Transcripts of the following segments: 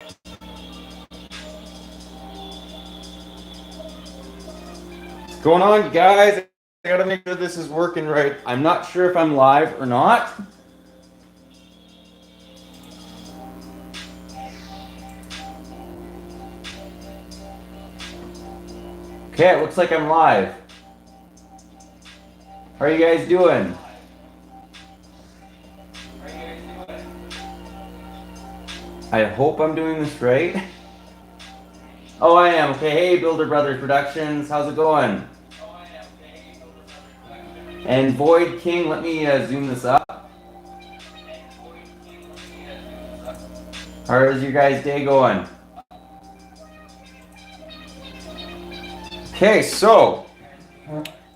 What's going on, guys? I gotta make sure this is working right. I'm not sure if I'm live or not. Okay, it looks like I'm live. How are you guys doing? I hope I'm doing this right. Oh, I am. Okay, hey, Builder Brothers Productions. How's it going? And Void King, let me zoom this up. How is your guys' day going? Okay, so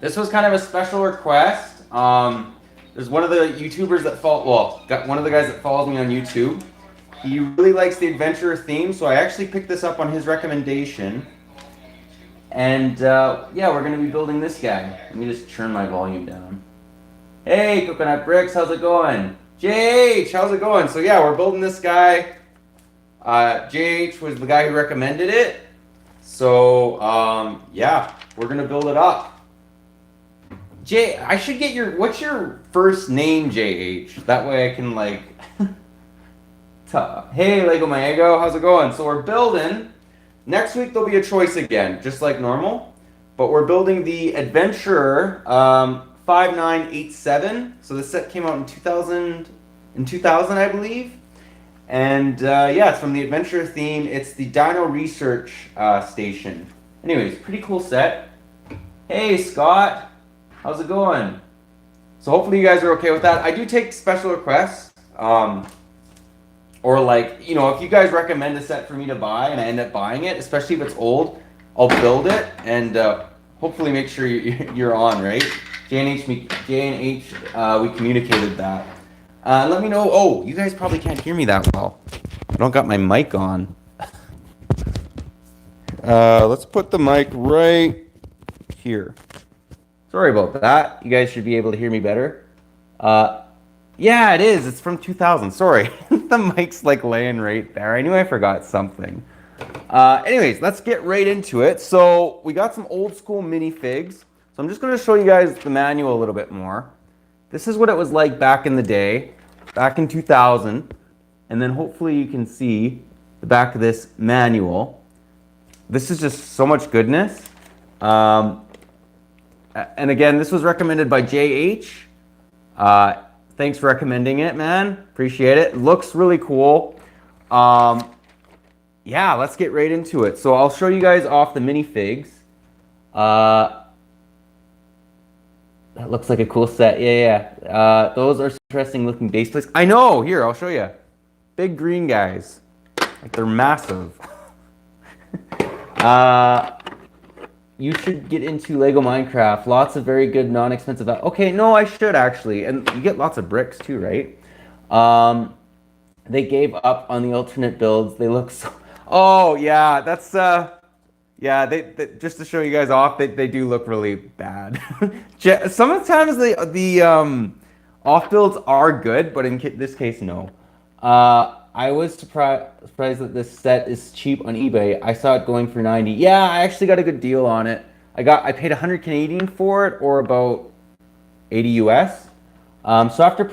this was kind of a special request. There's one of the YouTubers that one of the guys that follows me on YouTube. He really likes the Adventerur theme, so I actually picked this up on his recommendation. And yeah, we're going to be building this guy. Let me just turn my volume down. Hey, Coconut Bricks, how's it going? JH, how's it going? So yeah, we're building this guy. JH was the guy who recommended it. So yeah, we're going to build it up. I should get what's your first name, JH? That way I can like... Hey, Lego My Ego, how's it going? So we're building... Next week there'll be a choice again, just like normal. But we're building the Adventerur 5987. So this set came out in 2000, I believe. And yeah, it's from the Adventerur theme. It's the Dino Research Station. Anyways, pretty cool set. Hey, Scott. How's it going? So hopefully you guys are okay with that. I do take special requests. Or like, you know, if you guys recommend a set for me to buy and I end up buying it, especially if it's old, I'll build it and hopefully make sure you're on, right? J&H, we communicated that. Let me know. Oh, you guys probably can't hear me that well. I don't got my mic on. Let's put the mic right here. Sorry about that. You guys should be able to hear me better. Yeah, it is. It's from 2000. Sorry. The mic's like laying right there. I knew I forgot something. Anyways, let's get right into it. So we got some old school minifigs. So I'm just going to show you guys the manual a little bit more. This is what it was like back in the day, back in 2000. And then hopefully you can see the back of this manual. This is just so much goodness. And again, this was recommended by JH. Thanks for recommending it, man. Appreciate it. Looks really cool. Yeah, let's get right into it. So I'll show you guys off the minifigs. That looks like a cool set. Yeah. Those are interesting looking base plates. I know. Here, I'll show you. Big green guys. Like they're massive. You should get into Lego Minecraft. Lots of very good, non-expensive... Okay, no, I should actually. And you get lots of bricks too, right? They gave up on the alternate builds. They look so... Oh, yeah, that's... Yeah, they just to show you guys off, they do look really bad. Sometimes the off builds are good, but in this case, no. I was surprised that this set is cheap on eBay. I saw it going for 90. Yeah, I actually got a good deal on it. I paid 100 Canadian for it, or about 80 US. So after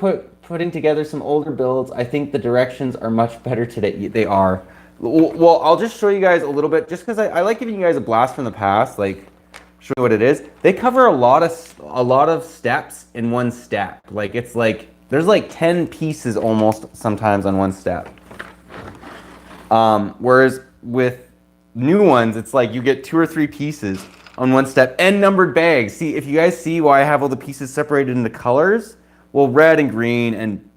putting together some older builds, I think the directions are much better today. They are. Well, I'll just show you guys a little bit, just because I like giving you guys a blast from the past, like show you what it is. They cover a lot of steps in one step. Like it's like there's like 10 pieces almost sometimes on one step. Whereas with new ones, it's like you get 2 or 3 pieces on one step and numbered bags. See, if you guys see why I have all the pieces separated into colors, well, red and green and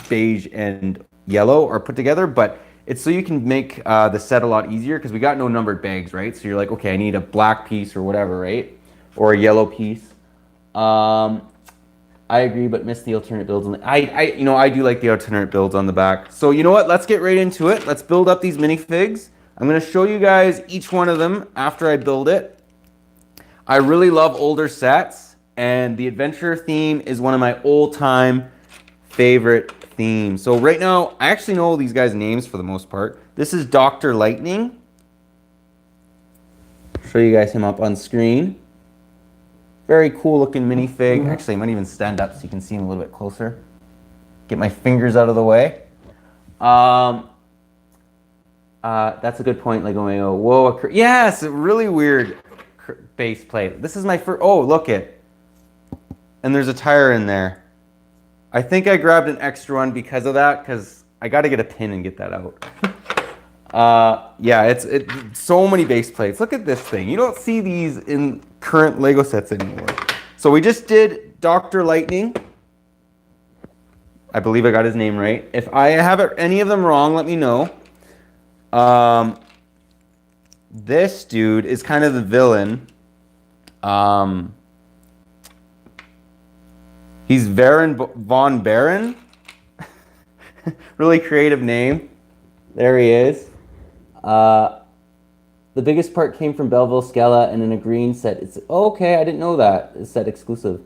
beige and yellow are put together, but it's so you can make the set a lot easier because we got no numbered bags, right? So you're like, okay, I need a black piece or whatever, right? Or a yellow piece. I agree, but miss the alternate builds on the... I do like the alternate builds on the back. So you know what? Let's get right into it. Let's build up these minifigs. I'm going to show you guys each one of them after I build it. I really love older sets, and the Adventerur theme is one of my all-time favorite themes. So right now, I actually know all these guys' names for the most part. This is Dr. Lightning. Show you guys him up on screen. Very cool looking minifig. Actually, I might even stand up so you can see him a little bit closer. Get my fingers out of the way. That's a good point, Lego Mayo. Whoa, yes, really weird base plate. This is my first, oh, look it. And there's a tire in there. I think I grabbed an extra one because of that, because I got to get a pin and get that out. Yeah, it's so many base plates. Look at this thing. You don't see these in current Lego sets anymore. So we just did Dr. Lightning. I believe I got his name right. If I have any of them wrong, let me know. This dude is kind of the villain. He's Baron von Baron. Really creative name. There he is. The biggest part came from Belleville Scala and in a green set. It's okay, I didn't know that. It's set exclusive.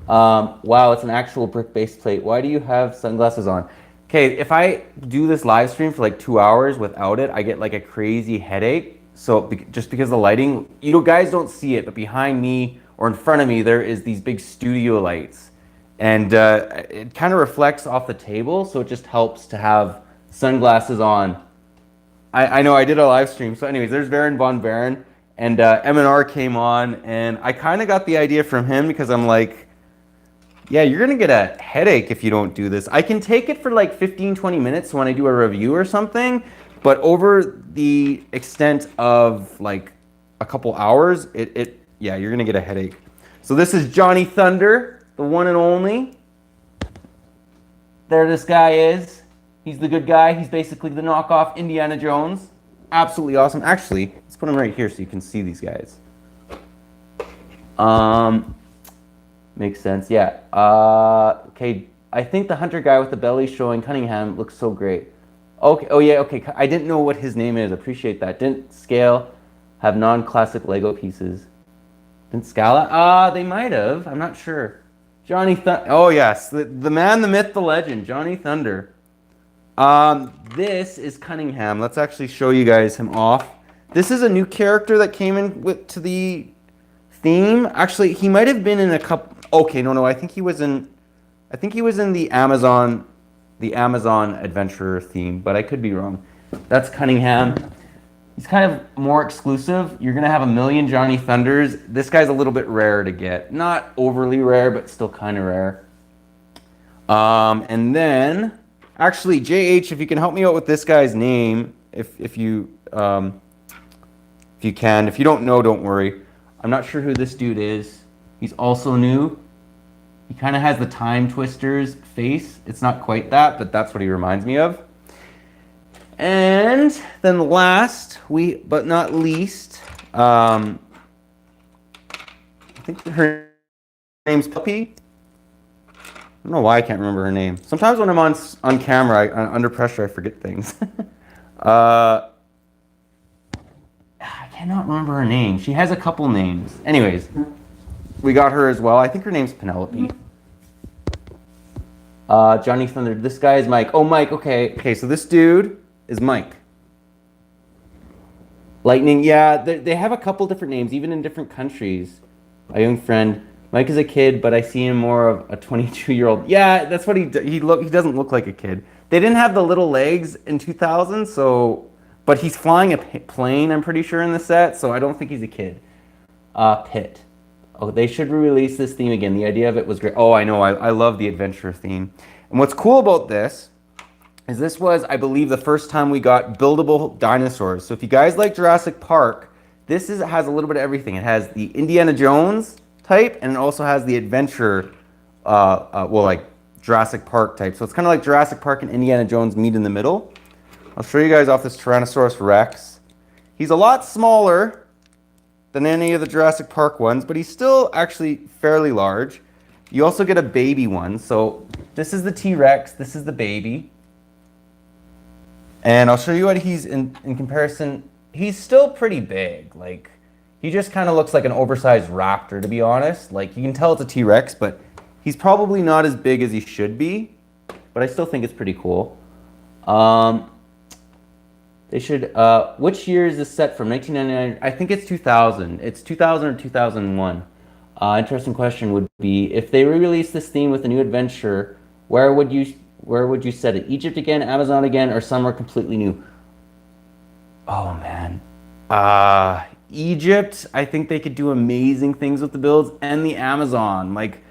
Wow, it's an actual brick base plate. Why do you have sunglasses on? Okay, if I do this live stream for like 2 hours without it, I get like a crazy headache. So just because of the lighting, you guys don't see it, but behind me or in front of me, there is these big studio lights. And it kind of reflects off the table, so it just helps to have sunglasses on. I know I did a live stream. So anyways, there's Baron von Baron, and M&R came on, and I kind of got the idea from him because I'm like, yeah, you're going to get a headache if you don't do this. I can take it for like 15, 20 minutes when I do a review or something, but over the extent of like a couple hours, yeah, you're going to get a headache. So this is Johnny Thunder, the one and only. There this guy is. He's the good guy. He's basically the knockoff Indiana Jones. Absolutely awesome. Actually, let's put him right here so you can see these guys. Makes sense, yeah. Okay, I think the hunter guy with the belly showing Cunningham looks so great. Okay, oh yeah, okay. I didn't know what his name is. Appreciate that. Didn't Scale have non-classic Lego pieces? Didn't Scala? They might have. I'm not sure. Johnny Thunder. Oh yes, the man, the myth, the legend, Johnny Thunder. This is Cunningham. Let's actually show you guys him off. This is a new character that came in to the theme. Actually, he might have been in a couple. Okay, no, I think he was in. I think he was in the Amazon Adventerur theme, but I could be wrong. That's Cunningham. He's kind of more exclusive. You're gonna have a million Johnny Thunders. This guy's a little bit rare to get. Not overly rare, but still kind of rare. And then, actually, JH, if you can help me out with this guy's name, if you can. If you don't know, don't worry. I'm not sure who this dude is. He's also new. He kind of has the Time Twister's face. It's not quite that, but that's what he reminds me of. And then last, but not least, I think her name's Puppy. I don't know why I can't remember her name. Sometimes when I'm on camera, under pressure, I forget things. I cannot remember her name. She has a couple names. Anyways, we got her as well. I think her name's Penelope. Johnny Thunder. This guy is Mike. Oh, Mike. Okay, so this dude is Mike. Lightning. Yeah, they have a couple different names, even in different countries. A young friend. Mike is a kid, but I see him more of a 22-year-old. Yeah, that's what he doesn't look like a kid. They didn't have the little legs in 2000, so... But he's flying a plane, I'm pretty sure, in the set, so I don't think he's a kid. Pit. Oh, they should re-release this theme again. The idea of it was great. Oh, I know. I love the Adventerur theme. And what's cool about this is this was, I believe, the first time we got buildable dinosaurs. So if you guys like Jurassic Park, this has a little bit of everything. It has the Indiana Jones type, and it also has the Adventure, like Jurassic Park type. So it's kind of like Jurassic Park and Indiana Jones meet in the middle. I'll show you guys off this Tyrannosaurus Rex. He's a lot smaller than any of the Jurassic Park ones, but he's still actually fairly large. You also get a baby one. So this is the T-Rex, this is the baby. And I'll show you what he's in comparison. He's still pretty big. Like, he just kind of looks like an oversized raptor, to be honest. Like, you can tell it's a T-Rex, but he's probably not as big as he should be. But I still think it's pretty cool. They should. Which year is this set from? 1999. I think it's 2000. It's 2000 or 2001. Interesting question would be if they re-release this theme with a new adventure, where would you set it? Egypt again, Amazon again, or somewhere completely new? Oh man. Egypt, I think they could do amazing things with the builds, and the Amazon. Like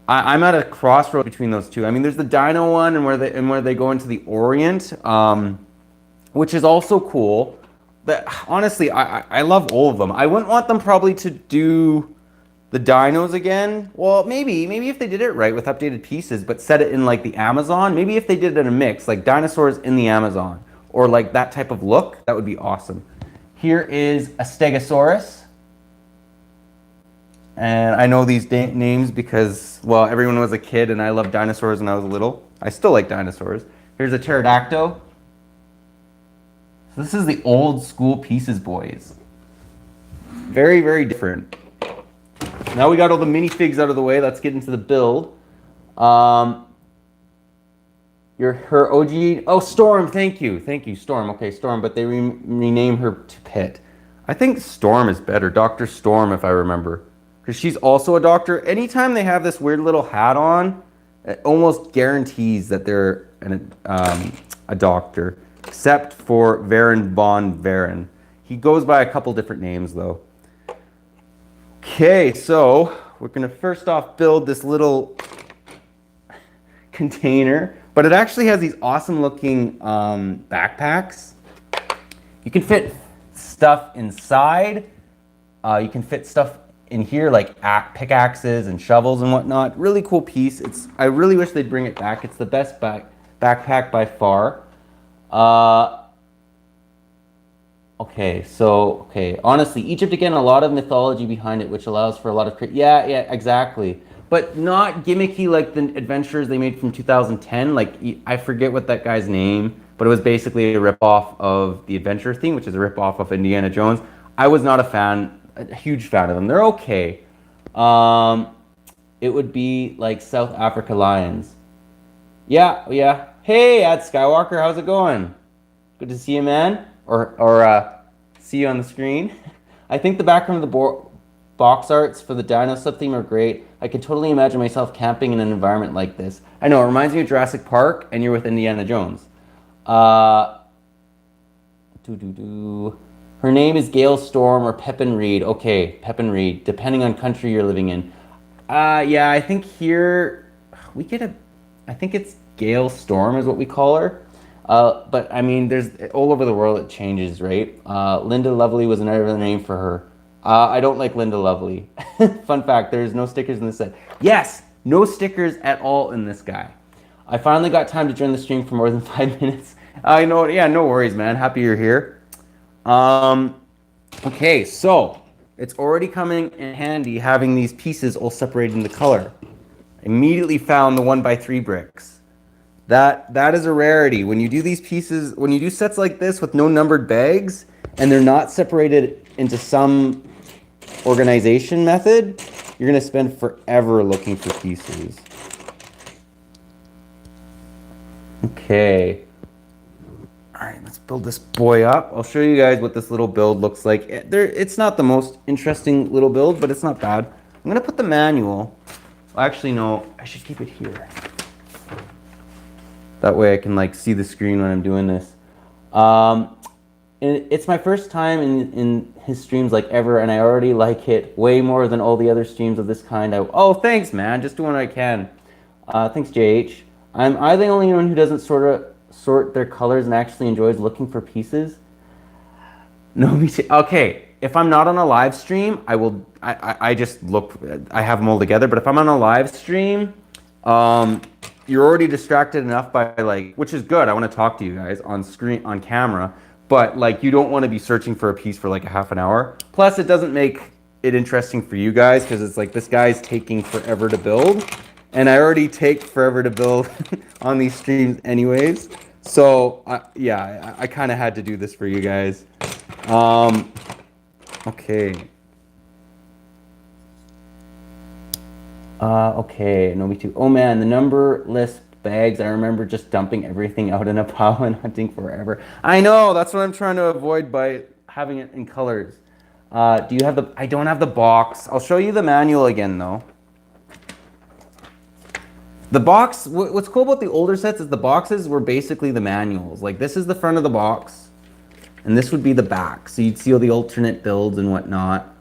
I'm at a crossroad between those two. I mean, there's the Dino one and where they go into the Orient, which is also cool. But honestly, I love all of them. I wouldn't want them probably to do the dinos again. Well, maybe if they did it right with updated pieces, but set it in like the Amazon. Maybe if they did it in a mix, like dinosaurs in the Amazon, or like that type of look, that would be awesome. Here is a Stegosaurus. And I know these names because, well, everyone was a kid and I loved dinosaurs when I was little. I still like dinosaurs. Here's a Pterodactyl. So this is the old school pieces, boys. Very, very different. Now we got all the minifigs out of the way. Let's get into the build. Her OG. Oh, Storm. Thank you, Storm. Okay, Storm. But they rename her to Pit. I think Storm is better. Dr. Storm, if I remember, because she's also a doctor. Anytime they have this weird little hat on, it almost guarantees that they're a doctor, except for Varen von Varen. He goes by a couple different names though. Okay, so we're gonna first off build this little container, but it actually has these awesome looking backpacks. You can fit stuff inside. You can fit stuff in here like pickaxes and shovels and whatnot. Really cool piece. I really wish they'd bring it back. It's the best backpack by far. Okay, honestly, Egypt again, a lot of mythology behind it, which allows for a lot of yeah, exactly. But not gimmicky like the adventures they made from 2010. Like, I forget what that guy's name, but it was basically a ripoff of the adventure theme, which is a ripoff of Indiana Jones. I was not a huge fan of them. They're okay. It would be like South Africa Lions. Yeah. Hey, Ad Skywalker, how's it going? Good to see you, man. Or see you on the screen. I think the background of the box arts for the dino sub-theme are great. I can totally imagine myself camping in an environment like this. I know, it reminds me of Jurassic Park, and you're with Indiana Jones. Her name is Gale Storm or Pepin Reed. Okay, Pepin Reed, depending on country you're living in. Yeah, I think here, I think it's Gale Storm is what we call her. But I mean, there's all over the world it changes, right? Linda Lovely was another name for her. I don't like Linda Lovely. Fun fact, there's no stickers in this set. Yes, no stickers at all in this guy. I finally got time to join the stream for more than 5 minutes. I know, yeah, no worries, man. Happy you're here. Okay, so it's already coming in handy having these pieces all separated in the color. Immediately found the 1x3 bricks. That is a rarity. When you do these pieces, when you do sets like this with no numbered bags, and they're not separated into some organization method, you're gonna spend forever looking for pieces. Okay. All right, let's build this boy up. I'll show you guys what this little build looks like. It's not the most interesting little build, but it's not bad. I'm gonna put the manual. Well, actually, no, I should keep it here. That way I can like see the screen when I'm doing this. It's my first time in his streams like ever, and I already like it way more than all the other streams of this kind. Oh, thanks, man. Just doing what I can. Thanks, JH. Am I the only one who doesn't sort their colors and actually enjoys looking for pieces? No, me too. Okay, if I'm not on a live stream, I just look. I have them all together. But if I'm on a live stream, you're already distracted enough by like, which is good. I want to talk to you guys on screen, on camera, but like you don't want to be searching for a piece for like a half an hour. Plus it doesn't make it interesting for you guys because it's like this guy's taking forever to build and I already take forever to build on these streams anyways. So yeah, I kind of had to do this for you guys. Okay. Okay, no, me too. Oh man, the numberless bags. I remember just dumping everything out in a pile and hunting forever. I know, that's what I'm trying to avoid by having it in colors. Do you have the, I don't have the box. I'll show you the manual again though. The box, what's cool about the older sets is the boxes were basically the manuals. Like this is the front of the box and this would be the back. So you'd see all the alternate builds and whatnot.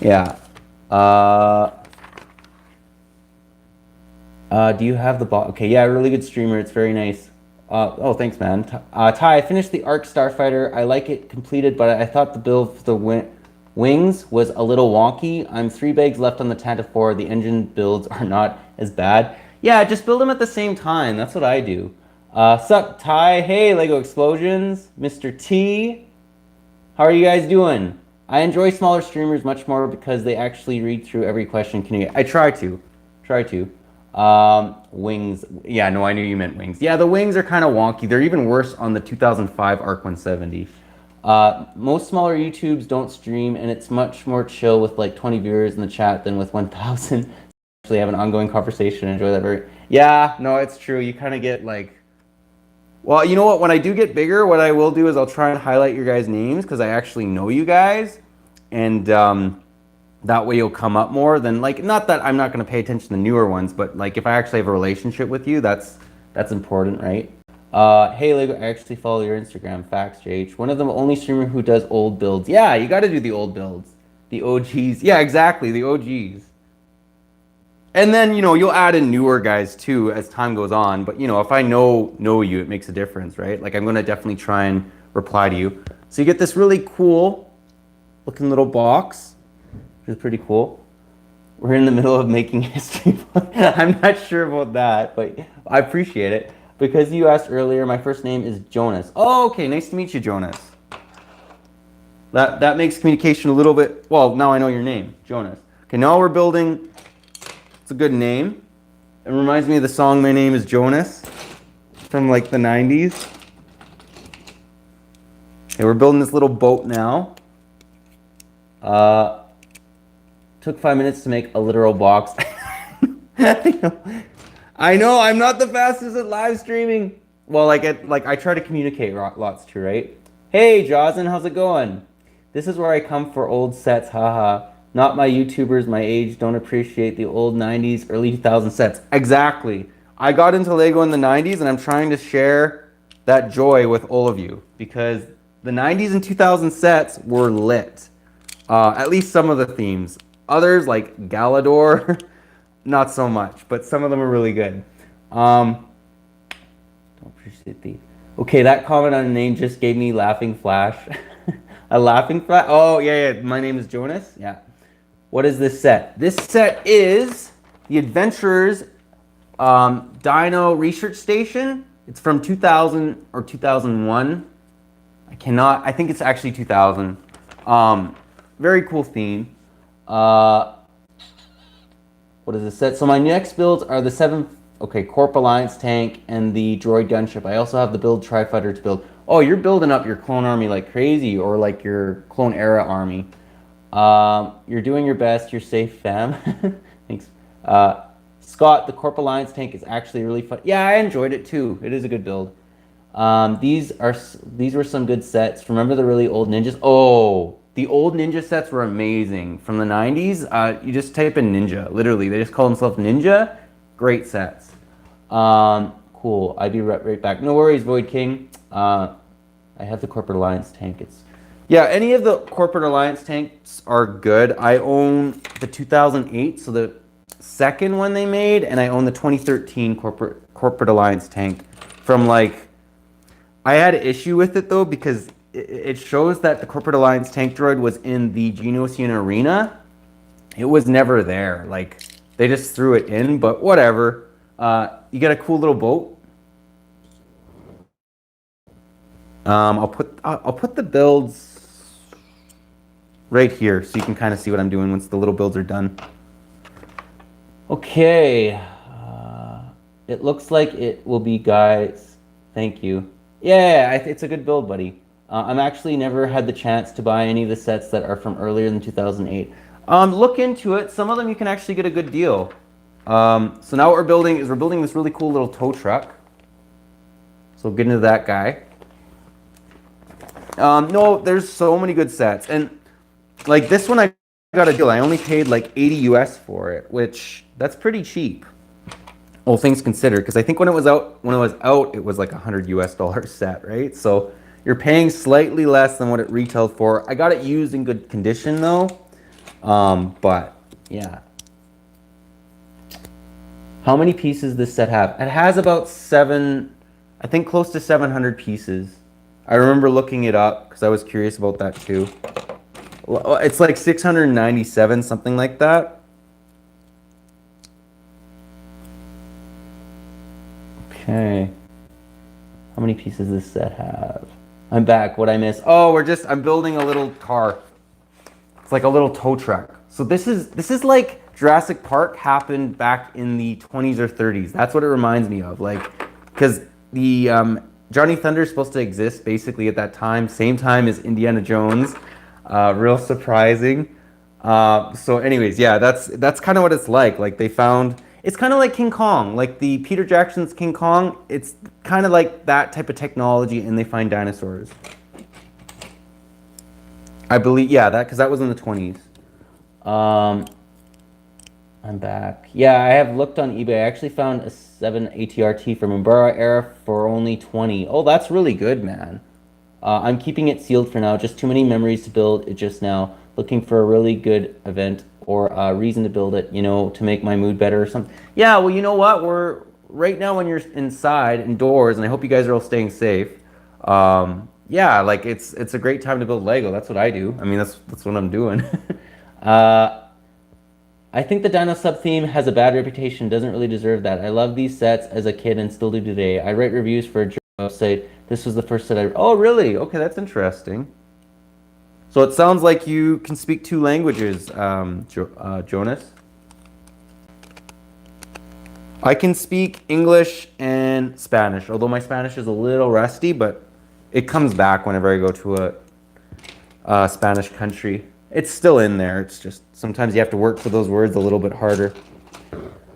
Yeah. Do you have the box? Okay, yeah, really good streamer. It's very nice. Oh, thanks, man. Ty, I finished the Arc Starfighter. I like it completed, but I thought the build for the wings was a little wonky. I'm 3 bags left on the Tantive. The engine builds are not as bad. Yeah, just build them at the same time. That's what I do. Sup, Ty? Hey, Lego Explosions. Mr. T. How are you guys doing? I enjoy smaller streamers much more because they actually read through every question. I try to. Wings. Yeah, no, I knew you meant wings. Yeah, the wings are kind of wonky. They're even worse on the 2005 Arc 170. Most smaller YouTubes don't stream, and it's much more chill with like 20 viewers in the chat than with 1,000. Actually have an ongoing conversation. Enjoy that very. Yeah, no, it's true. You kind of get like. Well, you know what? When I do get bigger, what I will do is I'll try and highlight your guys' names because I actually know you guys, and that way you'll come up more than like. Not that I'm not going to pay attention to the newer ones, but like if I actually have a relationship with you, that's important, right? Hey Lego, I actually follow your Instagram. Facts, JH. One of the only streamer who does old builds. Yeah, you got to do the old builds, the OGs. Yeah, exactly, the OGs. And then, you know, you'll add in newer guys too as time goes on. But, you know, if I know you, it makes a difference, right? Like I'm going to definitely try and reply to you. So you get this really cool looking little box, which is pretty cool. We're in the middle of making history. I'm not sure about that, but I appreciate it. Because you asked earlier, my first name is Jonas. Oh, okay. Nice to meet you, Jonas. That makes communication a little bit, well, now I know your name, Jonas. Okay, now we're building. It's a good name. It reminds me of the song My Name is Jonas from like the 90s. Okay, we're building this little boat now. Took 5 minutes to make a literal box. I know, I'm not the fastest at live streaming. Well, I try to communicate lots too, right? Hey, Jocelyn, how's it going? This is where I come for old sets, haha. Not my YouTubers my age don't appreciate the old 90s, early 2000 sets. Exactly. I got into Lego in the 90s and I'm trying to share that joy with all of you because the 90s and 2000 sets were lit. At least some of the themes. Others like Galador, not so much, but some of them are really good. Don't appreciate the. Okay, that comment on a name just gave me laughing flash. A laughing flash? Oh, yeah. My name is Jonas. Yeah. What is this set? This set is the Adventerur's Dino Research Station. It's from 2000 or 2001. I think it's actually 2000. Very cool theme. What is this set? So my next builds are the 7th, Corp Alliance tank and the droid gunship. I also have the build Tri-Fighter to build. Oh, you're building up your clone army like crazy, or like your clone era army. You're doing your best. You're safe, fam. Thanks. Scott, the Corp Alliance tank is actually really fun. Yeah, I enjoyed it too. It is a good build. These were some good sets. Remember the really old ninjas? Oh, the old ninja sets were amazing from the 90s. You just type in ninja. Literally, they just call themselves ninja. Great sets. Cool. I'll be right back. No worries, Void King. I have the Corporate Alliance tank. Yeah, any of the Corporate Alliance tanks are good. I own the 2008, so the second one they made, and I own the 2013 Corporate Alliance tank from like. I had an issue with it though because it shows that the Corporate Alliance tank droid was in the Genosian arena. It was never there. Like they just threw it in, but whatever. You get a cool little boat. I'll put the builds right here so you can kind of see what I'm doing once the little builds are done. Okay. It looks like it will be, guys. Thank you. Yeah, it's a good build, buddy. I'm actually never had the chance to buy any of the sets that are from earlier than 2008. Look into it. Some of them you can actually get a good deal. So now what we're building is we're building this really cool little tow truck. So we'll get into that guy. No, there's so many good sets. And like this one I got a deal. I only paid like 80 US for it, which that's pretty cheap. All things considered, because I think when it was out, it was like $100 US set, right? So you're paying slightly less than what it retailed for. I got it used in good condition though. But yeah. How many pieces does this set have? It has about I think close to 700 pieces. I remember looking it up because I was curious about that too. It's like 697, something like that. Okay. How many pieces does this set have? I'm back. What'd I miss? Oh, I'm building a little car. It's like a little tow truck. So this is like Jurassic Park happened back in the 20s or 30s. That's what it reminds me of. Like, because the Johnny Thunder is supposed to exist basically at that time, same time as Indiana Jones. Real surprising. So anyways, yeah, that's kind of what it's like. Like they found, it's kind of like King Kong, like the Peter Jackson's King Kong. It's kind of like that type of technology, and they find dinosaurs. I believe, yeah, because that was in the 20s. I'm back. Yeah, I have looked on eBay. I actually found a 7 ATRT from Umbara era for only 20. Oh, that's really good, man. I'm keeping it sealed for now. Just too many memories to build it just now. Looking for a really good event or a reason to build it, to make my mood better or something. Yeah, well, you know what? We're right now when you're indoors, and I hope you guys are all staying safe. Yeah, like it's a great time to build Lego. That's what I do. I mean, that's what I'm doing. I think the Dino Sub theme has a bad reputation, doesn't really deserve that. I love these sets as a kid and still do today. I write reviews for a German website. This was the first set I... Oh, really? Okay, that's interesting. So it sounds like you can speak 2 languages, Jonas. I can speak English and Spanish, although my Spanish is a little rusty, but it comes back whenever I go to a Spanish country. It's still in there. It's just sometimes you have to work for those words a little bit harder.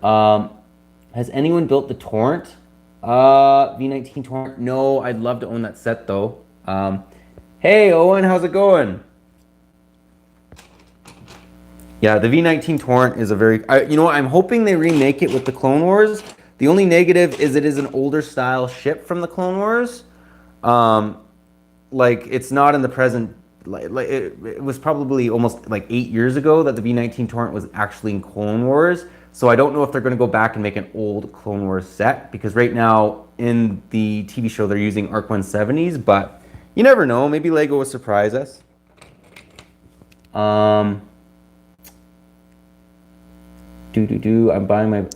Has anyone built the Torrent? V19 Torrent? No, I'd love to own that set though. Hey Owen, how's it going? Yeah, the V19 Torrent is a very... you know what? I'm hoping they remake it with the Clone Wars. The only negative is it is an older style ship from the Clone Wars. Like it's not in the present... Like it was probably almost like 8 years ago that the V19 Torrent was actually in Clone Wars. So I don't know if they're going to go back and make an old Clone Wars set, because right now in the TV show they're using ARC 170s, but you never know. Maybe Lego will surprise us. I'm buying my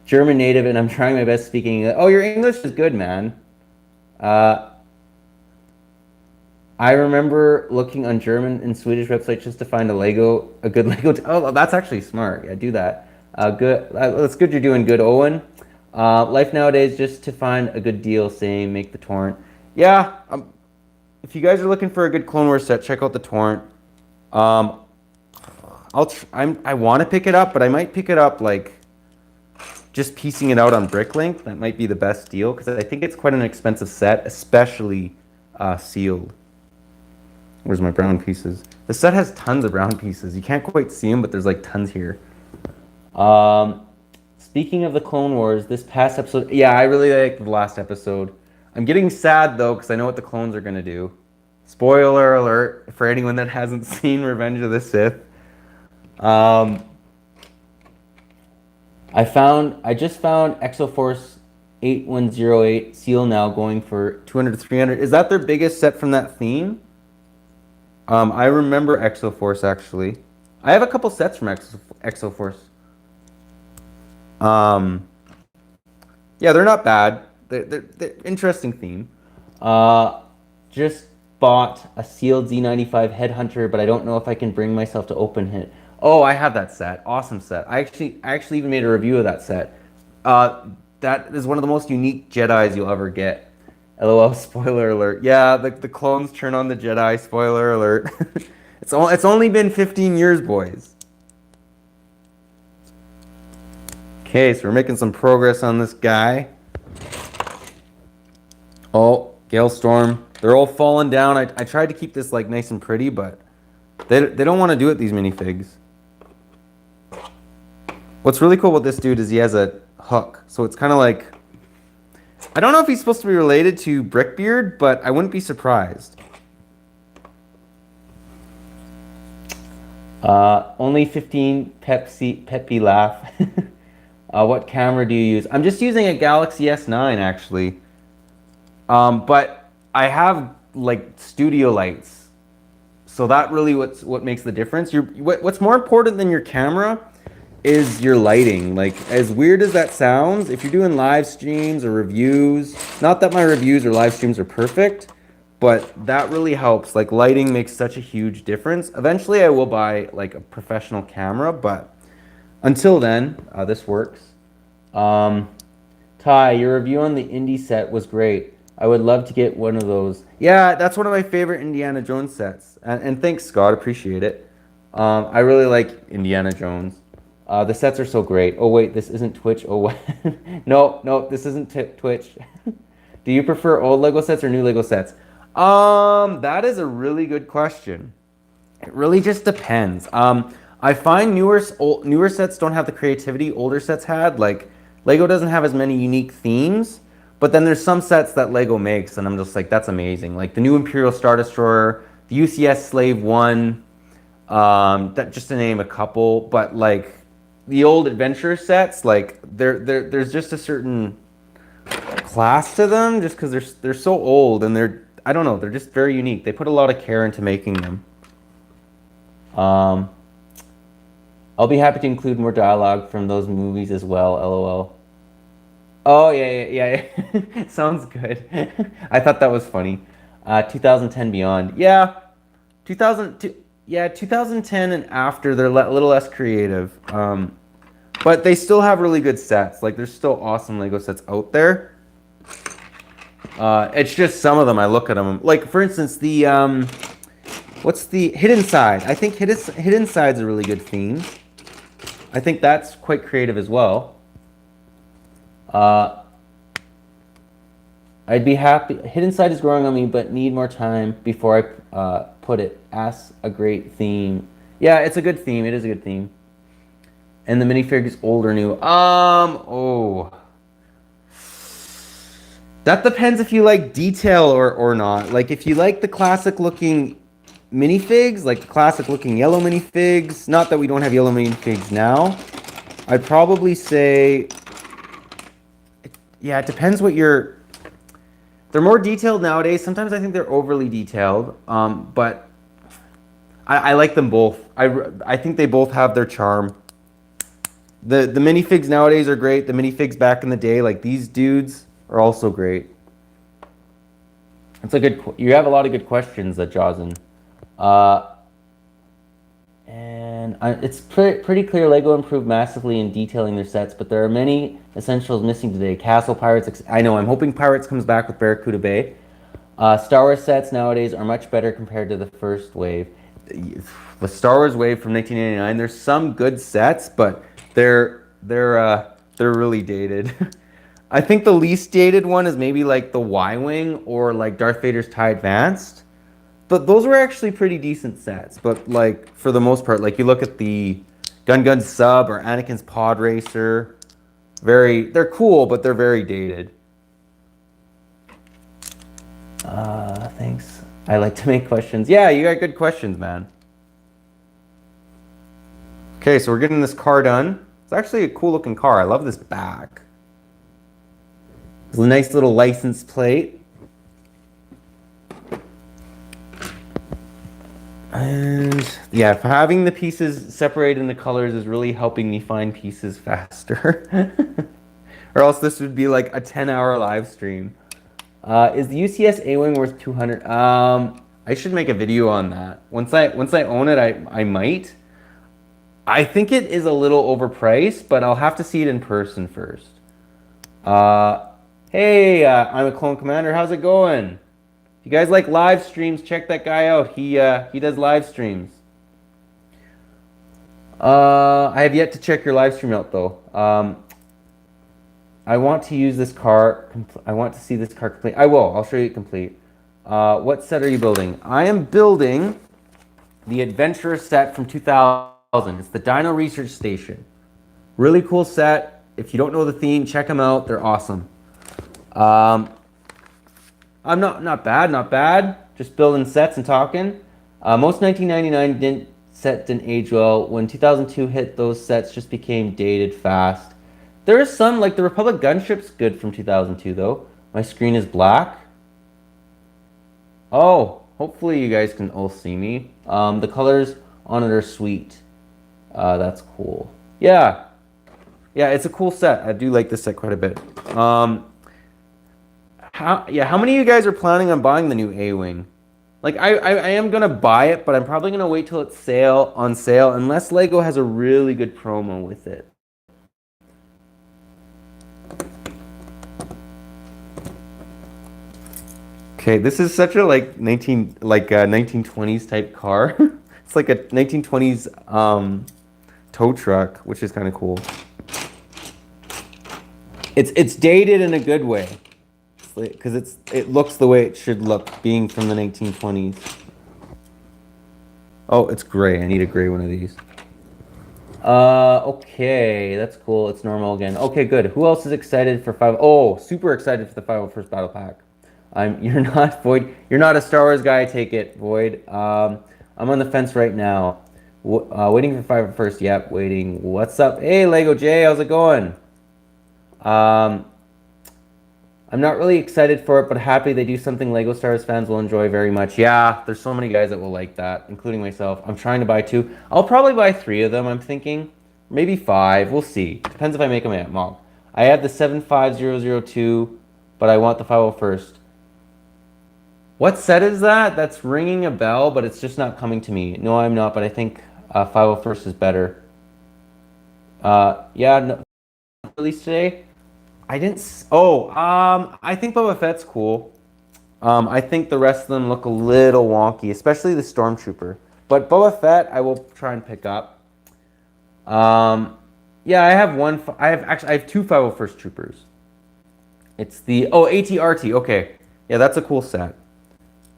German native and I'm trying my best speaking English. Oh, your English is good, man. I remember looking on German and Swedish websites just to find a good Lego. Oh, that's actually smart. Yeah, do that. Good. That's good. You're doing good, Owen. Life nowadays, just to find a good deal, saying make the Torrent. Yeah. If you guys are looking for a good Clone Wars set, check out the Torrent. I want to pick it up, but I might pick it up like just piecing it out on Bricklink. That might be the best deal because I think it's quite an expensive set, especially sealed. Where's my brown pieces? The set has tons of brown pieces. You can't quite see them, but there's like tons here. Speaking of the Clone Wars, this past episode, yeah, I really liked the last episode. I'm getting sad though because I know what the clones are gonna do. Spoiler alert for anyone that hasn't seen Revenge of the Sith. I just found Exoforce 8108 seal now going for 200 to 300. Is that their biggest set from that theme? I remember Exoforce actually. I have a couple sets from Exoforce. Yeah, they're not bad. They're interesting theme. Just bought a sealed Z95 Headhunter, but I don't know if I can bring myself to open it. Oh, I have that set. Awesome set. I actually even made a review of that set. That is one of the most unique Jedis you'll ever get. LOL, spoiler alert. Yeah, the clones turn on the Jedi, spoiler alert. It's only been 15 years, boys. Okay, so we're making some progress on this guy. Oh, Gale Storm. They're all falling down. I tried to keep this like nice and pretty, but they don't want to do it, these minifigs. What's really cool about this dude is he has a hook. So it's kind of like, I don't know if he's supposed to be related to Brickbeard, but I wouldn't be surprised. Only 15 Peppy laugh. What camera do you use? I'm just using a Galaxy S9 actually. But I have like studio lights. So that really what makes the difference. What's more important than your camera is your lighting. Like, as weird as that sounds, if you're doing live streams or reviews, not that my reviews or live streams are perfect, but that really helps. Like, lighting makes such a huge difference. Eventually I will buy like a professional camera, but until then, this works. Ty, your review on the indie set was great. I would love to get one of those. Yeah, that's one of my favorite Indiana Jones sets. And thanks, Scott. Appreciate it. I really like Indiana Jones. The sets are so great. Oh, wait, this isn't Twitch. Oh, what? No, this isn't Twitch. Do you prefer old Lego sets or new Lego sets? That is a really good question. It really just depends. I find newer sets don't have the creativity older sets had. Like, Lego doesn't have as many unique themes. But then there's some sets that Lego makes, and I'm just like, that's amazing. Like the new Imperial Star Destroyer, the UCS Slave 1, that, just to name a couple. But like the old Adventerur sets, like there's just a certain class to them, just because they're so old and I don't know, they're just very unique. They put a lot of care into making them. I'll be happy to include more dialogue from those movies as well. LOL. Oh, yeah. Sounds good. I thought that was funny. 2010 beyond. Yeah. 2010 and after, they're a little less creative. But they still have really good sets. Like, there's still awesome Lego sets out there. It's just some of them, I look at them. Like, for instance, the, what's the Hidden Side? I think Hidden Side's a really good theme. I think that's quite creative as well. I'd be happy. Hidden Side is growing on me, but need more time before I put it. Ask a great theme. Yeah, it's a good theme. It is a good theme. And the minifigs, old or new? Oh. That depends if you like detail or not. Like, if you like the classic looking minifigs, like the classic looking yellow minifigs, not that we don't have yellow minifigs now, I'd probably say, yeah, it depends what you're... They're more detailed nowadays. Sometimes I think they're overly detailed, but I like them both. I think they both have their charm. The minifigs nowadays are great. The minifigs back in the day, like these dudes, are also great. It's a good... You have a lot of good questions, Jazen. It's pretty clear Lego improved massively in detailing their sets, but there are many essentials missing today. Castle, Pirates... I know, I'm hoping Pirates comes back with Barracuda Bay. Star Wars sets nowadays are much better compared to the first wave. The Star Wars wave from 1989, there's some good sets, but they're really dated. I think the least dated one is maybe like the Y-Wing or like Darth Vader's TIE Advanced. But those were actually pretty decent sets. But like for the most part, like you look at the Gun Sub or Anakin's Pod Racer, they're cool, but they're very dated. Thanks. I like to make questions. Yeah, you got good questions, man. Okay, so we're getting this car done. It's actually a cool looking car. I love this back. It's a nice little license plate. And yeah, having the pieces separated into colors is really helping me find pieces faster. Or else this would be like a 10-hour live stream. Is the UCS A-Wing worth 200? I should make a video on that. Once I own it, I might. I think it is a little overpriced, but I'll have to see it in person first. Hey, I'm a Clone Commander. How's it going? If you guys like live streams, check that guy out. He does live streams. I have yet to check your live stream out though. I want to use this car. I want to see this car complete. I will. I'll show you it complete. What set are you building? I am building the Adventerur set from 2000. It's the Dino Research Station. Really cool set. If you don't know the theme, check them out. They're awesome. I'm not bad. Just building sets and talking. Most 1999 set didn't age well. When 2002 hit, those sets just became dated fast. There is some, like the Republic gunship's good from 2002 though. My screen is black. Oh, hopefully you guys can all see me. The colors on it are sweet. That's cool. Yeah, it's a cool set. I do like this set quite a bit. How many of you guys are planning on buying the new A-Wing? Like, I am going to buy it, but I'm probably going to wait till it's on sale, unless LEGO has a really good promo with it. Okay, this is such a 1920s type car. It's like a 1920s tow truck, which is kind of cool. It's dated in a good way. Because it looks the way it should look, being from the 1920s. Oh, it's gray. I need a gray one of these. Okay, that's cool. It's normal again. Okay, good. Who else is excited for super excited for the 501st Battle Pack. You're not Void. You're not a Star Wars guy. I take it, Void. I'm on the fence right now. Waiting for 501st. Yep, waiting. What's up? Hey, Lego J. How's it going? I'm not really excited for it, but happy they do something Lego Star Wars fans will enjoy very much. Yeah, there's so many guys that will like that, including myself. I'm trying to buy 2. I'll probably buy 3 of them, I'm thinking. Maybe 5. We'll see. Depends if I make them at Mog. I have the 75002, but I want the 501st. What set is that? That's ringing a bell, but it's just not coming to me. No, I'm not, but I think 501st is better. Yeah, no, release today. I think Boba Fett's cool. I think the rest of them look a little wonky, especially the Stormtrooper. But Boba Fett, I will try and pick up. Yeah, I have 2 501st Troopers. It's the ATRT. Okay, yeah, that's a cool set.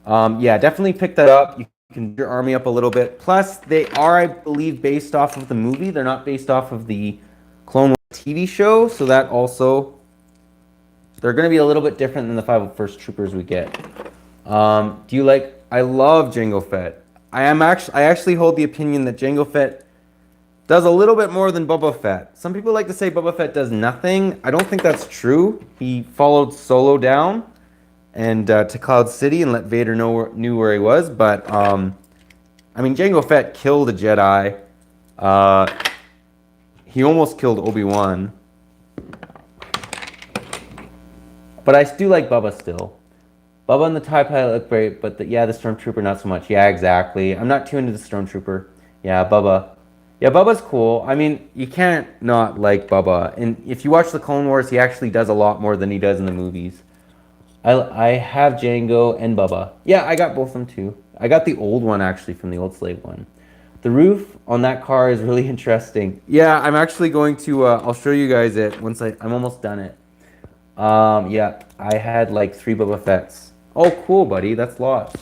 Yeah, definitely pick that up. You can build your army up a little bit. Plus, they are, I believe, based off of the movie. They're not based off of the Clone Wars TV show, so that also. They're going to be a little bit different than the 501st Troopers we get. I love Jango Fett. I actually hold the opinion that Jango Fett does a little bit more than Boba Fett. Some people like to say Boba Fett does nothing. I don't think that's true. He followed Solo down and to Cloud City and let Vader knew where he was. But Jango Fett killed a Jedi. He almost killed Obi-Wan. But I do like Bubba still. Bubba and the TIE Pilot look great, but the Stormtrooper not so much. Yeah, exactly. I'm not too into the Stormtrooper. Yeah, Bubba. Yeah, Bubba's cool. You can't not like Bubba. And if you watch the Clone Wars, he actually does a lot more than he does in the movies. I have Jango and Bubba. Yeah, I got both of them too. I got the old one actually from the old slave one. The roof on that car is really interesting. Yeah, I'm actually going to, I'll show you guys it once I'm almost done it. Yeah, I had 3 Boba Fetts. Oh, cool, buddy. That's lost.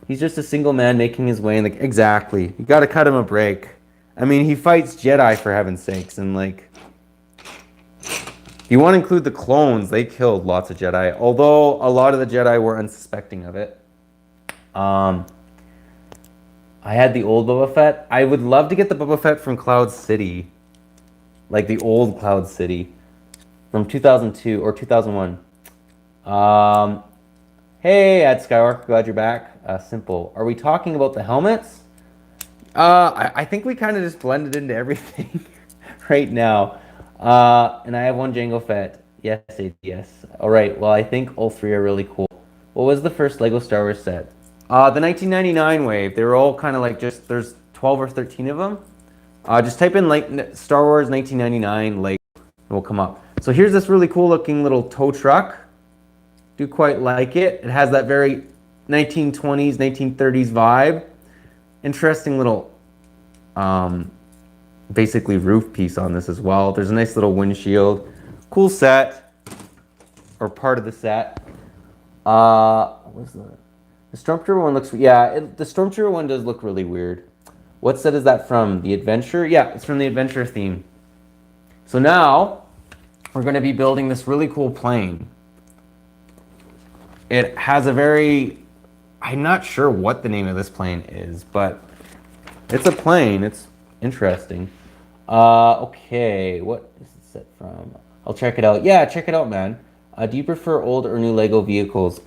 He's just a single man making his way in the... Exactly. You gotta cut him a break. He fights Jedi, for heaven's sakes, and, if you want to include the clones, they killed lots of Jedi, although a lot of the Jedi were unsuspecting of it. I had the old Boba Fett. I would love to get the Boba Fett from Cloud City. Like the old Cloud City. From 2002 or 2001. Hey, Ad Skywalker, glad you're back. Simple. Are we talking about the helmets? I think we kind of just blended into everything right now. And I have 1 Jango Fett. Yes, yes. All right. Well, I think all 3 are really cool. What was the first Lego Star Wars set? The 1999 wave. They were all kind of there's 12 or 13 of them. Just type in Star Wars 1999 Lego. It will come up. So here's this really cool looking little tow truck. Do quite like it. It has that very 1920s, 1930s vibe. Interesting little, basically roof piece on this as well. There's a nice little windshield. Cool set. or part of the set. What's the Stormtrooper one looks, yeah, the Stormtrooper one does look really weird. What set is that from? The Adventure? Yeah, it's from the Adventure theme. So now we're going to be building this really cool plane. It has a very, I'm not sure what the name of this plane is, but it's a plane. It's interesting. Okay, what is it set from? I'll check it out. Yeah, check it out, man. Do you prefer old or new Lego vehicles?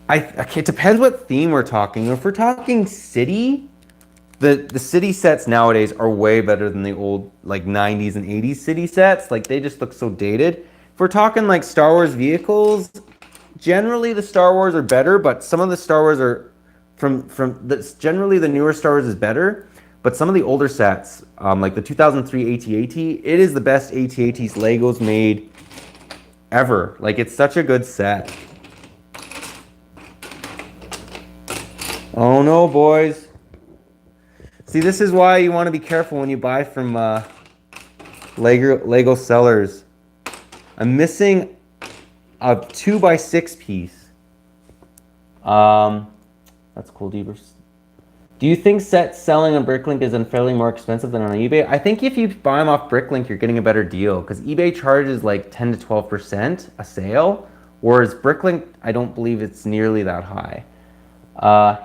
It depends what theme we're talking. If we're talking city, the city sets nowadays are way better than the old like 90s and 80s city sets. Like they just look so dated. If we're talking like Star Wars vehicles, generally the Star Wars are better, but some of the Star Wars are generally the newer Star Wars is better, but some of the older sets, like the 2003 AT-AT, it is the best AT-ATs Legos made ever. Like it's such a good set. Oh no, boys. See, this is why you want to be careful when you buy from Lego sellers. I'm missing a 2x6 piece. That's cool, Deavers. Do you think sets selling on Bricklink is unfairly more expensive than on eBay? I think if you buy them off Bricklink, you're getting a better deal because eBay charges like 10 to 12% a sale, whereas Bricklink, I don't believe it's nearly that high.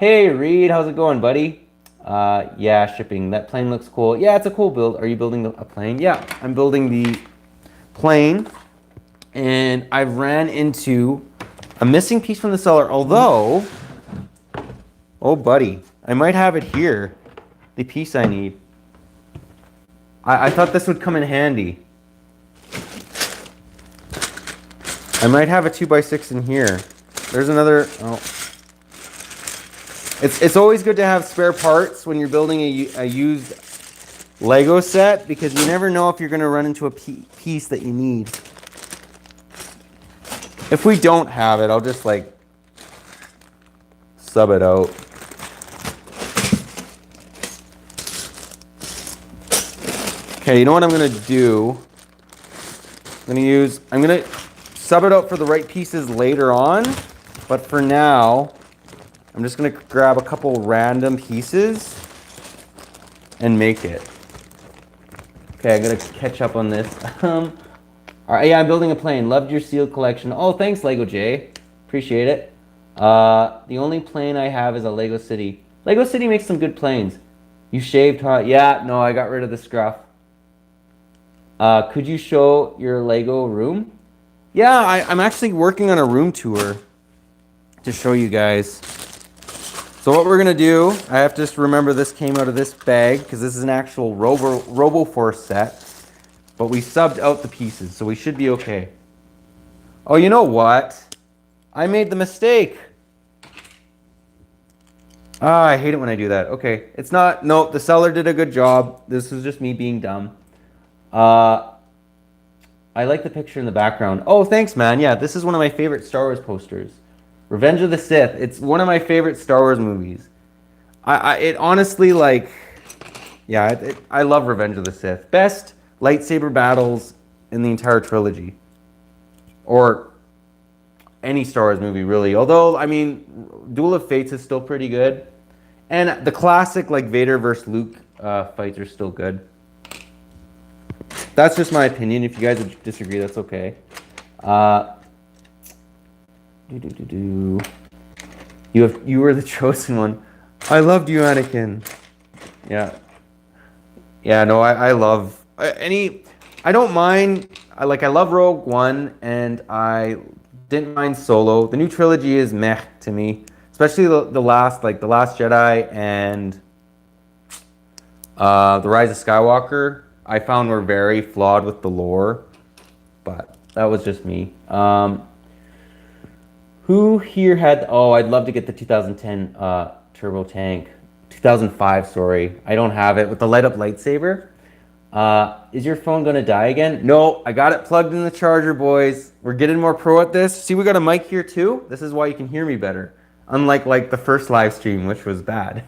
Hey, Reed, how's it going, buddy? Yeah, shipping. That plane looks cool. Yeah, it's a cool build. Are you building a plane? Yeah, I'm building the plane, and I ran into a missing piece from the seller, although, oh, buddy, I might have it here, the piece I need. I thought this would come in handy. I might have a 2x6 in here. There's another, oh. It's always good to have spare parts when you're building a used Lego set because you never know if you're going to run into a piece that you need. If we don't have it, I'll just like sub it out. Okay, you know what I'm going to do? I'm going to sub it out for the right pieces later on, but for now, I'm just going to grab a couple random pieces and make it. Okay, I'm going to catch up on this. All right, yeah, I'm building a plane. Loved your sealed collection. Oh, thanks, Lego J. Appreciate it. The only plane I have is a Lego City. Lego City makes some good planes. You shaved, huh? Yeah, no, I got rid of the scruff. Could you show your Lego room? Yeah, I'm actually working on a room tour to show you guys. So what we're going to do, I have to just remember this came out of this bag because this is an actual RoboForce set. But we subbed out the pieces, so we should be okay. Oh, you know what? I made the mistake. Ah, I hate it when I do that. Okay, it's not, no, the seller did a good job. This was just me being dumb. I like the picture in the background. Oh, thanks, man. Yeah, this is one of my favorite Star Wars posters. Revenge of the Sith. It's one of my favorite Star Wars movies. It honestly, like, yeah, I love Revenge of the Sith. Best lightsaber battles in the entire trilogy. Or any Star Wars movie, really. Although, I mean, Duel of Fates is still pretty good. And the classic, like, Vader versus Luke fights are still good. That's just my opinion. If you guys disagree, that's okay. You were the chosen one. I loved you, Anakin. Yeah. Yeah, no, I love I don't mind. I love Rogue One, and I didn't mind Solo. The new trilogy is meh to me, especially the last Jedi and the Rise of Skywalker. I found were very flawed with the lore, but that was just me. Who here had? Oh, I'd love to get the 2010 turbo tank. 2005, sorry, I don't have it with the light up lightsaber. Is your phone gonna die again? No, I got it plugged in the charger, boys. We're getting more pro at this. See, we got a mic here too. This is why you can hear me better. Unlike like the first live stream, which was bad.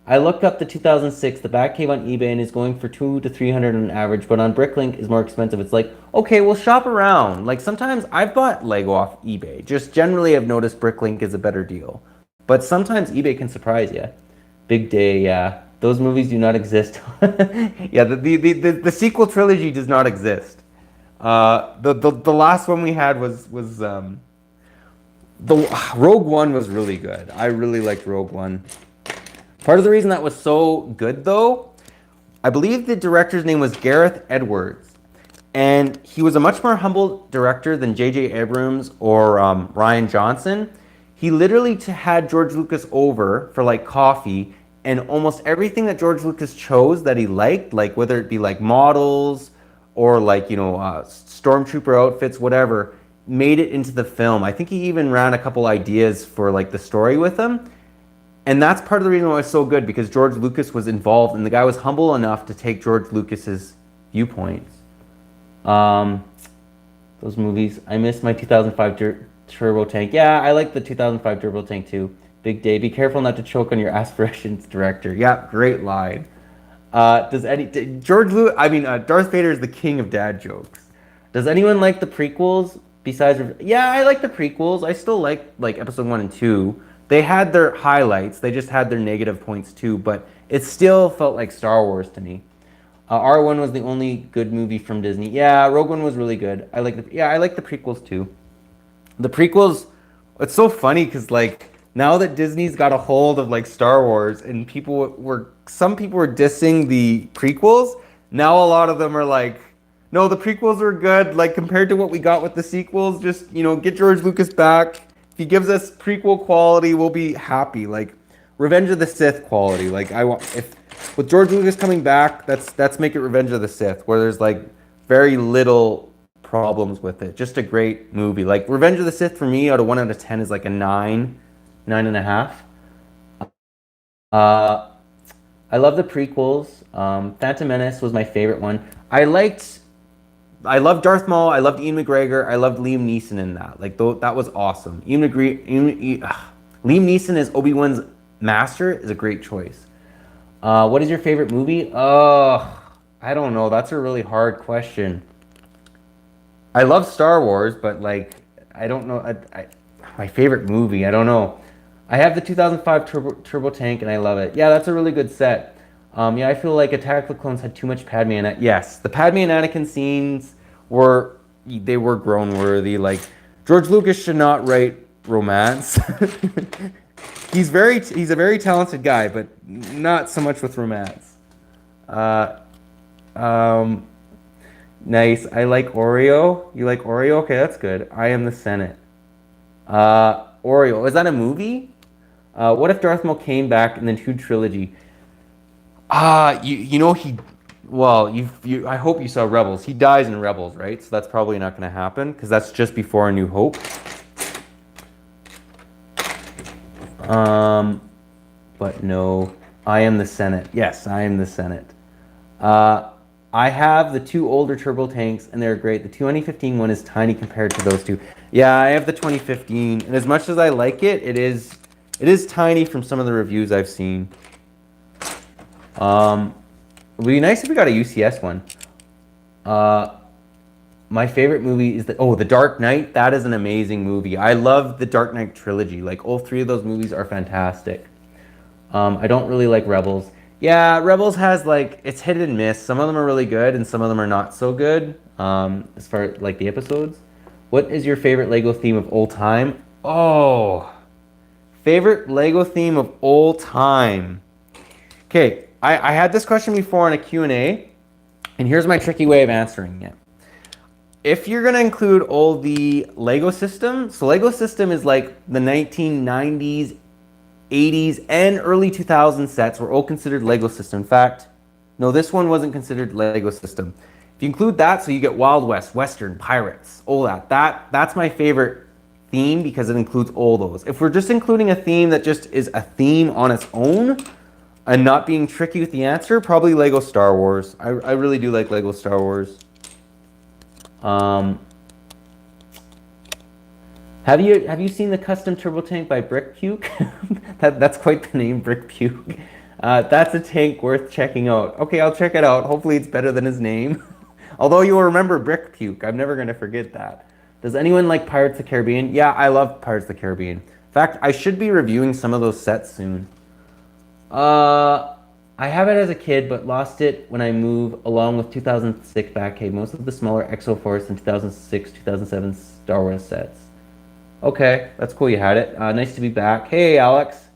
I looked up the 2006, the Batcave on eBay, and is going for 200 to 300 on average, but on Bricklink is more expensive. It's like, okay, we'll shop around. Like sometimes I've bought Lego off eBay. Just generally I've noticed Bricklink is a better deal. But sometimes eBay can surprise you. Big Day, yeah. Those movies do not exist. Yeah, the sequel trilogy does not exist. The last one we had was the Rogue One was really good. I really liked Rogue One. Part of the reason that was so good, though, I believe the director's name was Gareth Edwards, and he was a much more humble director than J.J. Abrams or Rian Johnson. He literally had George Lucas over for like coffee, and almost everything that George Lucas chose that he liked, like whether it be like models or like, you know, stormtrooper outfits, whatever, made it into the film. I think he even ran a couple ideas for like the story with him. And that's part of the reason why it was so good, because George Lucas was involved and the guy was humble enough to take George Lucas's viewpoints. Those movies. I missed my 2005 Turbo Tank. Yeah, I like the 2005 Turbo Tank too. Big Day. Be careful not to choke on your aspirations, director. Yeah, great line. Darth Vader is the king of dad jokes. Does anyone like the prequels besides? Yeah, I like the prequels. I still like episode 1 and 2. They had their highlights. They just had their negative points too, but it still felt like Star Wars to me. R1 was the only good movie from Disney. Yeah, Rogue One was really good. I like the prequels too. The prequels, it's so funny because like now that Disney's got a hold of like Star Wars and some people were dissing the prequels. Now a lot of them are like, no, the prequels are good. Like compared to what we got with the sequels, just, you know, get George Lucas back. If he gives us prequel quality, we'll be happy. Like Revenge of the Sith quality. Like with George Lucas coming back, that's make it Revenge of the Sith, where there's like very little problems with it. Just a great movie. Like Revenge of the Sith for me, out of 10 is like a 9.5. I love the prequels. Phantom Menace was my favorite one. I loved Darth Maul. I loved Ian McGregor. I loved Liam Neeson in that. Like that was awesome. Liam Neeson as Obi-Wan's master is a great choice. What is your favorite movie? I don't know. That's a really hard question. I love Star Wars, but like I don't know. My favorite movie, I don't know. I have the 2005 Turbo Tank, and I love it. Yeah, that's a really good set. Yeah, I feel like Attack of the Clones had too much Padme and yes, the Padme and Anakin scenes were grown worthy. Like George Lucas should not write romance. He's a very talented guy, but not so much with romance. Nice. I like Oreo. You like Oreo? Okay, that's good. I Am the Senate. Oreo. Is that a movie? What if Darth Maul came back in the new trilogy? You know I hope you saw Rebels. He dies in Rebels, right? So that's probably not going to happen because that's just before A New Hope. But no, I Am the Senate. Yes, I Am the Senate. I have the two older turbo tanks, and they're great. The 2015 one is tiny compared to those two. Yeah, I have the 2015, and as much as I like it, it is tiny from some of the reviews I've seen. It would be nice if we got a UCS one. My favorite movie is The Dark Knight. That is an amazing movie. I love the Dark Knight trilogy. Like all three of those movies are fantastic. I don't really like Rebels. Yeah, Rebels has like, it's hit and miss. Some of them are really good and some of them are not so good. As far as like the episodes. What is your favorite Lego theme of all time? Oh, favorite Lego theme of all time. Okay, I had this question before in a Q&A, and here's my tricky way of answering it. If you're going to include all the Lego system, so Lego system is like the 1990s, 80s, and early 2000s sets were all considered Lego system. In fact, no, this one wasn't considered Lego system. If you include that, so you get Wild West, Western, Pirates, all that's my favorite theme because it includes all those. If we're just including a theme that just is a theme on its own and not being tricky with the answer, probably Lego Star Wars. I really do like Lego Star Wars. Have you seen the custom turbo tank by Brick Puke? That's quite the name, Brick Puke. That's a tank worth checking out. Okay, I'll check it out. Hopefully it's better than his name. Although you'll remember Brick Puke. I'm never going to forget that. Does anyone like Pirates of the Caribbean? Yeah, I love Pirates of the Caribbean. In fact, I should be reviewing some of those sets soon. I have it as a kid, but lost it when I moved along with 2006 Batcave. Most of the smaller Exo Force and 2006, 2007 Star Wars sets. Okay, that's cool you had it. Nice to be back. Hey, Alex.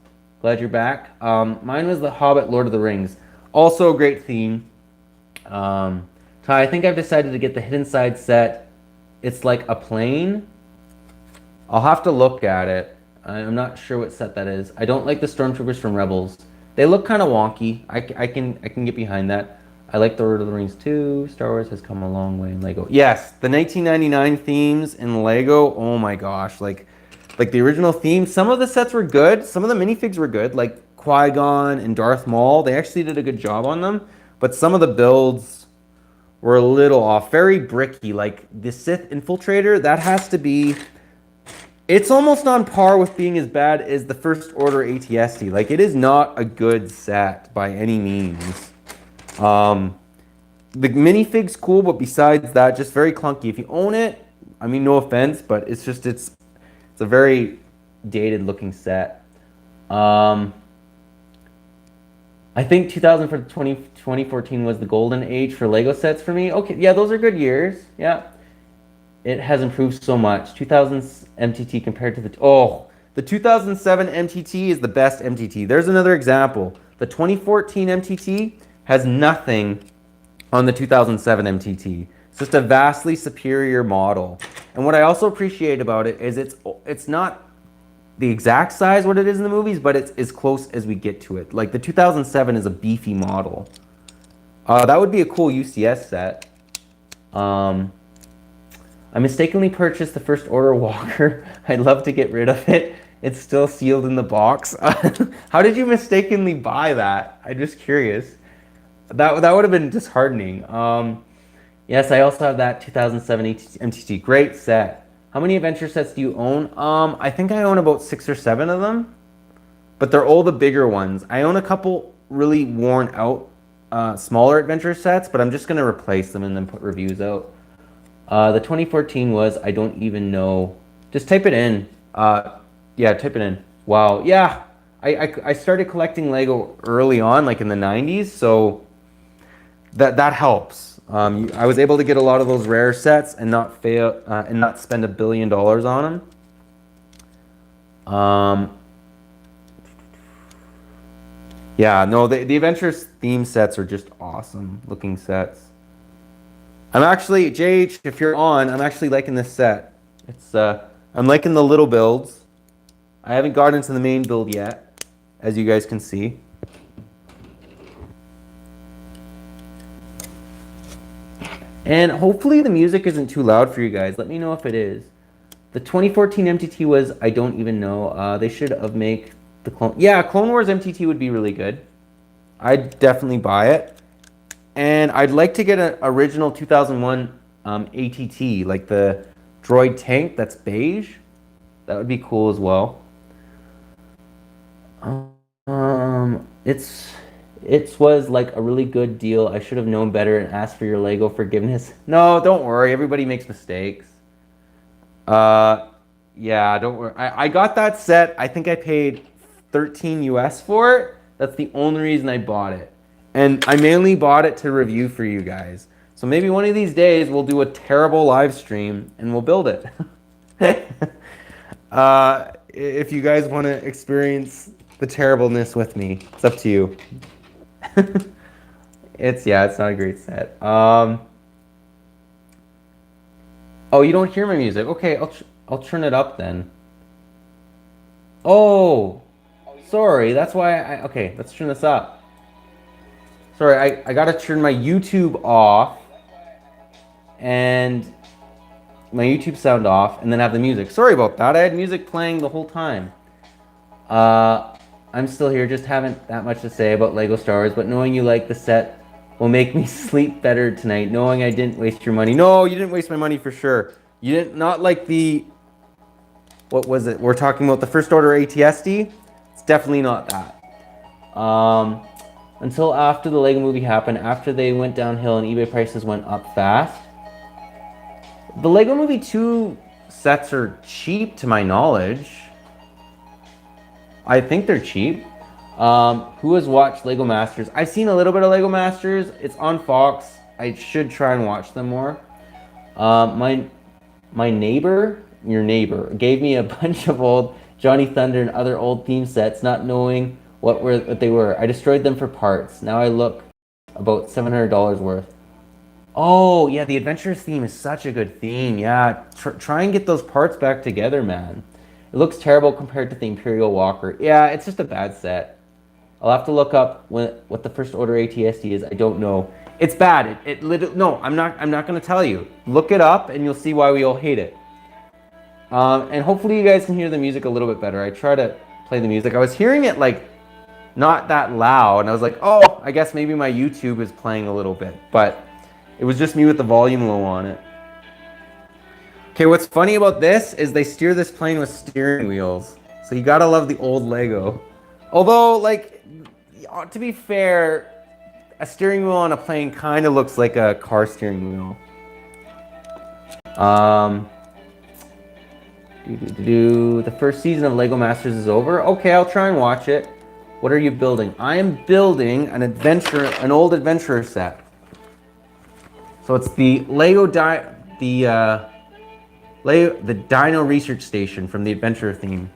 Glad you're back. Mine was The Hobbit, Lord of the Rings. Also a great theme. Ty, I think I've decided to get the Hidden Side set. It's like a plane. I'll have to look at it. I'm not sure what set that is. I don't like the Stormtroopers from Rebels. They look kind of wonky. I can get behind that. I like the Lord of the Rings too. Star Wars has come a long way in Lego. Yes, the 1999 themes in Lego. Oh my gosh, like the original theme. Some of the sets were good. Some of the minifigs were good, like Qui-Gon and Darth Maul. They actually did a good job on them. But some of the builds were a little off. Very bricky. Like the Sith Infiltrator, that has to be... It's almost on par with being as bad as the First Order ATST. Like, it is not a good set by any means. The minifig's cool, but besides that, just very clunky. If you own it, I mean, no offense, but it's just, it's a very dated looking set. I think 2000 for 2014 was the golden age for Lego sets for me. Okay, yeah, those are good years. Yeah. It has improved so much. 2000's MTT compared to the 2007 MTT is the best MTT. There's another example. The 2014 MTT has nothing on the 2007 MTT. It's just a vastly superior model. And what I also appreciate about it is it's not the exact size what it is in the movies, but it's as close as we get to it. Like the 2007 is a beefy model. That would be a cool UCS set. I mistakenly purchased the First Order Walker. I'd love to get rid of it. It's still sealed in the box. How did you mistakenly buy that? I'm just curious. That would have been disheartening. Yes, I also have that 2007 MTT. Great set. How many adventure sets do you own? I think I own about 6 or 7 of them. But they're all the bigger ones. I own a couple really worn out smaller adventure sets, but I'm just going to replace them and then put reviews out. The 2014 was, I don't even know. Just type it in. Yeah, type it in. Wow. Yeah, I started collecting Lego early on, like in the 90s, so that helps. I was able to get a lot of those rare sets and not fail and not spend $1 billion on them. Yeah, no, the Adventures theme sets are just awesome looking sets. I'm actually, JH, if you're on, I'm actually liking this set. It's I'm liking the little builds. I haven't gotten into the main build yet, as you guys can see. And hopefully the music isn't too loud for you guys. Let me know if it is. The 2014 MTT was, I don't even know. They should have made the Clone... Yeah, Clone Wars MTT would be really good. I'd definitely buy it. And I'd like to get an original 2001 ATT, like the droid tank that's beige. That would be cool as well. It was like a really good deal. I should have known better and asked for your Lego forgiveness. No, don't worry. Everybody makes mistakes. Yeah, don't worry. I got that set. I think I paid 13 US for it. That's the only reason I bought it. And I mainly bought it to review for you guys. So maybe one of these days we'll do a terrible live stream and we'll build it. If you guys want to experience the terribleness with me, it's up to you. It's not a great set. Oh, you don't hear my music? Okay, I'll turn it up then. Oh, sorry. That's why okay, let's turn this up. Sorry, I gotta turn my YouTube off and my YouTube sound off and then have the music. Sorry about that. I had music playing the whole time. I'm still here, just haven't that much to say about Lego Star Wars, but knowing you like the set will make me sleep better tonight, knowing I didn't waste your money. No, you didn't waste my money for sure. You didn't, not like the, what was it? We're talking about the First Order ATSD. It's definitely not that. until after the Lego movie happened, after they went downhill and eBay prices went up fast. The Lego movie 2 sets are cheap to my knowledge. I think they're cheap. Who has watched Lego Masters? I've seen a little bit of Lego Masters. It's on Fox. I should try and watch them more. My neighbor, your neighbor, gave me a bunch of old Johnny Thunder and other old theme sets, not knowing what they were. I destroyed them for parts. Now I look about $700 worth. Oh, yeah, the Adventurers theme is such a good theme. Yeah, try and get those parts back together, man. It looks terrible compared to the Imperial Walker. Yeah, it's just a bad set. I'll have to look up what the first order ATSD is. I don't know. It's bad. It literally, no, I'm not going to tell you. Look it up and you'll see why we all hate it. And hopefully you guys can hear the music a little bit better. I try to play the music. I was hearing it like not that loud, and I was like, oh, I guess maybe my YouTube is playing a little bit, but it was just me with the volume low on it. Okay, what's funny about this is they steer this plane with steering wheels. So you gotta love the old Lego. Although, like, to be fair, a steering wheel on a plane kind of looks like a car steering wheel. The first season of Lego Masters is over. Okay, I'll try and watch it. What are you building? I am building an old Adventurer set. So it's the the Dino Research Station from the Adventurer theme.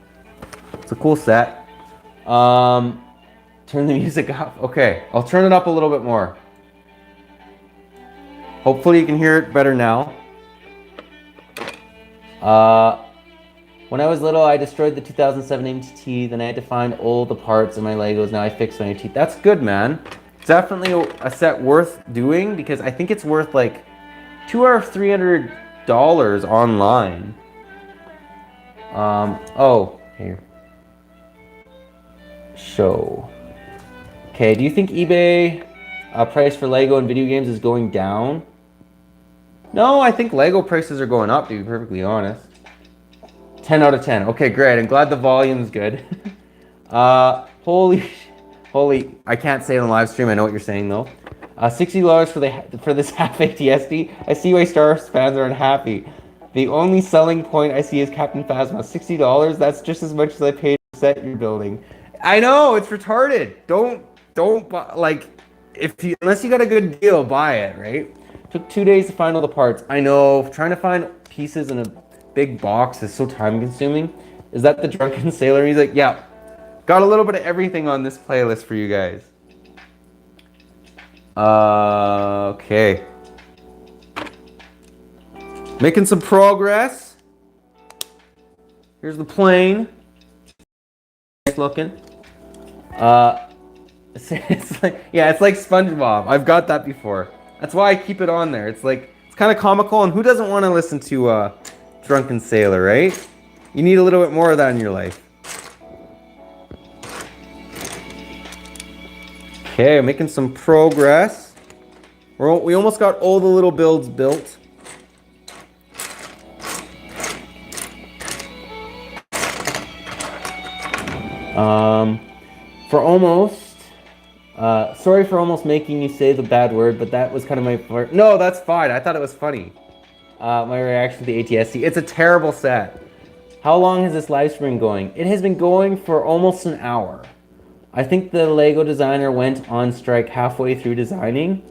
It's a cool set. Turn the music up. Okay, I'll turn it up a little bit more. Hopefully you can hear it better now. When I was little, I destroyed the 2007 MTT. Then I had to find all the parts in my Legos. Now I fixed my MTT. That's good, man. Definitely a set worth doing because I think it's worth like $200 or $300 online. Oh, here. Show. Okay, do you think eBay price for Lego and video games is going down? No, I think Lego prices are going up, to be perfectly honest. 10 out of 10. Okay, great. I'm glad the volume's good. Holy, I can't say it on the live stream. I know what you're saying though. $60 for this half ATSD. I see why Star Wars fans are unhappy. The only selling point I see is Captain Phasma. $60. That's just as much as I paid for the set you're building. I know, it's retarded. Don't buy, like, unless you got a good deal, buy it, right? Took 2 days to find all the parts. I know, trying to find pieces in a big box is so time consuming. Is that the Drunken Sailor music? Yeah. Got a little bit of everything on this playlist for you guys. Okay. Making some progress. Here's the plane. Nice looking. It's like SpongeBob. I've got that before. That's why I keep it on there. It's kind of comical, and who doesn't want to listen to Drunken Sailor, right? You need a little bit more of that in your life. Okay, I'm making some progress. We almost got all the little builds built. Sorry for almost making you say the bad word, but that was kind of my part. No, that's fine. I thought it was funny. My reaction to the ATSC. It's a terrible set. How long has this live stream been going? It has been going for almost an hour. I think the Lego designer went on strike halfway through designing.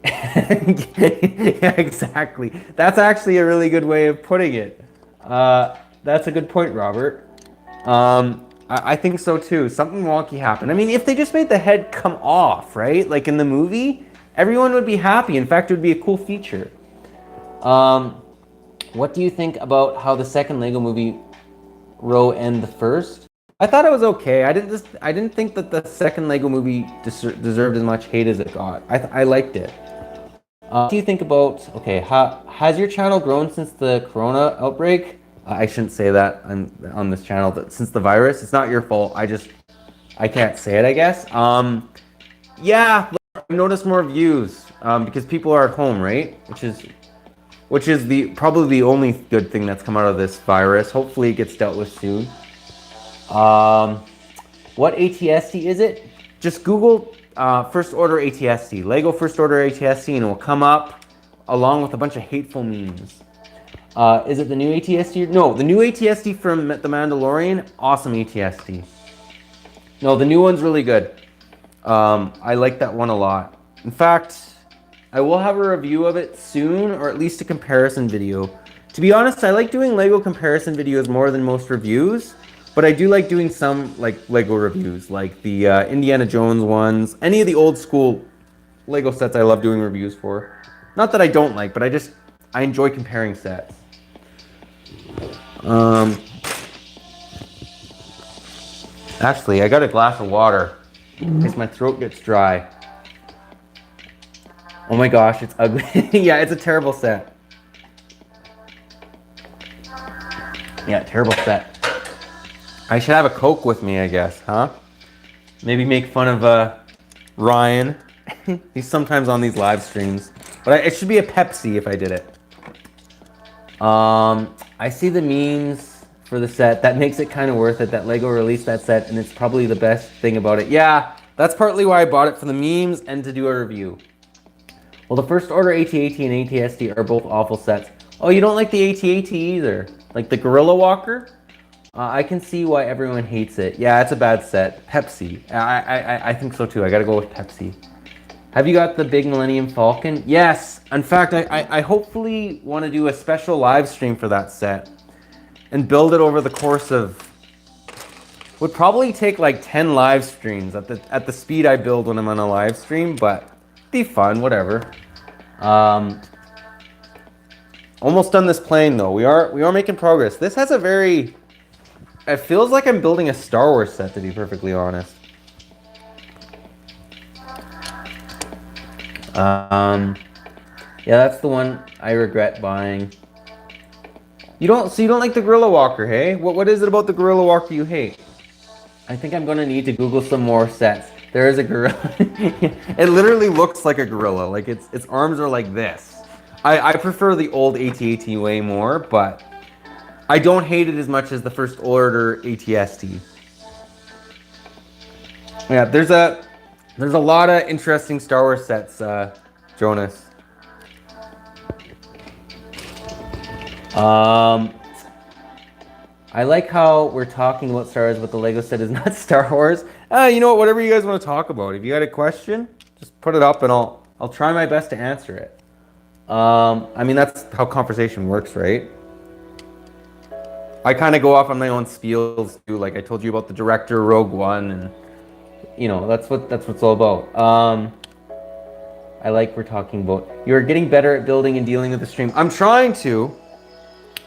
Yeah, exactly. That's actually a really good way of putting it. That's a good point, Robert. I think so too. Something wonky happened. I mean, if they just made the head come off, right? Like in the movie, everyone would be happy. In fact, it would be a cool feature. What do you think about how the second Lego movie row and the first? I thought it was okay. I didn't think that the second Lego movie deserved as much hate as it got. I liked it. What do you think about, okay, has your channel grown since the corona outbreak? I shouldn't say that on this channel, but since the virus, it's not your fault. I can't say it, I guess. Yeah, I've noticed more views because people are at home, right? Which is probably the only good thing that's come out of this virus. Hopefully it gets dealt with soon. What ATST is it? Just Google first order ATST. Lego first order ATST, and it will come up along with a bunch of hateful memes. Is it the new ATST? No, the new ATST from The Mandalorian, awesome ATST. No, the new one's really good. I like that one a lot. In fact, I will have a review of it soon, or at least a comparison video. To be honest, I like doing Lego comparison videos more than most reviews, but I do like doing some like Lego reviews, like the Indiana Jones ones. Any of the old school Lego sets I love doing reviews for. Not that I don't like, but I enjoy comparing sets. Actually, I got a glass of water in case my throat gets dry. Oh my gosh, it's ugly. Yeah, it's a terrible set. Yeah, terrible set. I should have a Coke with me, I guess, huh? Maybe make fun of Ryan. He's sometimes on these live streams. But it should be a Pepsi if I did it. I see the memes for the set. That makes it kind of worth it that Lego released that set, and it's probably the best thing about it. Yeah, that's partly why I bought it, for the memes and to do a review. Well, the first order AT-AT and ATST are both awful sets. Oh, you don't like the AT-AT either? Like the Gorilla Walker? I can see why everyone hates it. Yeah, it's a bad set. Pepsi. I think so too. I gotta go with Pepsi. Have you got the big Millennium Falcon? Yes. In fact, I hopefully want to do a special live stream for that set and build it over the course of... Would probably take like 10 live streams at the speed I build when I'm on a live stream, but be fun, whatever. Almost done this plane though. We are making progress. This has a very... It feels like I'm building a Star Wars set, to be perfectly honest. Yeah, that's the one I regret buying. You don't like the Gorilla Walker, hey? What is it about the Gorilla Walker you hate? I think I'm gonna need to Google some more sets. There is a gorilla. It literally looks like a gorilla. Like its arms are like this. I prefer the old AT-AT way more, but I don't hate it as much as the first order ATST. Yeah, there's a lot of interesting Star Wars sets, Jonas. I like how we're talking about Star Wars, but the Lego set is not Star Wars. You know what? Whatever you guys want to talk about. If you got a question, just put it up and I'll try my best to answer it. I mean, that's how conversation works, right? I kind of go off on my own spiels too. Like I told you about the director Rogue One, and you know that's what it's all about. I like we're talking about. You're getting better at building and dealing with the stream. I'm trying to.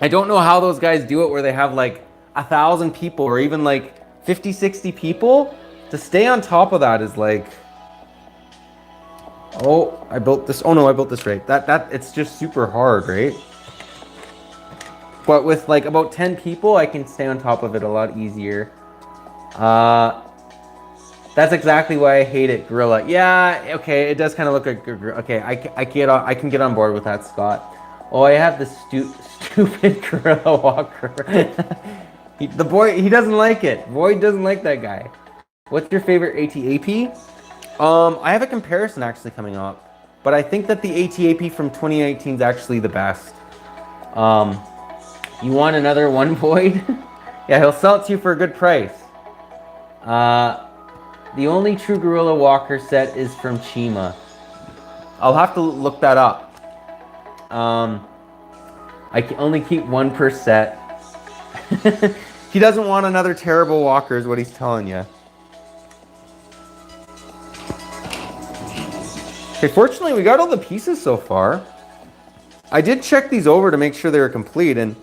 I don't know how those guys do it where they have like 1,000 people or even like 50, 60 people. To stay on top of that is like, oh, I built this. Oh no, I built this right. It's just super hard, right? But with like about 10 people, I can stay on top of it a lot easier. That's exactly why I hate it, Gorilla. Yeah, okay, it does kind of look like okay. I can get on board with that, Scott. Oh, I have this stupid Gorilla Walker. He doesn't like it. Void doesn't like that guy. What's your favorite AT-AP? I have a comparison actually coming up, but I think that the AT-AP from 2019 is actually the best. You want another one, Void? Yeah, he'll sell it to you for a good price. The only true Gorilla Walker set is from Chima. I'll have to look that up. I can only keep one per set. He doesn't want another terrible walker is what he's telling you. Okay, fortunately we got all the pieces so far. I did check these over to make sure they were complete, and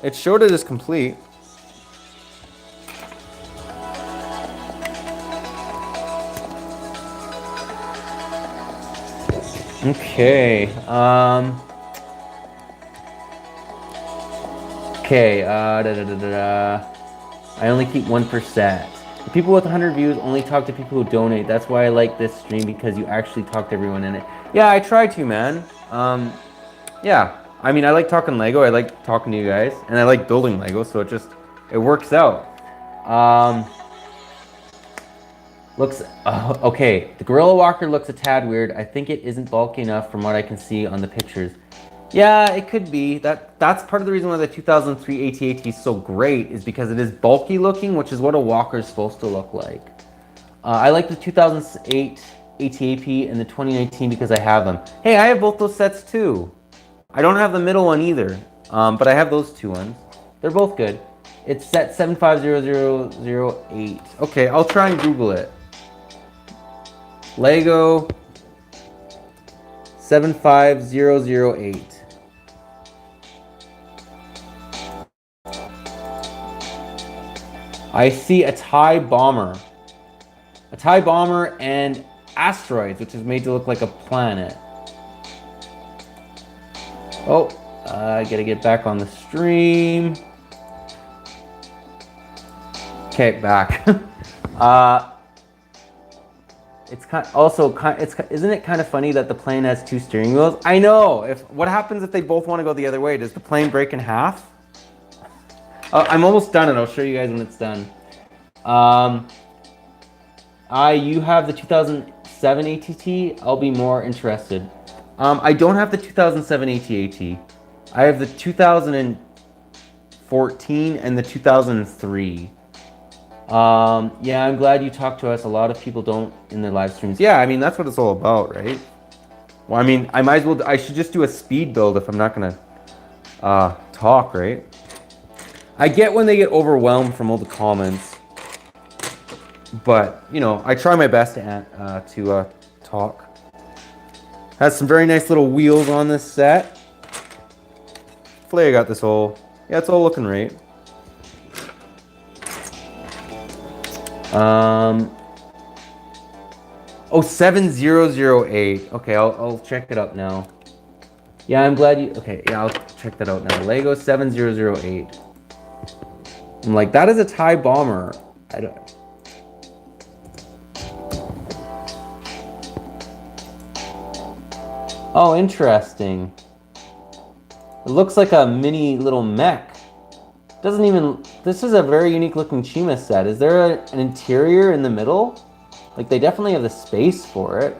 it showed it as complete. Okay, I only keep 1%. The people with 100 views only talk to people who donate. That's why I like this stream, because you actually talk to everyone in it. Yeah, I try to, man. Yeah, I mean, I like talking Lego. I like talking to you guys, and I like building Lego, so it works out. Looks, okay. The Gorilla Walker looks a tad weird. I think it isn't bulky enough from what I can see on the pictures. Yeah, it could be. That's part of the reason why the 2003 AT-AT is so great, is because it is bulky looking, which is what a walker is supposed to look like. I like the 2008 AT-AP and the 2019 because I have them. Hey, I have both those sets too. I don't have the middle one either, but I have those two ones. They're both good. It's set 750008. Okay, I'll try and Google it. Lego 75008. I see a TIE bomber. A TIE bomber and asteroids, which is made to look like a planet. Oh, I gotta get back on the stream. Okay, back. It's isn't it kind of funny that the plane has two steering wheels? I know. What happens if they both want to go the other way? Does the plane break in half? I'm almost done, and I'll show you guys when it's done. You have the 2007 ATT. I'll be more interested. I don't have the 2007 AT-AT. I have the 2014 and the 2003. Yeah, I'm glad you talked to us. A lot of people don't in their live streams. Yeah, I mean, that's what it's all about, right? Well, I mean, I should just do a speed build if I'm not gonna talk, right? I get when they get overwhelmed from all the comments, but, you know, I try my best to talk. Has some very nice little wheels on this set. Hopefully I got this all, yeah, it's all looking right. Oh, 7008. Okay, I'll check it up now. Yeah, I'm glad you, okay, yeah, I'll check that out now. Lego 7008. I'm like, that is a TIE bomber. I don't. Oh, interesting. It looks like a mini little mech. Doesn't even, this is a very unique looking Chima set. Is there an interior in the middle? Like, they definitely have the space for it.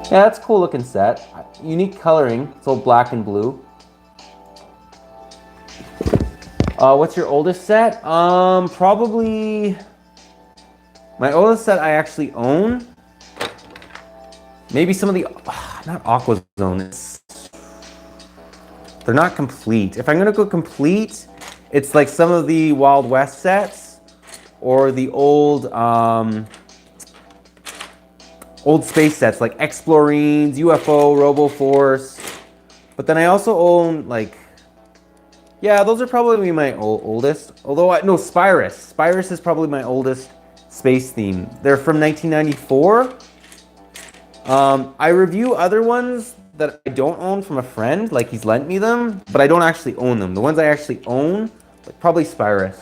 Yeah, that's a cool looking set. Unique coloring. It's all black and blue. What's your oldest set? Probably my oldest set I actually own. Maybe some of the, not Aqua Zone. They're not complete. If I'm gonna go complete, it's like some of the Wild West sets or the old old space sets like Explorines, UFO, RoboForce. But then I also own like, yeah, those are probably my oldest. Although, no, Spirus. Spirus is probably my oldest space theme. They're from 1994. I review other ones that I don't own from a friend, like he's lent me them, but I don't actually own them. The ones I actually own, like probably Spirus.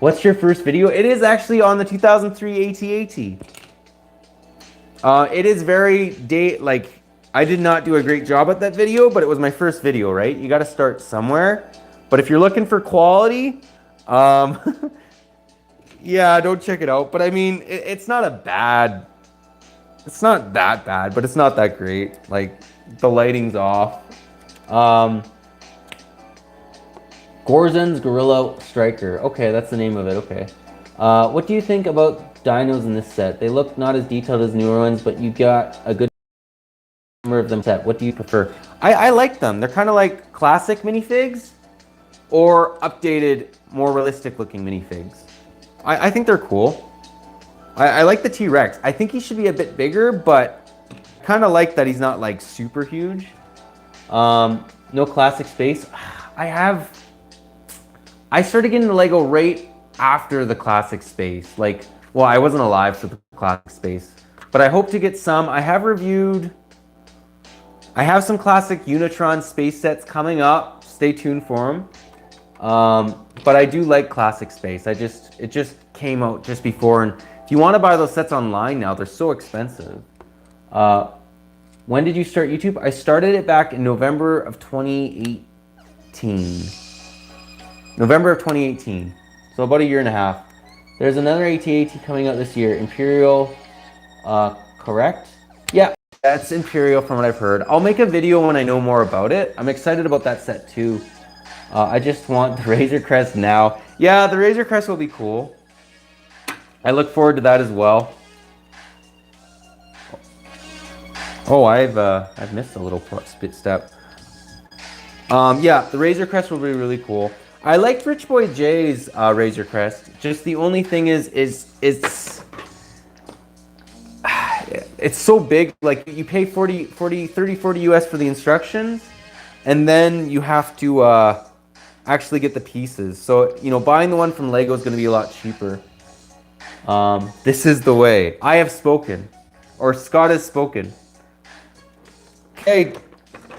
What's your first video? It is actually on the 2003 AT-AT. It is very like, I did not do a great job at that video, but it was my first video, right? You got to start somewhere. But if you're looking for quality, yeah, don't check it out. But I mean, it's not a bad, it's not that bad, but it's not that great. Like, the lighting's off. Gorzen's Gorilla Striker. Okay, that's the name of it. Okay. What do you think about dinos in this set? They look not as detailed as newer ones, but you got a good number of them set. What do you prefer? I like them. They're kind of like classic minifigs or updated, more realistic looking minifigs. I think they're cool. I like the T-Rex. I think he should be a bit bigger, but kind of like that he's not like super huge. No classic space. I started getting the Lego right after the classic space. Like, well, I wasn't alive for the classic space, but I hope to get some. I have some classic Unitron space sets coming up. Stay tuned for them. But I do like classic space. It just came out just before, and if you want to buy those sets online now, they're so expensive. When did you start YouTube? I started it back in November of 2018. November of 2018. So about a year and a half. There's another AT-AT coming out this year. Imperial, correct? Yeah, that's Imperial from what I've heard. I'll make a video when I know more about it. I'm excited about that set too. I just want the Razor Crest now. Yeah, the Razor Crest will be cool. I look forward to that as well. Oh, I've missed a little step. Yeah, the Razor Crest will be really cool. I liked Rich Boy J's Razor Crest. Just the only thing is it's so big. Like you pay 30-40 US for the instructions, and then you have to actually get the pieces. So, you know, buying the one from Lego is going to be a lot cheaper. This is the way. I have spoken. Or Scott has spoken. Okay,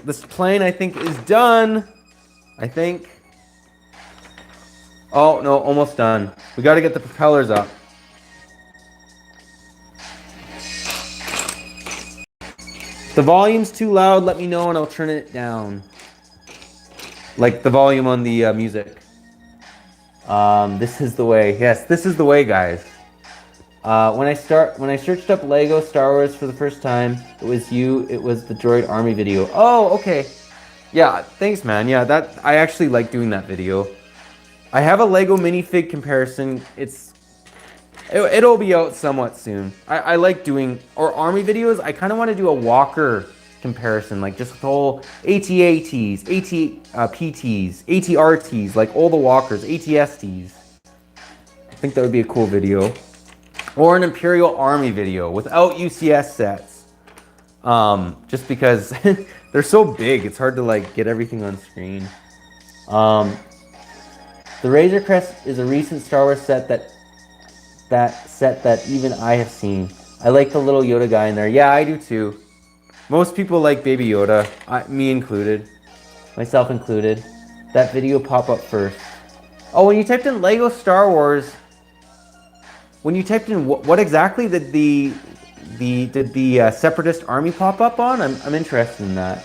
this plane I think is done. I think. Oh, no, almost done. We got to get the propellers up. If the volume's too loud, let me know and I'll turn it down. Like the volume on the music. This is the way. Yes, this is the way, guys. When I searched up Lego Star Wars for the first time, it was the Droid Army video. Oh, okay. Yeah, thanks, man. Yeah, I actually like doing that video. I have a Lego minifig comparison. It'll be out somewhat soon. I like doing Army videos. I kind of want to do a walker comparison, like just the whole AT-ATs, AT-PTs, AT-RTs, like all the walkers, AT-STs. I think that would be a cool video. Or an Imperial Army video without UCS sets. Just because they're so big, it's hard to like get everything on screen. The Razor Crest is a recent Star Wars set that even I have seen. I like the little Yoda guy in there. Yeah, I do too. Most people like Baby Yoda, me included, myself included. That video pop up first. Oh, when you typed in Lego Star Wars, when you typed in what exactly did the Separatist Army pop up on? I'm interested in that.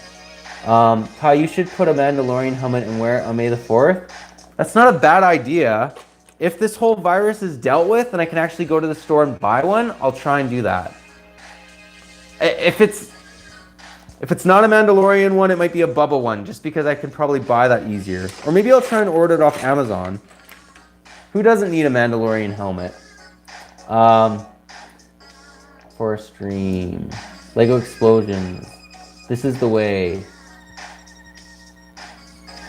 Ty, you should put a Mandalorian helmet and wear it on May the 4th. That's not a bad idea. If this whole virus is dealt with and I can actually go to the store and buy one, I'll try and do that. If it's not a Mandalorian one, it might be a Bubba one, just because I can probably buy that easier. Or maybe I'll try and order it off Amazon. Who doesn't need a Mandalorian helmet? For a stream. Lego Explosions. This is the way.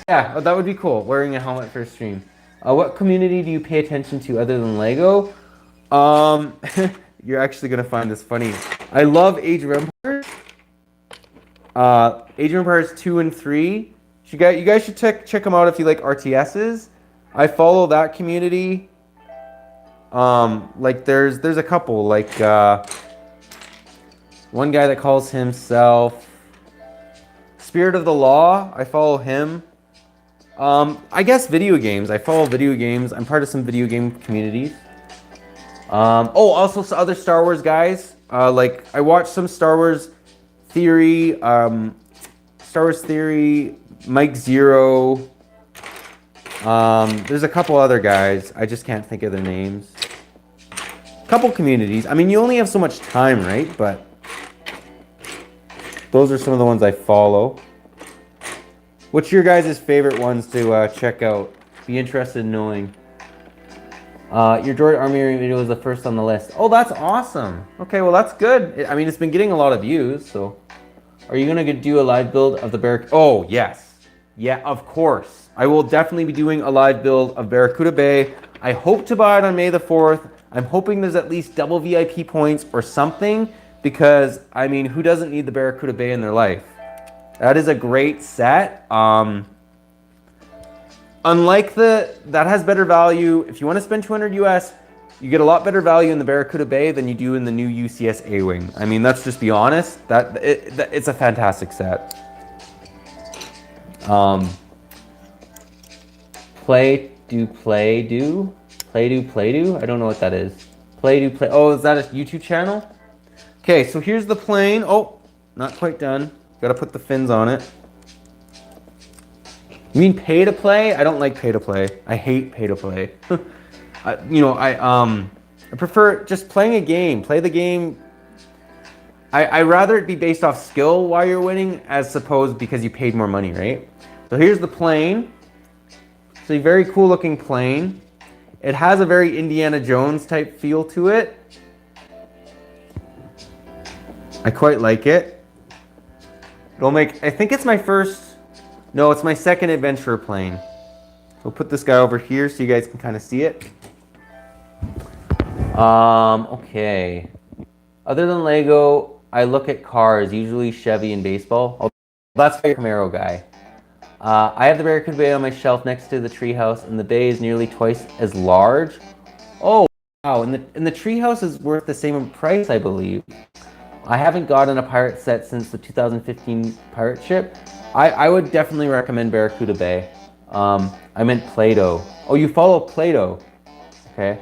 Yeah, that would be cool, wearing a helmet for a stream. What community do you pay attention to other than Lego? You're actually going to find this funny. I love Age of Empires. Age of Empires 2 and 3. You guys should check them out if you like RTSs. I follow that community. Like there's a couple, like one guy that calls himself Spirit of the Law. I follow him. I guess video games. I follow video games. I'm part of some video game communities. Oh, also some other Star Wars guys. Like I watch some Star Wars Theory, Mike Zero. There's a couple other guys. I just can't think of their names. Couple communities. I mean, you only have so much time, right? But those are some of the ones I follow. What's your guys' favorite ones to check out? Be interested in knowing. Your Droid Army video was the first on the list. Oh, that's awesome. Okay, well, that's good. I mean, it's been getting a lot of views, so. Are you going to do a live build of the Barracuda? Oh, yes. Yeah, of course. I will definitely be doing a live build of Barracuda Bay. I hope to buy it on May the 4th. I'm hoping there's at least double VIP points or something, because, I mean, who doesn't need the Barracuda Bay in their life? That is a great set. Unlike that has better value. If you want to spend 200 US, you get a lot better value in the Barracuda Bay than you do in the new UCS A-Wing. I mean, let's just be honest. It's a fantastic set. Play do? I don't know what that is. Play. Oh, is that a YouTube channel? Okay, so here's the plane. Oh, not quite done. Got to put the fins on it. You mean pay to play? I don't like pay to play. I hate pay to play. I prefer just playing a game. Play the game. I rather it be based off skill while you're winning as opposed because you paid more money, right? So here's the plane. It's a very cool looking plane. It has a very Indiana Jones type feel to it. I quite like it. I think it's my first, no, it's my second Adventerur plane. So put this guy over here so you guys can kind of see it. Okay. Other than Lego, I look at cars, usually Chevy and baseball. Oh, that's my Camaro guy. I have the Barracuda Bay on my shelf next to the treehouse, and the bay is nearly twice as large. Oh, wow, and the treehouse is worth the same price, I believe. I haven't gotten a pirate set since the 2015 pirate ship. I would definitely recommend Barracuda Bay. I meant Play-Doh. Oh, you follow Play-Doh. Okay.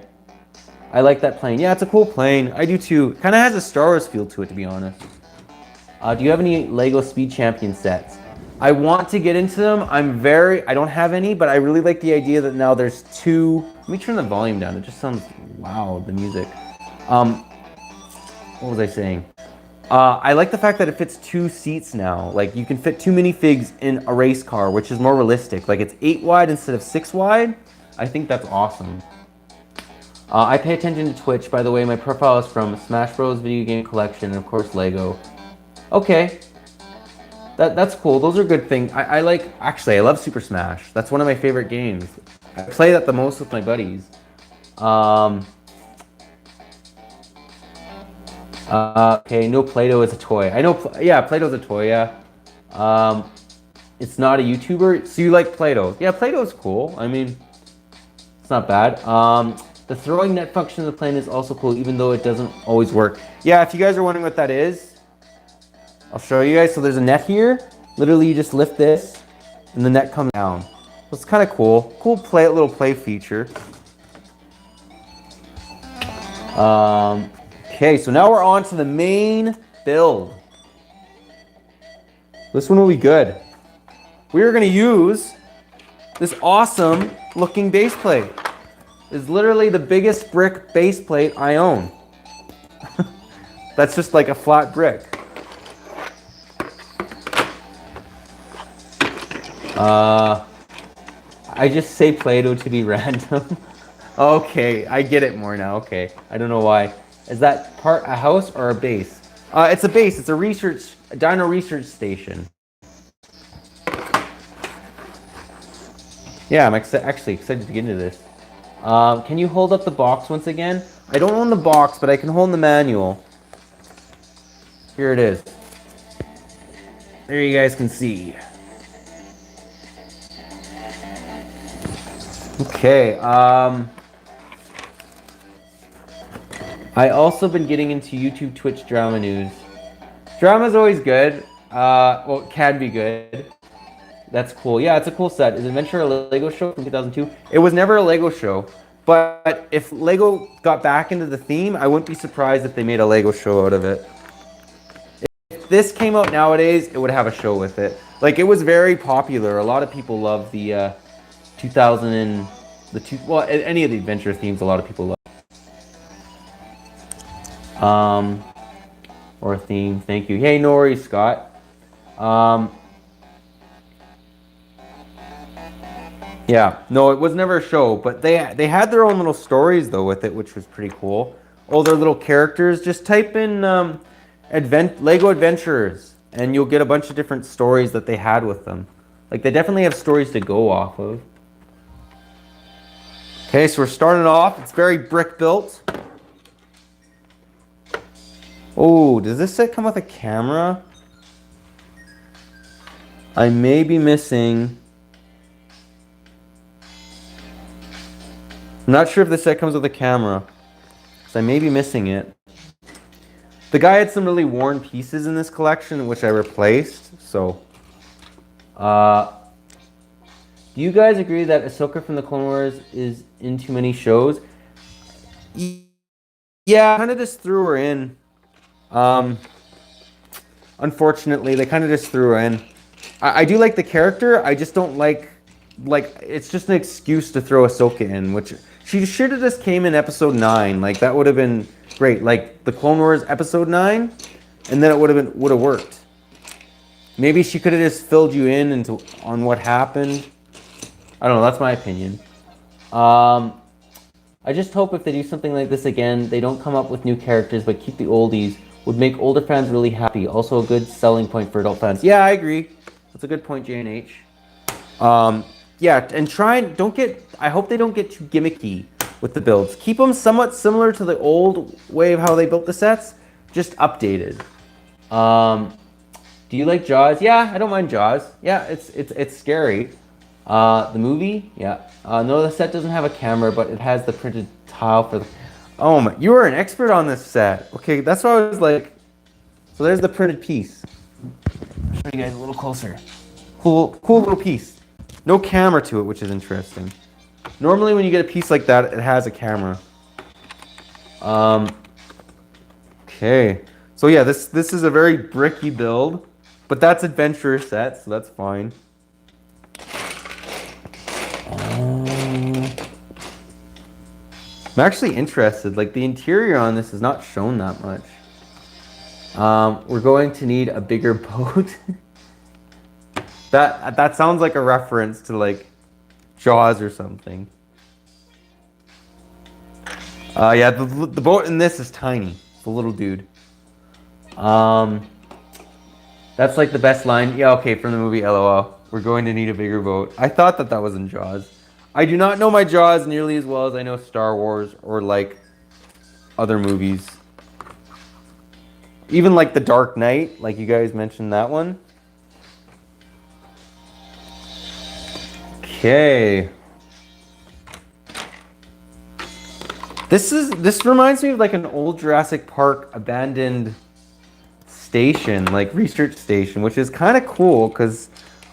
I like that plane. Yeah, it's a cool plane. I do too. Kind of has a Star Wars feel to it, to be honest. Do you have any Lego Speed Champion sets? I want to get into them. I don't have any, but I really like the idea that now there's two. Let me turn the volume down. It just sounds loud, the music. What was I saying? I like the fact that it fits 2 seats now. Like you can fit 2 minifigs in a race car, which is more realistic. Like it's 8 wide instead of 6 wide. I think that's awesome. I pay attention to Twitch. By the way, my profile is from Smash Bros. Video Game Collection and of course Lego. Okay. That's cool. Those are good things. I love Super Smash. That's one of my favorite games. I play that the most with my buddies. Okay, no, Play-Doh is a toy. I know, yeah, Play-Doh's a toy, yeah. It's not a YouTuber, so you like Play-Doh. Yeah, Play-Doh's cool. I mean, it's not bad. The throwing net function of the plane is also cool, even though it doesn't always work. Yeah, if you guys are wondering what that is, I'll show you guys. So there's a net here. Literally, you just lift this, and the net comes down. So it's kind of cool. Cool little play feature. Okay, so now we're on to the main build. This one will be good. We are going to use this awesome looking base plate. It's literally the biggest brick base plate I own. That's just like a flat brick. I just say Play-Doh to be random. Okay, I get it more now. Okay, I don't know why. Is that part a house or a base? It's a base. It's a dino research station. Yeah, I'm actually excited to get into this. Can you hold up the box once again? I don't own the box, but I can hold the manual. Here it is. There you guys can see. Okay, I also been getting into YouTube, Twitch drama news. Drama's always good. Well, it can be good. That's cool. Yeah, it's a cool set. Is Adventerur a Lego show from 2002? It was never a Lego show. But if Lego got back into the theme, I wouldn't be surprised if they made a Lego show out of it. If this came out nowadays, it would have a show with it. Like, it was very popular. A lot of people love the 2000 and well, any of the adventure themes, a lot of people love. Or a theme. Thank you. Hey, no worries, Scott. Yeah, no, it was never a show, but they had their own little stories though with it, which was pretty cool. All their little characters. Just type in Lego Adventurers, and you'll get a bunch of different stories that they had with them. Like, they definitely have stories to go off of. Okay, so we're starting off. It's very brick built. Oh, does this set come with a camera? I may be missing. I'm not sure if this set comes with a camera, so I may be missing it. The guy had some really worn pieces in this collection, which I replaced, so. Do you guys agree that Ahsoka from the Clone Wars is in too many shows? Yeah, kind of just threw her in. Unfortunately, they kind of just threw her in. I do like the character. I just don't like like, it's just an excuse to throw Ahsoka in, which she should have just came in episode 9. Like, that would have been great. Like, the Clone Wars episode 9, and then it would have worked. Maybe she could have just filled you in on what happened. I don't know, that's my opinion. I just hope if they do something like this again, they don't come up with new characters, but keep the oldies. Would make older fans really happy. Also a good selling point for adult fans. Yeah, I agree. That's a good point, J&H. Yeah, and I hope they don't get too gimmicky with the builds. Keep them somewhat similar to the old way of how they built the sets, just updated. Do you like Jaws? Yeah, I don't mind Jaws. Yeah, it's scary. The movie? Yeah. No, the set doesn't have a camera, but it has the printed tile for the... Oh my, you are an expert on this set. Okay, that's why I was like... So there's the printed piece. I'll show you guys a little closer. Cool little piece. No camera to it, which is interesting. Normally when you get a piece like that, it has a camera. Okay. So yeah, this is a very bricky build, but that's Adventerur set, so that's fine. I'm actually interested. Like, the interior on this is not shown that much. We're going to need a bigger boat. That sounds like a reference to like Jaws or something. Yeah, the boat in this is tiny. It's a little dude. That's like the best line. Yeah, okay, from the movie LOL. We're going to need a bigger boat. I thought that was in Jaws. I do not know my Jaws nearly as well as I know Star Wars or like other movies. Even like The Dark Knight, like you guys mentioned that one. Okay. This reminds me of like an old Jurassic Park abandoned station, like research station, which is kind of cool because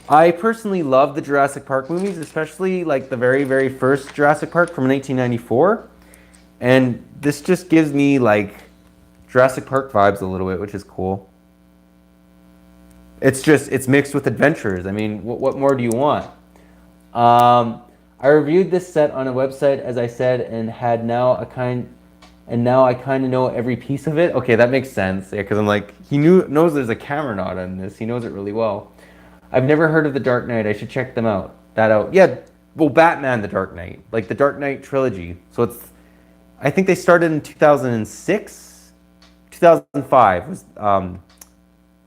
I personally love the Jurassic Park movies, especially like the very, very first Jurassic Park from 1994. And this just gives me like Jurassic Park vibes a little bit, which is cool. It's mixed with adventures. I mean, what more do you want? I reviewed this set on a website, as I said, and now I kind of know every piece of it. Okay, that makes sense. Yeah, because I'm like, he knows there's a camera nod on this. He knows it really well. I've never heard of The Dark Knight. I should check them out. Yeah, well, Batman, The Dark Knight, like the Dark Knight trilogy. So I think they started in 2006, 2005 was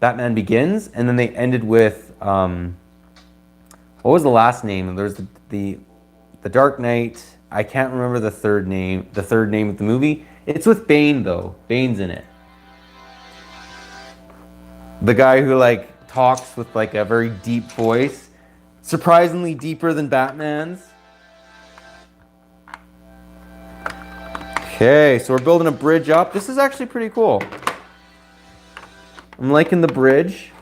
Batman Begins, and then they ended with what was the last name? There's the Dark Knight. I can't remember the third name of the movie. It's with Bane though. Bane's in it. The guy who like talks with like a very deep voice, surprisingly deeper than Batman's. Okay, so we're building a bridge up. This is actually pretty cool. I'm liking the bridge.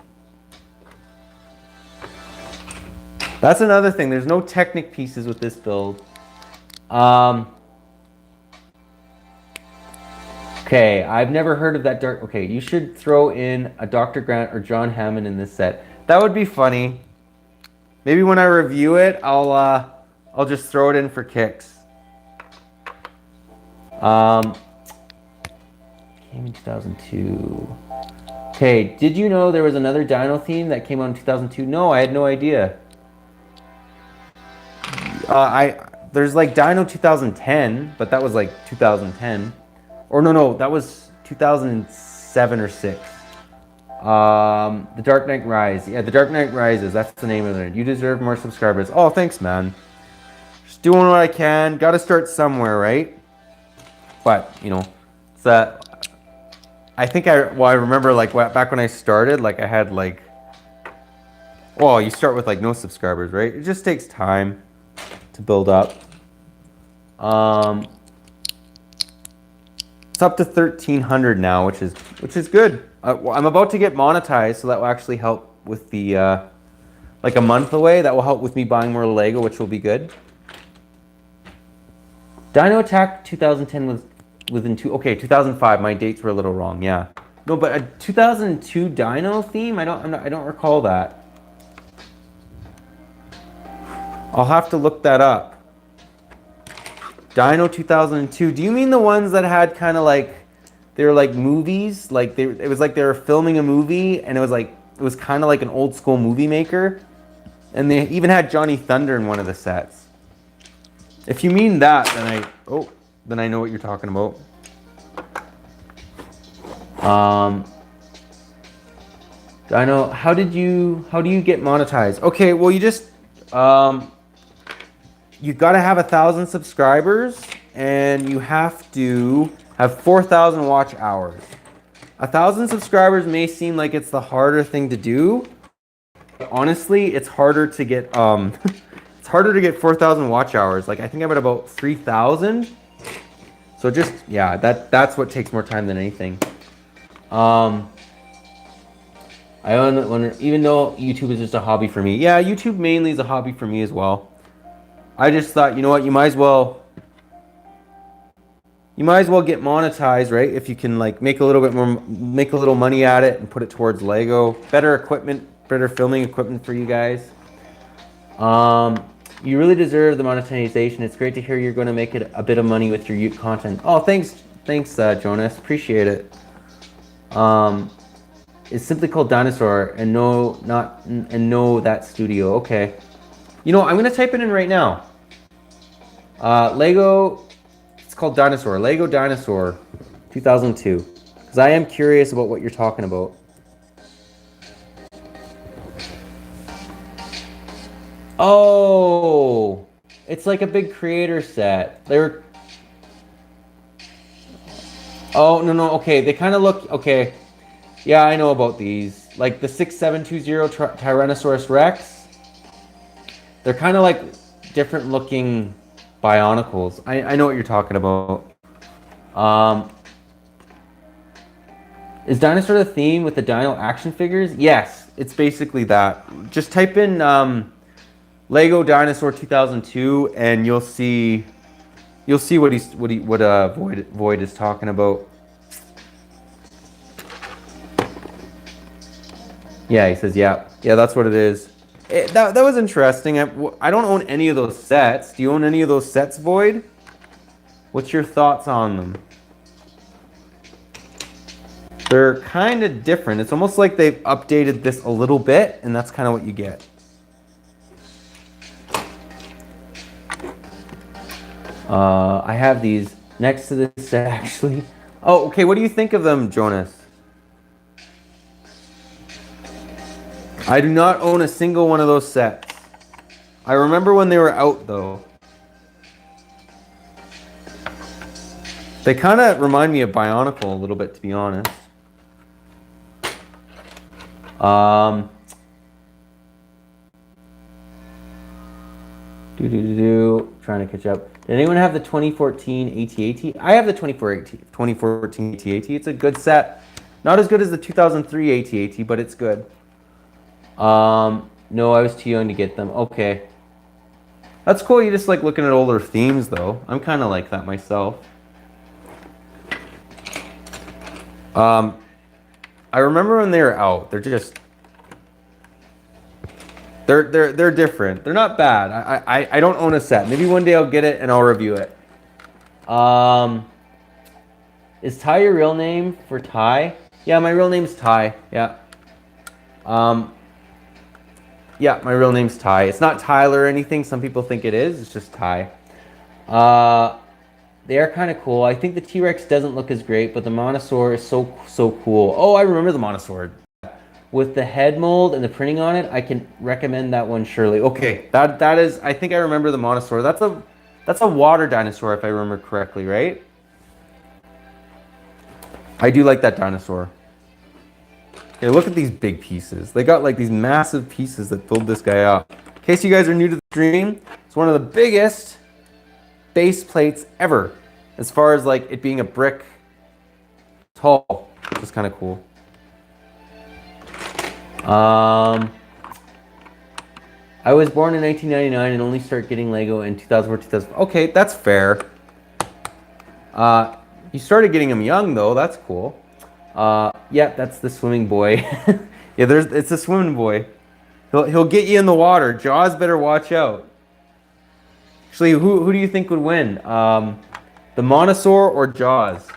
That's another thing. There's no Technic pieces with this build. Okay, I've never heard of that dark... Okay, you should throw in a Dr. Grant or John Hammond in this set. That would be funny. Maybe when I review it, I'll just throw it in for kicks. Came in 2002. Okay, did you know there was another Dino theme that came out in 2002? No, I had no idea. There's like Dino 2010, but that was like 2010. Or no, that was 2007 or 6. The Dark Knight Rise. Yeah, The Dark Knight Rises. That's the name of it. You deserve more subscribers. Oh, thanks, man. Just doing what I can. Got to start somewhere, right? But, you know, it's I think I remember like back when I started, like I had like, well, you start with like no subscribers, right? It just takes time to build up. It's up to 1,300 now, which is good. I'm about to get monetized, so that will actually help with the like a month away. That will help with me buying more Lego, which will be good. Dino Attack 2010 was within 2005. My dates were a little wrong. Yeah, no, but a 2002 Dino theme. I don't recall that. I'll have to look that up. Dino 2002. Do you mean the ones that had kind of like, they were like movies? Like it was like they were filming a movie, and it was kind of like an old school movie maker. And they even had Johnny Thunder in one of the sets. If you mean that, then I know what you're talking about. Dino, how do you get monetized? Okay, well you just you've got to have 1,000 subscribers, and you have to have 4,000 watch hours. 1,000 subscribers may seem like it's the harder thing to do. Honestly, it's harder to get it's harder to get 4,000 watch hours. Like I think I'm at about 3,000. So just yeah, that's what takes more time than anything. I wonder, even though YouTube is just a hobby for me. Yeah, YouTube mainly is a hobby for me as well. I just thought, you know what, you might as well get monetized, right? If you can like make a little money at it and put it towards Lego, better equipment, better filming equipment for you guys. You really deserve the monetization. It's great to hear you're going to make it a bit of money with your Ute content. Oh, thanks, Jonas. Appreciate it. It's simply called Dinosaur, and no that studio. Okay. You know, I'm going to type it in right now. Lego, it's called Dinosaur. Lego Dinosaur 2002. Because I am curious about what you're talking about. Oh, it's like a big creator set. Oh, no, okay. They kind of look, okay. Yeah, I know about these. Like the 6720 Tyrannosaurus Rex. They're kind of like different looking Bionicles. I know what you're talking about. Is Dinosaur the theme with the Dino action figures? Yes, it's basically that. Just type in Lego Dinosaur 2002 and you'll see what Void is talking about. Yeah, he says, yeah, that's what it is. That was interesting. I don't own any of those sets. Do you own any of those sets, Void? What's your thoughts on them? They're kind of different. It's almost like they've updated this a little bit, and that's kind of what you get. I have these next to this set, actually. Oh, okay. What do you think of them, Jonas? I do not own a single one of those sets. I remember when they were out, though. They kind of remind me of Bionicle a little bit, to be honest. Trying to catch up. Did anyone have the 2014 AT-AT? I have the 2014 AT-AT. It's a good set. Not as good as the 2003 AT-AT, but it's good. No, I was too young to get them. Okay. That's cool. You just like looking at older themes, though. I'm kind of like that myself. I remember when they were out. They're just... They're different. They're not bad. I don't own a set. Maybe one day I'll get it and I'll review it. Is Ty your real name for Ty? Yeah, my real name's Ty. Yeah. Yeah, my real name's Ty. It's not Tyler or anything. Some people think it is. It's just Ty. They are kind of cool. I think the T-Rex doesn't look as great, but the Monosaur is so cool. Oh, I remember the Monosaur. With the head mold and the printing on it, I can recommend that one surely. Okay, that is. I think I remember the Monosaur. That's a water dinosaur if I remember correctly, right? I do like that dinosaur. Okay, look at these big pieces. They got like these massive pieces that build this guy up. In case you guys are new to the stream, it's one of the biggest base plates ever, as far as like it being a brick tall, which is kind of cool. I was born in 1999 and only started getting Lego in 2004, 2005. Okay, that's fair. You started getting them young though. That's cool. Yeah, that's the swimming boy. Yeah, it's a swimming boy. He'll get you in the water. Jaws better watch out. Actually, who do you think would win? The Monosaur or Jaws?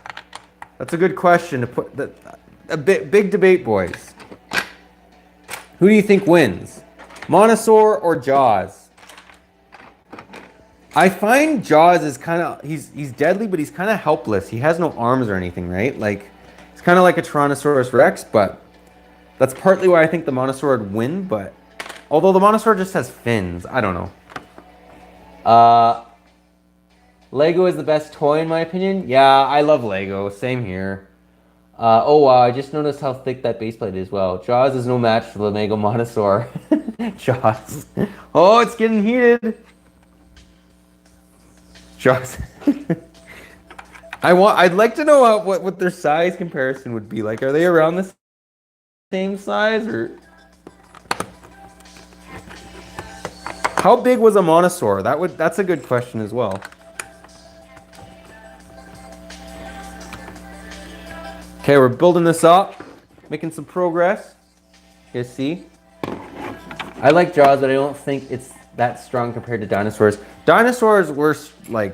That's a good question to put. A big debate, boys. Who do you think wins? Monosaur or Jaws? I find Jaws is kind of he's deadly, but he's kind of helpless. He has no arms or anything, right? Like it's kind of like a Tyrannosaurus Rex, but that's partly why I think the Monosaur would win. But although the Monosaur just has fins, I don't know. Lego is the best toy in my opinion. Yeah, I love Lego. Same here. Oh wow, I just noticed how thick that base plate is. Well, Jaws is no match for the Mega Monosaur. Jaws. Oh, it's getting heated. Jaws. I'd like to know what their size comparison would be like. Are they around the same size or? How big was a Monosaur? That's a good question as well. Okay, we're building this up, making some progress. You guys see? I like Jaws, but I don't think it's that strong compared to dinosaurs. Dinosaurs were like,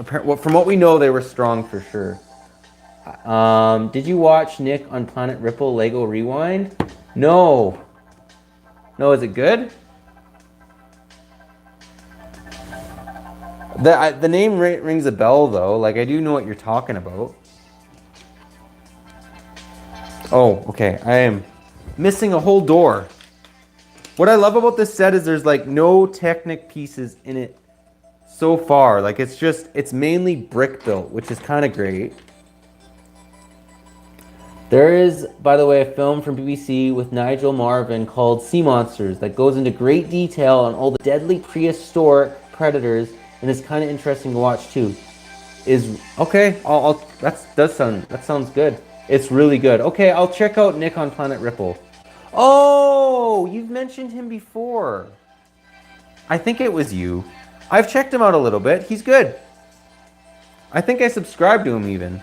from what we know, they were strong for sure. Did you watch Nick on Planet Ripple Lego Rewind? No. No, is it good? The name rings a bell though. Like I do know what you're talking about. Oh, okay. I am missing a whole door. What I love about this set is there's like no Technic pieces in it so far. Like it's mainly brick built, which is kind of great. There is, by the way, a film from BBC with Nigel Marven called Sea Monsters that goes into great detail on all the deadly prehistoric predators, and it's kind of interesting to watch too. Okay? That sounds good. It's really good. Okay, I'll check out Nick on Planet Ripple. Oh, you've mentioned him before. I think it was you. I've checked him out a little bit. He's good. I think I subscribed to him even.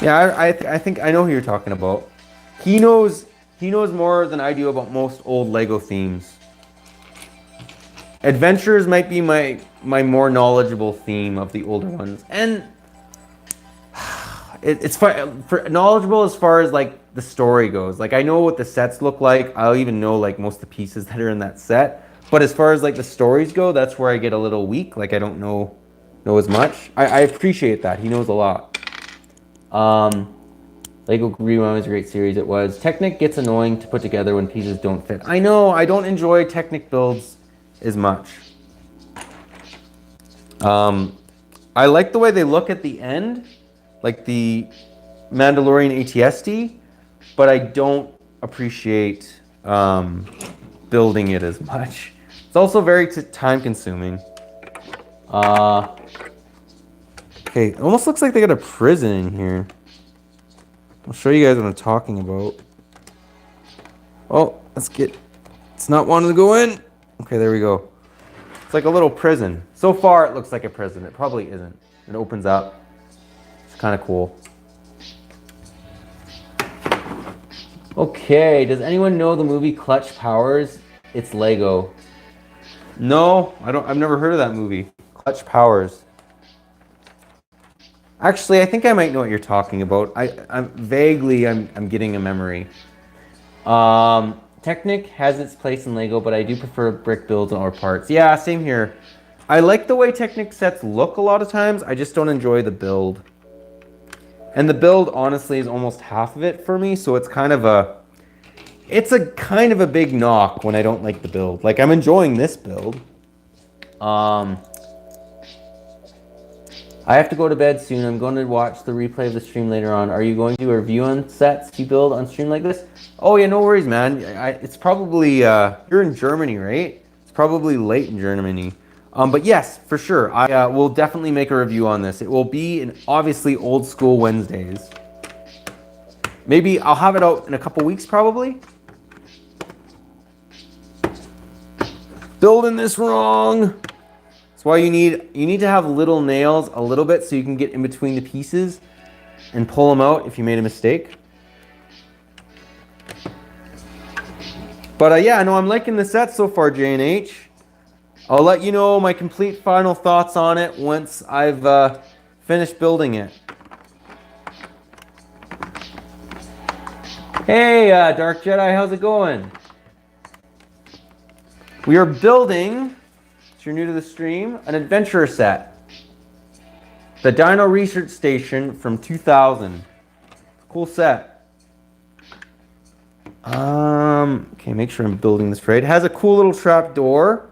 Yeah, I think I know who you're talking about. He knows more than I do about most old Lego themes. Adventurers might be my more knowledgeable theme of the older ones, and it's for knowledgeable as far as like the story goes. Like I know what the sets look like. I'll even know like most of the pieces that are in that set. But as far as like the stories go, that's where I get a little weak. Like I don't know as much. I appreciate that. He knows a lot. Lego Rewind was a great series. It was. Technic gets annoying to put together when pieces don't fit. I know. I don't enjoy Technic builds as much. I like the way they look at the end, like the Mandalorian ATSD, but I don't appreciate building it as much. It's also very time consuming. Okay, it almost looks like they got a prison in here. I'll show you guys what I'm talking about. Oh, it's not wanting to go in. Okay, there we go. It's like a little prison. So far, it looks like a prison. It probably isn't. It opens up. It's kind of cool. Okay, does anyone know the movie Clutch Powers? It's Lego. No, I've never heard of that movie. Clutch Powers. Actually, I think I might know what you're talking about. I'm getting a memory. Technic has its place in Lego, but I do prefer brick builds or parts. Yeah, same here. I like the way Technic sets look a lot of times. I just don't enjoy the build. And the build, honestly, is almost half of it for me, so it's kind of a big knock when I don't like the build. Like, I'm enjoying this build. I have to go to bed soon. I'm going to watch the replay of the stream later on. Are you going to do a review on sets you build on stream like this? Oh yeah, no worries, man. It's probably, you're in Germany, right? It's probably late in Germany. But yes, for sure. I will definitely make a review on this. It will be in obviously old school Wednesdays. Maybe I'll have it out in a couple weeks probably. Building this wrong. That's why you need to have little nails a little bit so you can get in between the pieces and pull them out if you made a mistake. But yeah, no, I'm liking the set so far, J&H. I'll let you know my complete final thoughts on it once I've finished building it. Hey, Dark Jedi, how's it going? We are building, if you're new to the stream, an Adventerur set. The Dino Research Station from 2000. Cool set. Okay, make sure I'm building this right. It has a cool little trap door.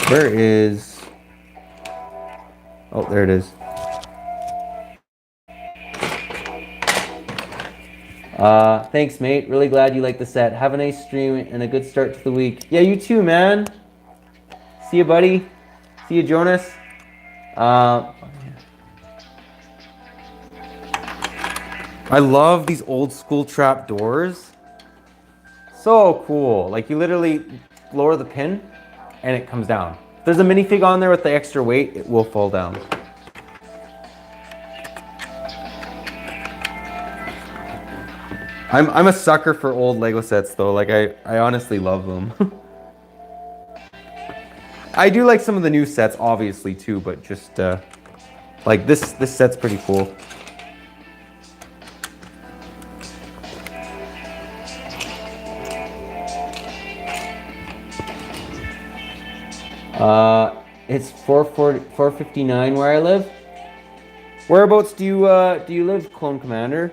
Where is... Oh, there it is. Thanks, mate. Really glad you like the set. Have a nice stream and a good start to the week. Yeah, you too, man. See you, buddy. See you, Jonas. I love these old school trap doors. So cool. Like, you literally lower the pin and it comes down. If there's a minifig on there with the extra weight, it will fall down. I'm a sucker for old Lego sets though. Like, I honestly love them. I do like some of the new sets obviously too, but just like this set's pretty cool. It's 4:59 where I live. Whereabouts do you live, Clone Commander?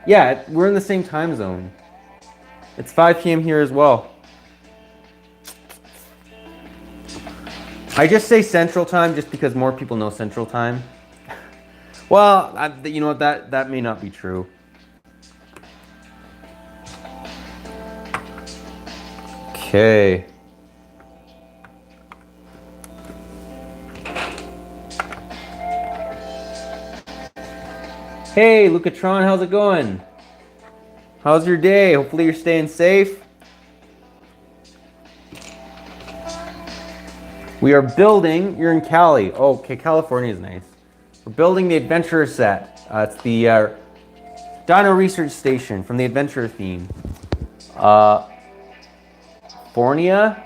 Yeah, we're in the same time zone. It's 5 p.m. here as well. I just say Central Time just because more people know Central Time. Well, you know what, that may not be true. Okay. Hey, Lucatron, how's it going? How's your day? Hopefully you're staying safe. We are building, you're in Cali. Oh, okay, California is nice. We're building the Adventerur set. It's the Dino Research Station from the Adventerur theme. Fornia?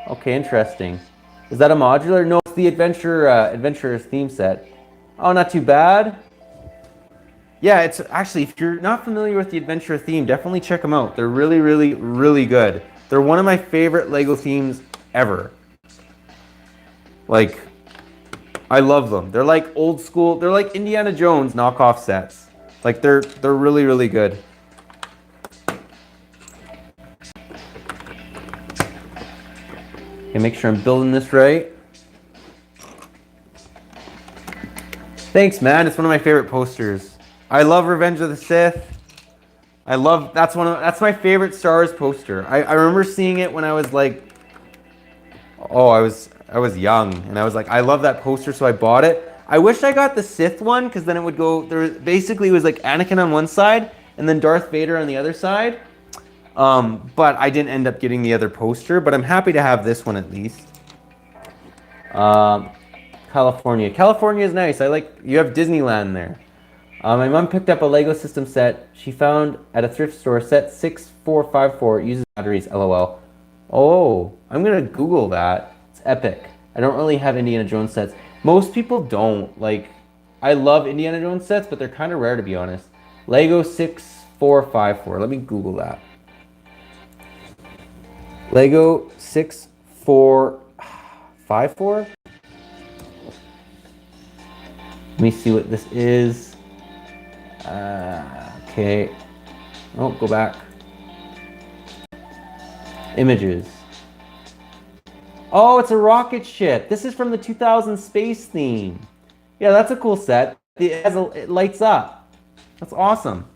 Okay, interesting. Is that a modular? No, it's the Adventurer's theme set. Oh, not too bad. Yeah, it's actually, if you're not familiar with the Adventurur theme, definitely check them out. They're really, really, really good. They're one of my favorite Lego themes ever. Like, I love them. They're like old school. They're like Indiana Jones knockoff sets. Like, they're really, really good. Okay, make sure I'm building this right. Thanks, man. It's one of my favorite posters. I love Revenge of the Sith. That's my favorite Star Wars poster. I remember seeing it when I was like, oh, I was young, and I was like, I love that poster, so I bought it. I wish I got the Sith one, because then it would go, basically it was like Anakin on one side, and then Darth Vader on the other side. But I didn't end up getting the other poster, but I'm happy to have this one at least. California. California is nice. You have Disneyland there. My mom picked up a Lego system set she found at a thrift store, set 6454. It uses batteries, LOL. Oh, I'm gonna Google that. It's epic. I don't really have Indiana Jones sets. Most people don't. Like, I love Indiana Jones sets, but they're kind of rare to be honest. Lego 6454. Let me Google that. Lego 6454. Let me see what this is. Okay. Oh, go back. Images. Oh, it's a rocket ship. This is from the 2000 space theme. Yeah, that's a cool set. It lights up. That's awesome.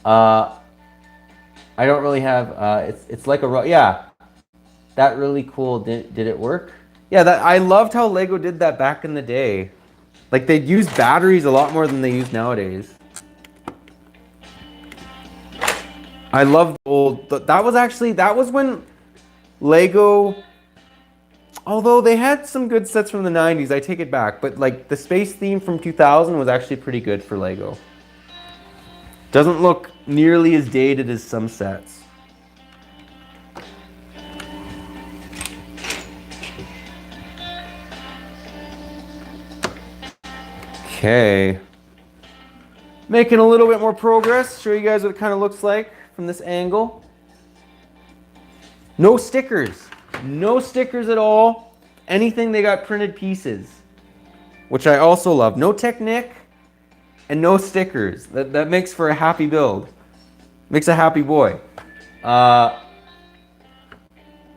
I don't really have. It's like a yeah. That really cool. Did it work? Yeah, I loved how Lego did that back in the day. Like, they'd use batteries a lot more than they use nowadays. I love the old. That was when Lego Although they had some good sets from the 90s, I take it back. But like the space theme from 2000 was actually pretty good for Lego. Doesn't look nearly as dated as some sets. Okay. Making a little bit more progress. Show you guys what it kind of looks like from this angle. No stickers. No stickers at all. Anything they got printed pieces, which I also love. No Technic and no stickers. That makes for a happy build. Makes a happy boy.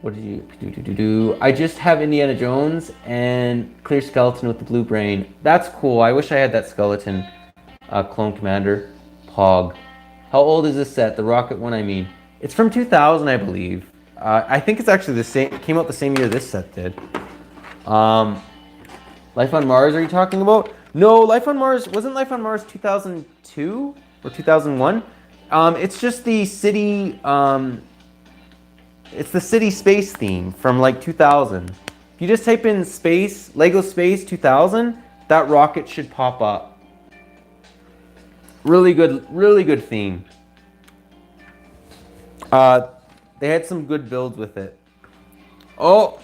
What did you do? I just have Indiana Jones and Clear Skeleton with the blue brain. That's cool. I wish I had that skeleton. Clone Commander. Pog. How old is this set? The rocket one, I mean. It's from 2000, I believe. I think it's actually the same. It came out the same year this set did. Life on Mars, are you talking about? No, Life on Mars, wasn't Life on Mars 2002 or 2001? It's just the city, it's the city space theme from like 2000. If you just type in space, Lego Space 2000, that rocket should pop up. Really good theme. They had some good builds with it. Oh,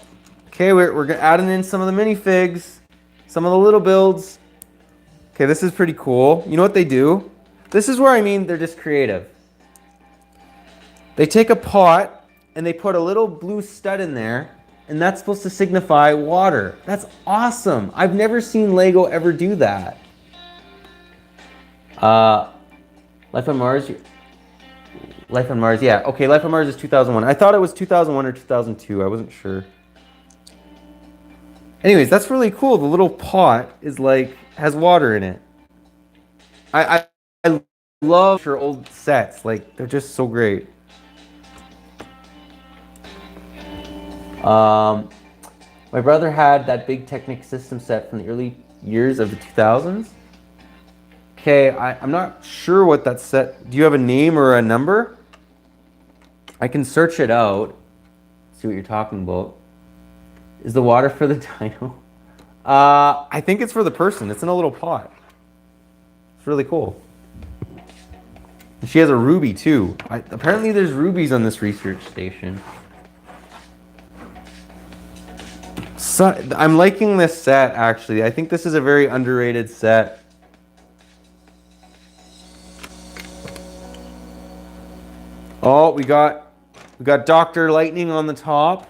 okay, we're adding in some of the minifigs, some of the little builds. Okay, this is pretty cool. You know what they do? This is where I mean they're just creative. They take a pot and they put a little blue stud in there, and that's supposed to signify water. That's awesome. I've never seen Lego ever do that. Life on Mars. Life on Mars, yeah. Okay, Life on Mars is 2001. I thought it was 2001 or 2002. I wasn't sure. Anyways, that's really cool. The little pot is like, has water in it. I love your old sets. Like, they're just so great. My brother had that big Technic system set from the early years of the 2000s. Okay, I'm not sure what that set... Do you have a name or a number? I can search it out. See what you're talking about. Is the water for the dino? I think it's for the person. It's in a little pot. It's really cool. And she has a ruby too. Apparently there's rubies on this research station. So, I'm liking this set actually. I think this is a very underrated set. Oh, we got Dr. Lightning on the top.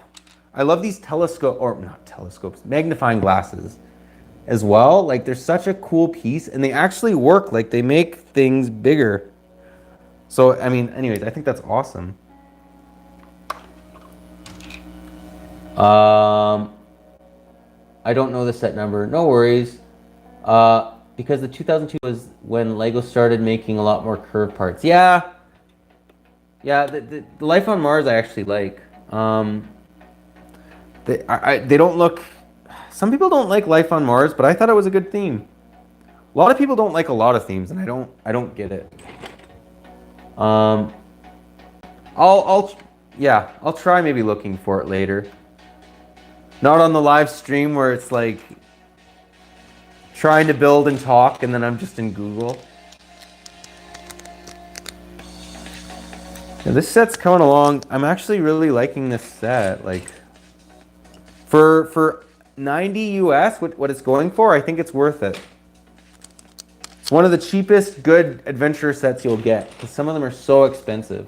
I love these magnifying glasses as well. Like, they're such a cool piece, and they actually work. Like, they make things bigger. So, I mean, anyways, I think that's awesome. I don't know the set number. No worries. Because the 2002 was when Lego started making a lot more curved parts. Yeah. Yeah, the Life on Mars I actually like. They don't look... Some people don't like Life on Mars, but I thought it was a good theme. A lot of people don't like a lot of themes, and I don't get it. I'll try maybe looking for it later. Not on the live stream where it's like trying to build and talk, and then I'm just in Google. Yeah, this set's coming along. I'm actually really liking this set. Like, for 90 US, what it's going for, I think it's worth it. It's one of the cheapest good adventure sets you'll get, because some of them are so expensive.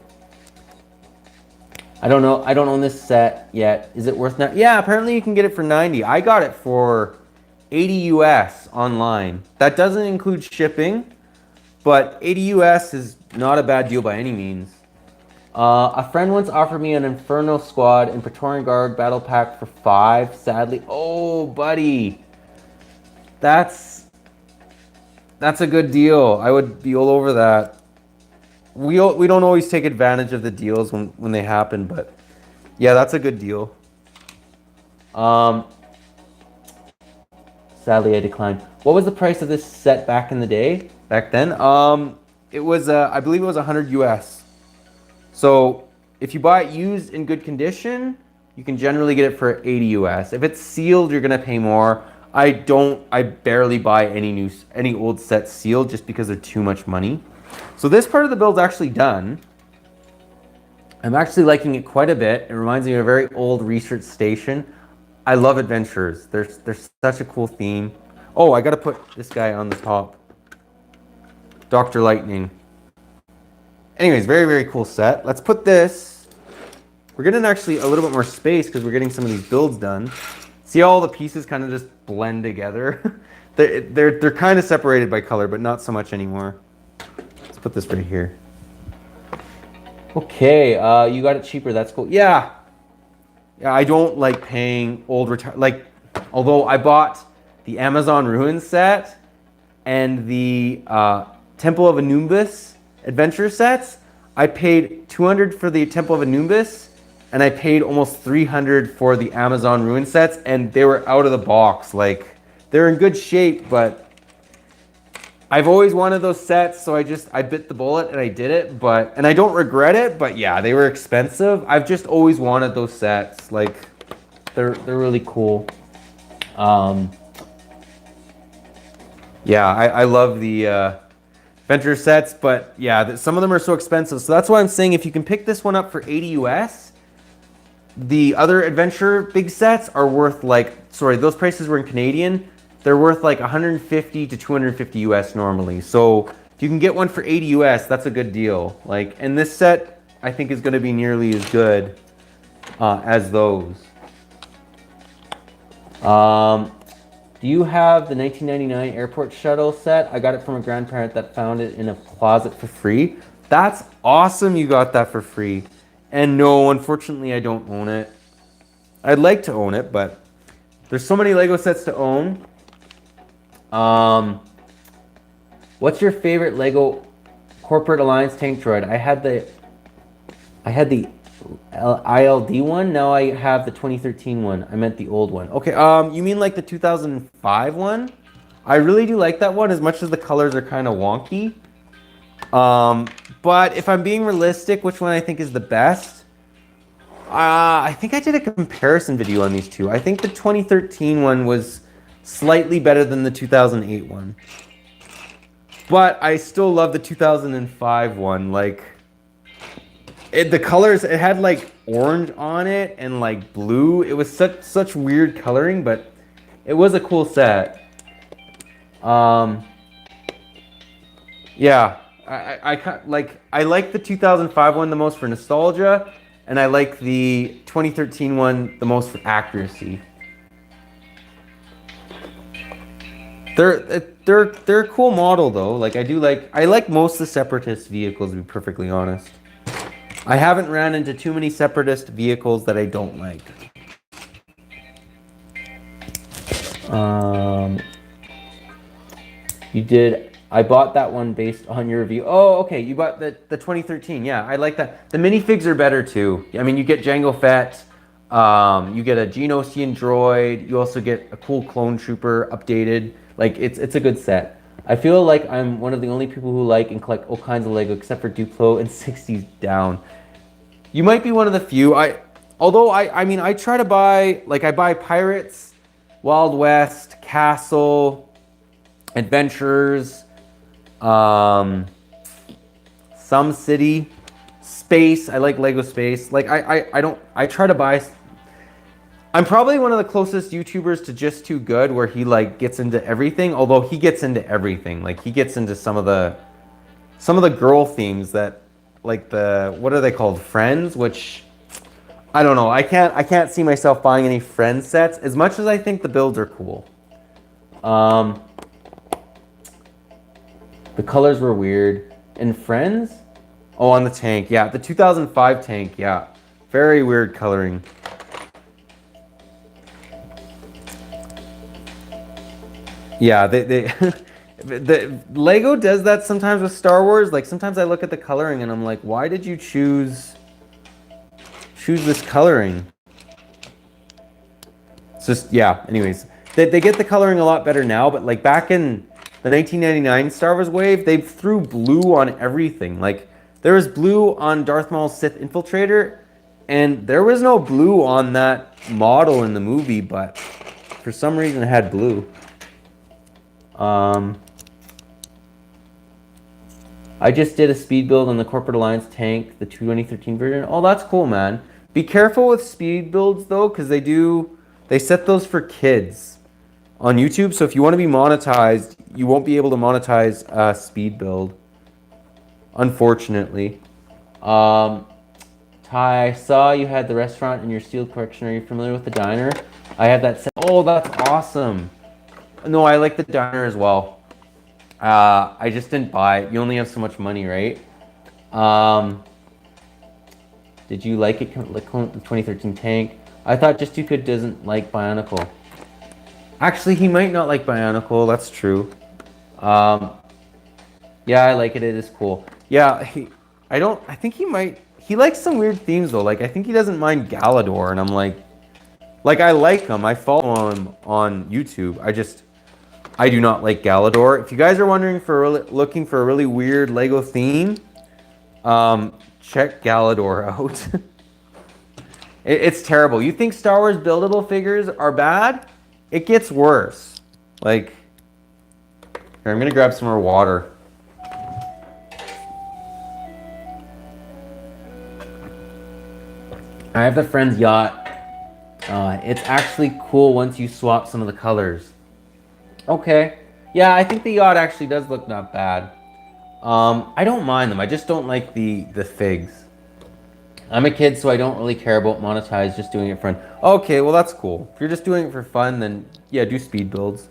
I don't know. I don't own this set yet. Is it worth that? Yeah, apparently you can get it for 90. I got it for 80 US online. That doesn't include shipping, but 80 US is not a bad deal by any means. A friend once offered me an Inferno Squad and Praetorian Guard battle pack for 5. Sadly, oh buddy, that's a good deal. I would be all over that. We don't always take advantage of the deals when they happen, but yeah, that's a good deal. Sadly, I declined. What was the price of this set back in the day? Back then, it was I believe it was 100 US. So if you buy it used in good condition, you can generally get it for 80 US. If it's sealed, you're gonna pay more. I barely buy any old sets sealed just because they're too much money. So this part of the build's actually done. I'm actually liking it quite a bit. It reminds me of a very old research station. I love adventurers. They're such a cool theme. Oh, I gotta put this guy on the top. Dr. Lightning. Anyways, very, very cool set. Let's put this. We're getting actually a little bit more space because we're getting some of these builds done. See how all the pieces kind of just blend together? they're kind of separated by color, but not so much anymore. Let's put this right here. Okay, you got it cheaper. That's cool. Yeah. Yeah, I don't like paying although I bought the Amazon Ruins set and the Temple of Anubis adventure sets. I paid $200 for the Temple of Anubis, and I paid almost $300 for the Amazon Ruins sets, and they were out of the box. Like, they're in good shape, but I've always wanted those sets, so I bit the bullet and I did it, and I don't regret it, but yeah, they were expensive. I've just always wanted those sets. Like, they're really cool. Yeah, I love the Adventure sets, but yeah, some of them are so expensive. So that's why I'm saying if you can pick this one up for 80 US, the other Adventure big sets are worth those prices were in Canadian. They're worth like 150 to 250 US normally. So if you can get one for 80 US, that's a good deal. And this set I think is going to be nearly as good as those. Do you have the 1999 airport shuttle set? I got it from a grandparent that found it in a closet for free. That's awesome you got that for free. And no, unfortunately I don't own it. I'd like to own it, but there's so many Lego sets to own. What's your favorite Lego Corporate Alliance tank droid? I had the ILD one. Now I have the 2013 one. I meant the old one. Okay. You mean like the 2005 one? I really do like that one, as much as the colors are kind of wonky. But if I'm being realistic, which one I think is the best? I think I did a comparison video on these two. I think the 2013 one was slightly better than the 2008 one. But I still love the 2005 one. The colors, it had like orange on it and like blue. It was such weird coloring, but it was a cool set. Yeah, I like the 2005 one the most for nostalgia, and I like the 2013 one the most for accuracy. They're a cool model though. I like most of the Separatist vehicles, to be perfectly honest. I haven't ran into too many Separatist vehicles that I don't like. You did. I bought that one based on your review. Oh, okay. You bought the 2013. Yeah, I like that. The minifigs are better too. I mean, you get Jango Fett. You get a Genosian droid. You also get a cool clone trooper updated. It's a good set. I feel like I'm one of the only people who like and collect all kinds of Lego, except for Duplo and 60s down. You might be one of the few. I try to buy, I buy Pirates, Wild West, Castle, Adventurers, some City, Space. I like Lego Space. I try to buy. I'm probably one of the closest YouTubers to Just Too Good, where he gets into everything. Although he gets into everything, he gets into some of the girl themes that, what are they called, Friends? Which I don't know. I can't see myself buying any Friends sets as much as I think the builds are cool. The colors were weird. And Friends? Oh, on the tank, yeah, the 2005 tank, yeah, very weird coloring. Yeah, the Lego does that sometimes with Star Wars. Sometimes I look at the coloring and I'm like, why did you choose this coloring? It's just, yeah, anyways. They get the coloring a lot better now, but back in the 1999 Star Wars wave, they threw blue on everything. There was blue on Darth Maul's Sith Infiltrator, And there was no blue on that model in the movie, but for some reason it had blue. I just did a speed build on the Corporate Alliance tank, the 2013 version. Oh, that's cool, man. Be careful with speed builds though, because they set those for kids on YouTube. So if you want to be monetized, you won't be able to monetize a speed build, unfortunately. Ty, I saw you had the restaurant in your steel collection. Are you familiar with the diner? I have that set. Oh, that's awesome. No, I like the diner as well. I just didn't buy it. You only have so much money, right? Did you like it, the 2013 tank? I thought Just Too Good doesn't like Bionicle. Actually, he might not like Bionicle. That's true. Yeah, I like it. It is cool. Yeah, I think he might. He likes some weird themes though. Like I think he doesn't mind Galador, and I'm like I like him. I follow him on YouTube. I do not like Galador. If you guys are wondering looking for a really weird Lego theme, check Galador out. It's terrible. You think Star Wars buildable figures are bad? It gets worse. Like, here, I'm gonna grab some more water. I have the Friends yacht. It's actually cool once you swap some of the colors. Okay. Yeah, I think the yacht actually does look not bad. I don't mind them. I just don't like the figs. I'm a kid, so I don't really care about monetize, just doing it for fun. Okay, well that's cool. If you're just doing it for fun, then yeah, do speed builds.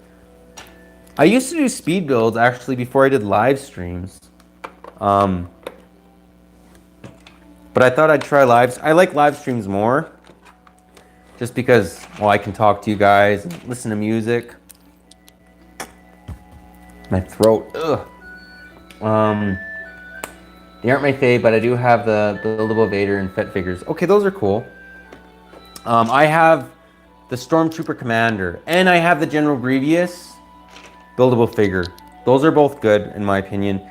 I used to do speed builds actually before I did live streams. But I thought I'd try lives. I like live streams more. Just because, well, I can talk to you guys and listen to music. My throat, ugh. They aren't my fave, but I do have the buildable Vader and Fett figures. Okay, those are cool. I have the Stormtrooper Commander, and I have the General Grievous buildable figure. Those are both good, in my opinion.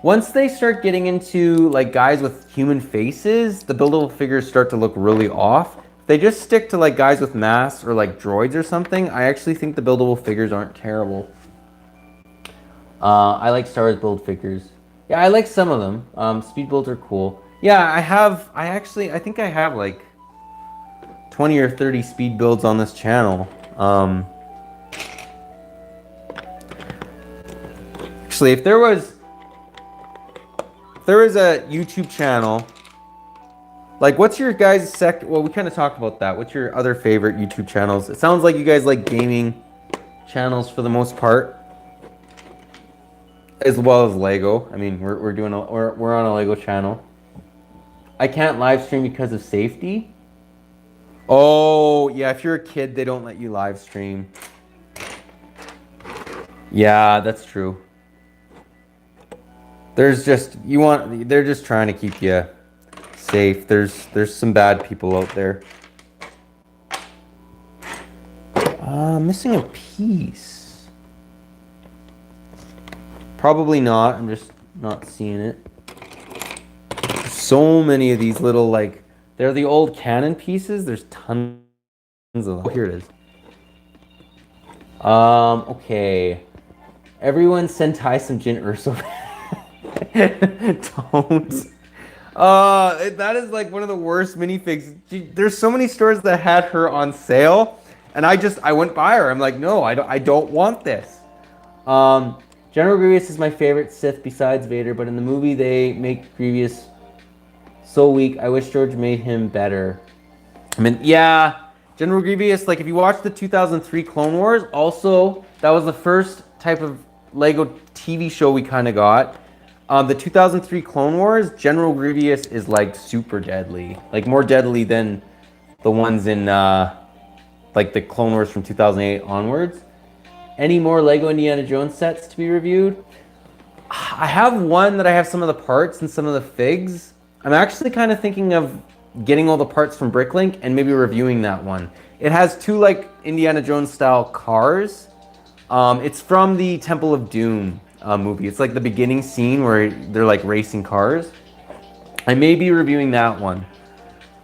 Once they start getting into like guys with human faces, the buildable figures start to look really off. If they just stick to like guys with masks or like droids or something, I actually think the buildable figures aren't terrible. I like Star Wars build figures. Yeah, I like some of them. Speed builds are cool. Yeah, I think I have like 20 or 30 speed builds on this channel. Actually, if there was a YouTube channel, like what's your guys' well, we kind of talked about that. What's your other favorite YouTube channels? It sounds like you guys like gaming channels for the most part. As well as Lego. I mean, we're on a Lego channel. I can't live stream because of safety. Oh, yeah, if you're a kid, they don't let you live stream. Yeah, that's true. They're just trying to keep you safe. There's some bad people out there. Missing a piece. Probably not. I'm just not seeing it. So many of these little, like, they're the old cannon pieces. There's tons of them. Oh, here it is. Okay. Everyone send Ty some Jyn Erso. Don't. That is like one of the worst minifigs. There's so many stores that had her on sale, and I went by her. I'm like, no, I don't want this. General Grievous is my favorite Sith besides Vader, but in the movie they make Grevious so weak. I wish George made him better. I mean, yeah, General Grievous, like if you watch the 2003 Clone Wars, also, that was the first type of Lego TV show we kind of got. The 2003 Clone Wars, General Grievous is like super deadly. Like more deadly than the ones in like the Clone Wars from 2008 onwards. Any more Lego Indiana Jones sets to be reviewed? I have one that I have some of the parts and some of the figs. I'm actually kind of thinking of getting all the parts from Bricklink and maybe reviewing that one. It has two like Indiana Jones style cars. It's from the Temple of Doom movie. It's like the beginning scene where they're like racing cars. I may be reviewing that one.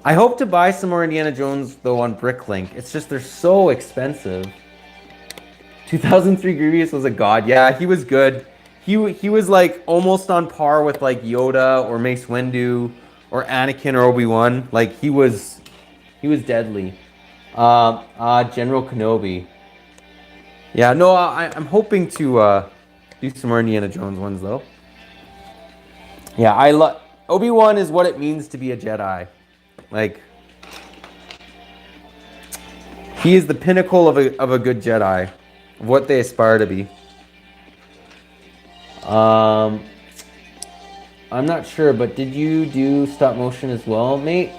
I hope to buy some more Indiana Jones though on Bricklink. It's just they're so expensive. 2003 Grevious was a god. Yeah, he was good. He was like almost on par with like Yoda or Mace Windu or Anakin or Obi-Wan. Like he was deadly. General Kenobi. Yeah, no, I'm hoping to do some more Indiana Jones ones though. Yeah, I love Obi-Wan is what it means to be a Jedi. Like he is the pinnacle of a good Jedi, of what they aspire to be. I'm not sure, but did you do stop motion as well, mate?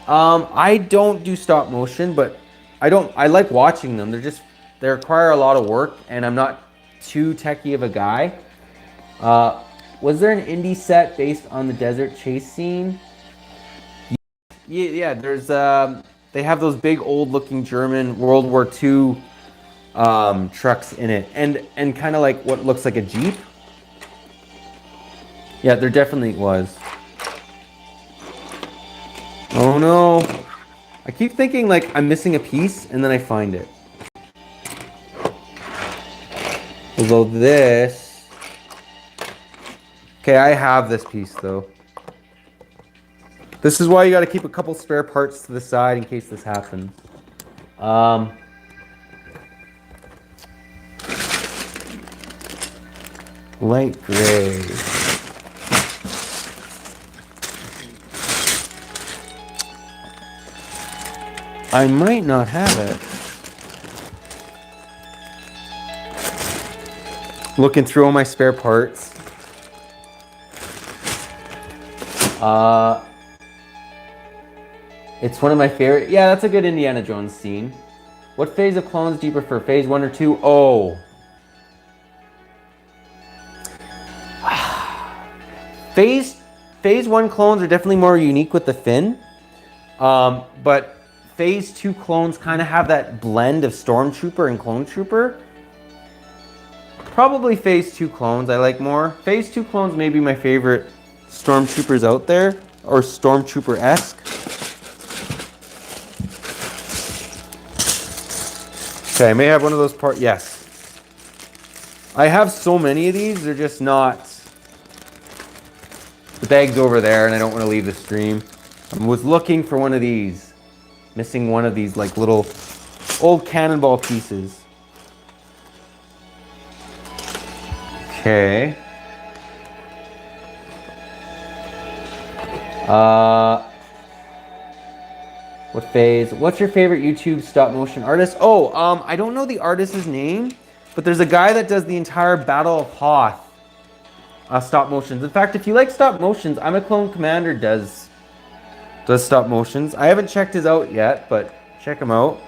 I don't do stop motion, but I like watching them. They require a lot of work, and I'm not too techie of a guy. Was there an indie set based on the desert chase scene? Yeah, there's they have those big old-looking German World War II trucks in it, and kind of like what looks like a Jeep. Yeah, there definitely was. Oh no. I keep thinking like I'm missing a piece and then I find it. Although this... Okay, I have this piece though. This is why you gotta keep a couple spare parts to the side in case this happens. Light gray. I might not have it. Looking through all my spare parts. It's one of my favorite. Yeah, that's a good Indiana Jones scene. What phase of clones do you prefer? Phase 1 or 2? Oh. Phase 1 clones are definitely more unique with the fin. But Phase 2 clones kind of have that blend of Stormtrooper and Clone Trooper. Probably Phase 2 clones I like more. Phase 2 clones may be my favorite Stormtroopers out there, or Stormtrooper-esque. Okay, I may have one of those parts. Yes. I have so many of these, they're just not... The bag's over there and I don't want to leave the stream. I was looking for one of these. Missing one of these like little old cannonball pieces. Okay. What phase? What's your favorite YouTube stop motion artist? Oh, I don't know the artist's name, but there's a guy that does the entire Battle of Hoth stop motions. In fact, if you like stop motions, I'm a Clone Commander does stop motions. I haven't checked his out yet, but check him out.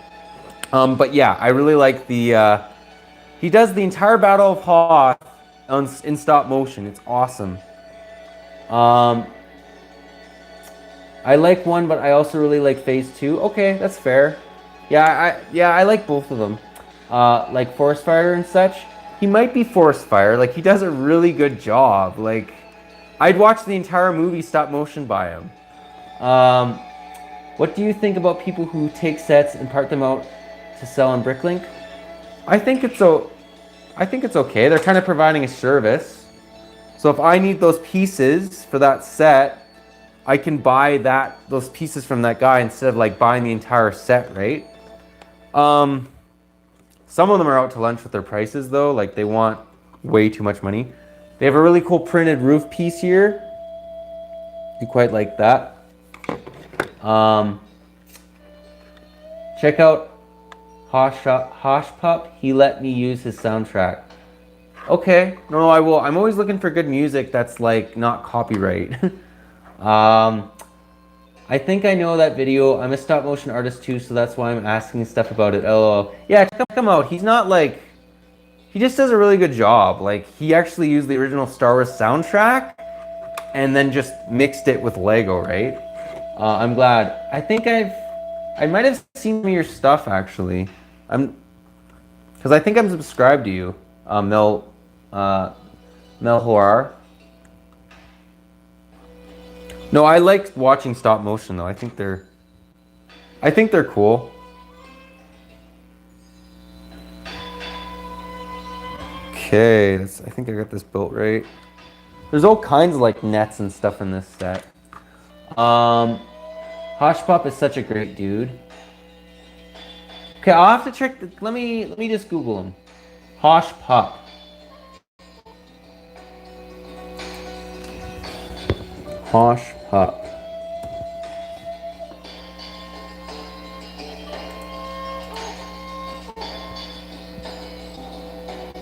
But yeah, I really like the... he does the entire Battle of Hoth in stop motion. It's awesome. I like one, but I also really like Phase 2. Okay, that's fair. Yeah, I like both of them. Like Forest Fire and such. He might be Forest Fire. Like, he does a really good job. Like, I'd watch the entire movie stop motion by him. What do you think about people who take sets and part them out to sell on Bricklink? I think it's okay. They're kind of providing a service. So if I need those pieces for that set, I can buy those pieces from that guy instead of like buying the entire set, right? Some of them are out to lunch with their prices though. Like they want way too much money. They have a really cool printed roof piece here. You quite like that. Check out Hosh Pup. He let me use his soundtrack. Okay, no, I will. I'm always looking for good music that's like not copyright. I think I know that video. I'm a stop motion artist too, so that's why I'm asking stuff about it. LOL. Yeah, check him out. He's not like... He just does a really good job. Like, he actually used the original Star Wars soundtrack and then just mixed it with Lego, right? I'm glad. I think I might have seen some of your stuff, actually. Because I think I'm subscribed to you, Mel Horar. No, I like watching stop motion, though. I think they're I think they're cool. Okay, I think I got this built right. There's all kinds of like nets and stuff in this set. Hoshpop is such a great dude. Okay, I'll have to check. Let me just Google him. Hoshpop. Hoshpop.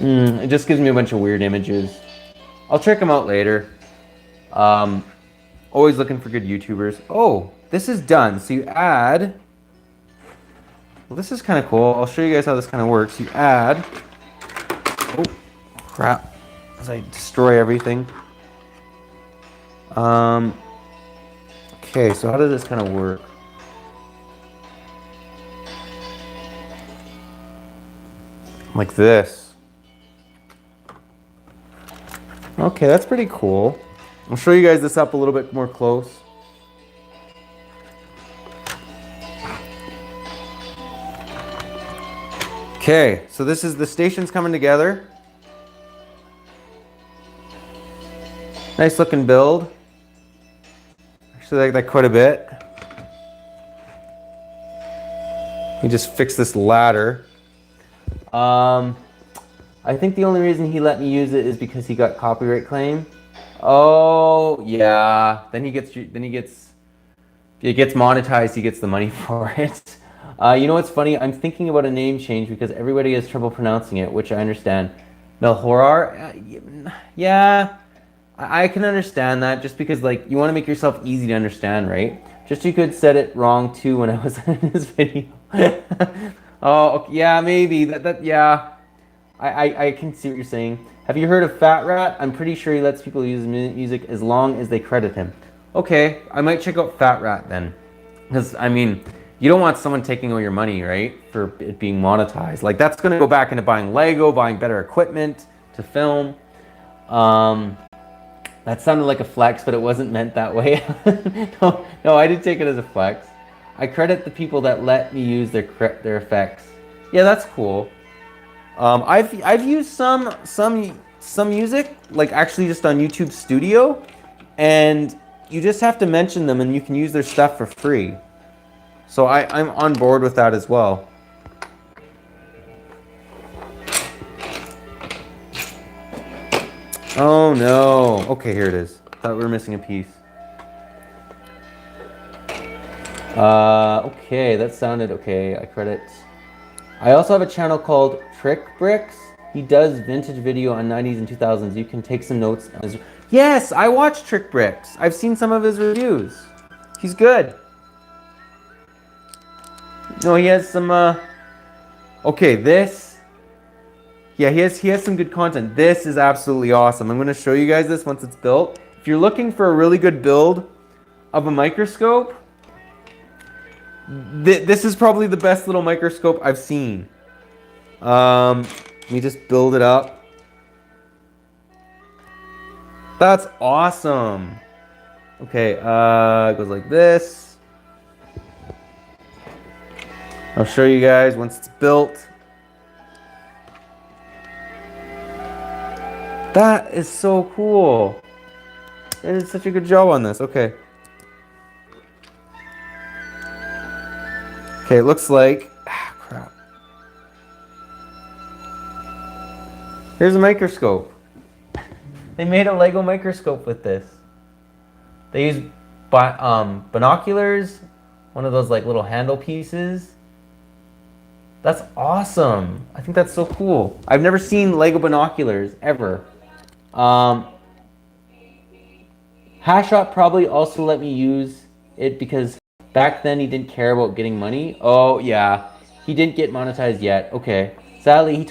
It just gives me a bunch of weird images. I'll check them out later. Always looking for good YouTubers. Oh, this is done. So you add... Well, this is kind of cool. I'll show you guys how this kind of works. You add... Oh, crap. As I destroy everything. Okay, so how does this kind of work? Like this. Okay, that's pretty cool. I'll show you guys this up a little bit more close. Okay, so this is the stations coming together. Nice looking build. Actually, I like that quite a bit. We just fix this ladder. I think the only reason he let me use it is because he got copyright claim. Oh yeah, then he gets monetized. He gets the money for it. You know what's funny? I'm thinking about a name change because everybody has trouble pronouncing it, which I understand. Melhorar, yeah, I can understand that just because like you want to make yourself easy to understand, right? Just you could said it wrong too when I was in this video. Oh okay, yeah, maybe yeah. I can see what you're saying. Have you heard of Fat Rat? I'm pretty sure he lets people use music as long as they credit him. Okay, I might check out Fat Rat then. Because, I mean, you don't want someone taking away your money, right? For it being monetized. Like, that's going to go back into buying Lego, buying better equipment to film. That sounded like a flex, but it wasn't meant that way. No, I did take it as a flex. I credit the people that let me use their effects. Yeah, that's cool. I've used some music, like actually just on YouTube Studio, and you just have to mention them and you can use their stuff for free. So I'm on board with that as well. Oh no. Okay, here it is. Thought we were missing a piece. Okay, that sounded okay. I credit. I also have a channel called Trick Bricks. He does vintage video on 90s and 2000s. You can take some notes. Yes, I watch Trick Bricks. I've seen some of his reviews. He's good. No, he has some, okay, this. Yeah, he has some good content. This is absolutely awesome. I'm going to show you guys this once it's built. If you're looking for a really good build of a microscope, this is probably the best little microscope I've seen. Let me just build it up. That's awesome. Okay, it goes like this. I'll show you guys once it's built. That is so cool. They did such a good job on this. Okay. Okay, it looks like... Ah, crap. Here's a microscope. They made a Lego microscope with this. They used binoculars, one of those like little handle pieces. That's awesome. I think that's so cool. I've never seen Lego binoculars, ever. Hashot probably also let me use it because back then he didn't care about getting money. Oh yeah, he didn't get monetized yet. Okay. Sadly, he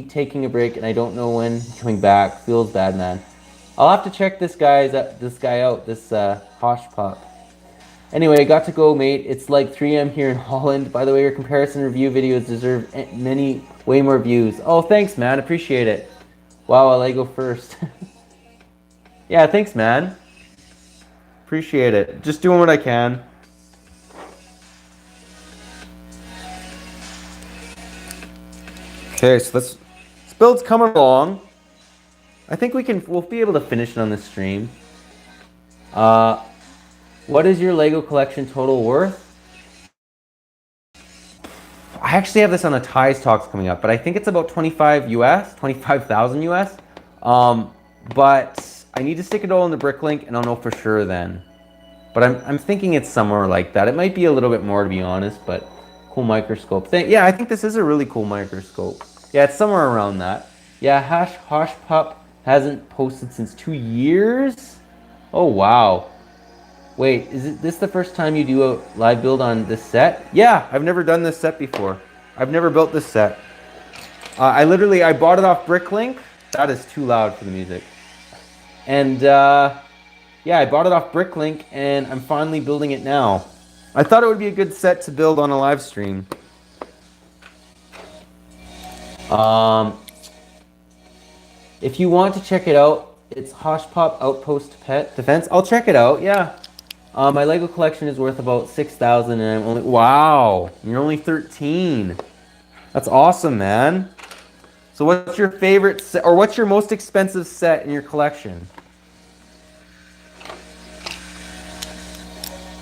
taking a break, and I don't know when he's coming back. Feels bad, man. I'll have to check this guy out. This Hoshpop. Anyway, I got to go, mate. It's like 3 a.m. here in Holland. By the way, your comparison review videos deserve way more views. Oh, thanks, man. Appreciate it. Wow, a Lego first. Yeah, thanks, man. Appreciate it. Just doing what I can. Okay, so this build's coming along. I think we'll be able to finish it on this stream. What is your Lego collection total worth? I actually have this on a Ties Talks coming up, but I think it's about 25,000 US. But I need to stick it all in the Bricklink, and I'll know for sure then. But I'm thinking it's somewhere like that. It might be a little bit more, to be honest, but cool microscope. Yeah, I think this is a really cool microscope. Yeah, it's somewhere around that. Yeah, Hosh Pup hasn't posted since 2 years? Oh, wow. Wait, is this the first time you do a live build on this set? Yeah, I've never done this set before. I've never built this set. I bought it off Bricklink. That is too loud for the music. And yeah, I bought it off Bricklink, and I'm finally building it now. I thought it would be a good set to build on a live stream. If you want to check it out, it's Hoshpop Outpost Pet Defense. I'll check it out, yeah. My Lego collection is worth about 6,000, and I'm only... Wow, you're only 13. That's awesome, man. So what's your favorite set, or what's your most expensive set in your collection?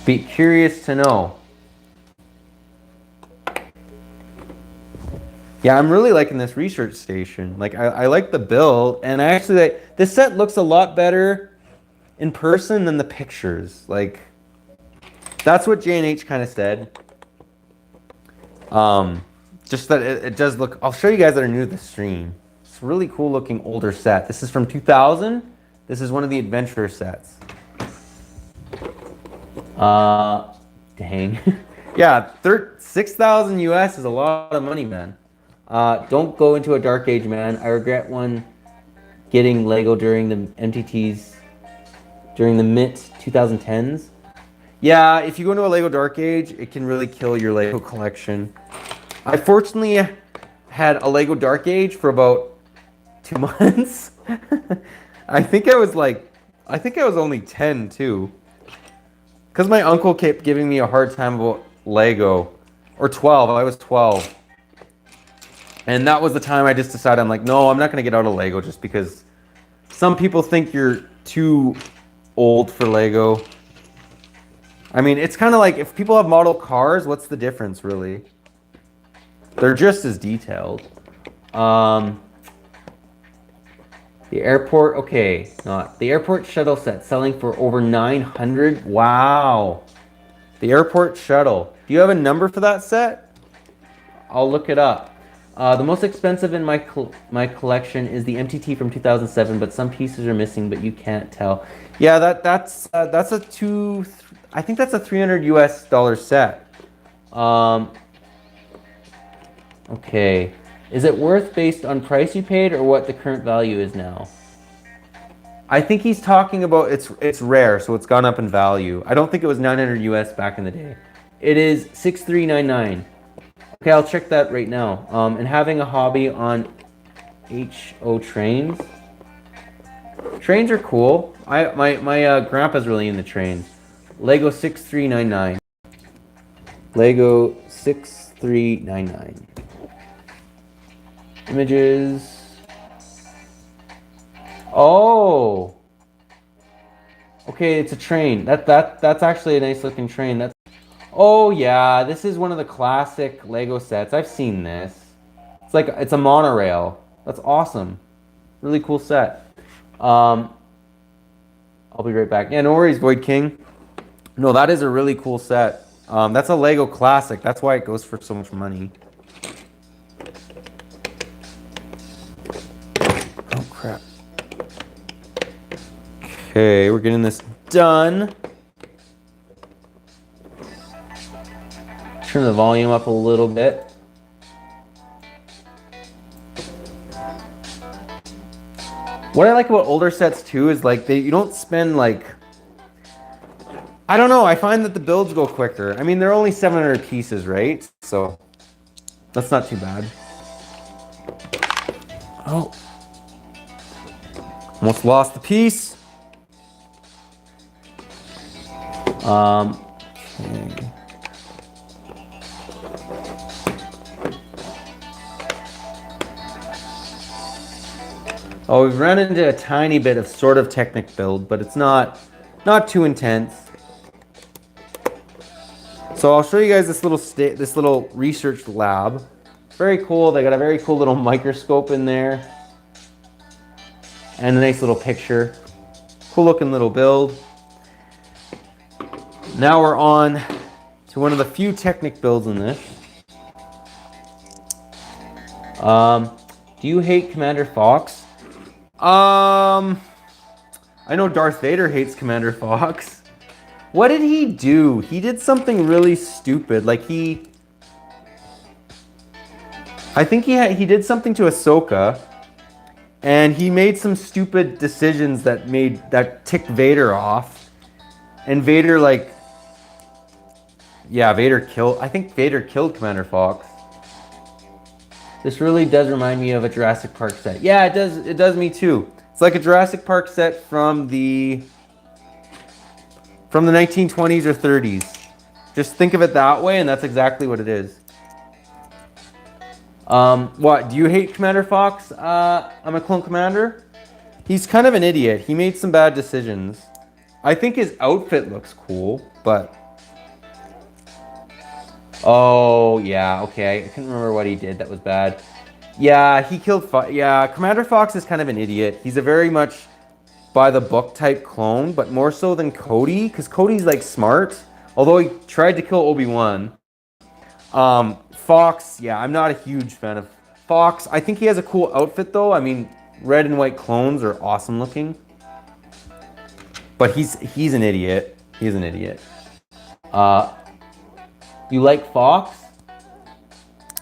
Be curious to know. Yeah, I'm really liking this research station. Like, I like the build, and I actually like... This set looks a lot better in person than the pictures. Like, that's what J&H kind of said. Just that it does look... I'll show you guys that are new to the stream. It's a really cool looking older set. This is from 2000. This is one of the Adventerur sets. Dang. Yeah, 6,000 US is a lot of money, man. Don't go into a dark age, man. I regret getting Lego during the MTTs, during the mid 2010s. Yeah, if you go into a Lego dark age, it can really kill your Lego collection. I fortunately had a Lego dark age for about 2 months. I think I was only 10 too. Because my uncle kept giving me a hard time about Lego. Or 12, I was 12. And that was the time I just decided, I'm like, no, I'm not going to get out of Lego just because some people think you're too old for Lego. I mean, it's kind of like if people have model cars, what's the difference really? They're just as detailed. The airport, okay, not the airport shuttle set selling for over 900. Wow. The airport shuttle. Do you have a number for that set? I'll look it up. The most expensive in my collection is the MTT from 2007, but some pieces are missing, but you can't tell. Yeah, that's a I think that's a $300 US set. Okay. Is it worth based on price you paid or what the current value is now? I think he's talking about it's rare, so it's gone up in value. I don't think it was 900 US back in the day. It is 6,399. Okay, I'll check that right now. And having a hobby on HO trains. Trains are cool. My grandpa's really into trains. Lego 6399. Lego 6399. Images. Oh. Okay, it's a train. That's actually a nice looking train. Oh yeah, this is one of the classic Lego sets. I've seen this. It's a monorail. That's awesome. Really cool set. I'll be right back. Yeah, no worries, Void King. No, that is a really cool set. That's a Lego classic. That's why it goes for so much money. Oh crap. Okay, we're getting this done. Turn the volume up a little bit. What I like about older sets too is like you don't spend like, I don't know, I find that the builds go quicker. I mean, they're only 700 pieces, right? So that's not too bad. Oh. Almost lost the piece. Okay. Oh, we've run into a tiny bit of sort of Technic build, but it's not too intense. So I'll show you guys this little research lab. Very cool. They got a very cool little microscope in there. And a nice little picture. Cool looking little build. Now we're on to one of the few Technic builds in this. Do you hate Commander Fox? I know Darth Vader hates Commander Fox. What did he do? He did something really stupid. Like I think he did something to Ahsoka, and he made some stupid decisions that ticked Vader off, and Vader I think Vader killed Commander Fox. This really does remind me of a Jurassic Park set. Yeah, it does. It does me too. It's like a Jurassic Park set from the 1920s or 30s. Just think of it that way, and that's exactly what it is. What? Do you hate Commander Fox? I'm a clone commander. He's kind of an idiot. He made some bad decisions. I think his outfit looks cool, but... Oh, yeah, okay. I couldn't remember what he did that was bad. Yeah, he killed... Yeah, Commander Fox is kind of an idiot. He's a very much by-the-book type clone, but more so than Cody, because Cody's, like, smart. Although he tried to kill Obi-Wan. Fox, yeah, I'm not a huge fan of Fox. I think he has a cool outfit, though. I mean, red and white clones are awesome looking. But he's an idiot. He's an idiot. You like Fox?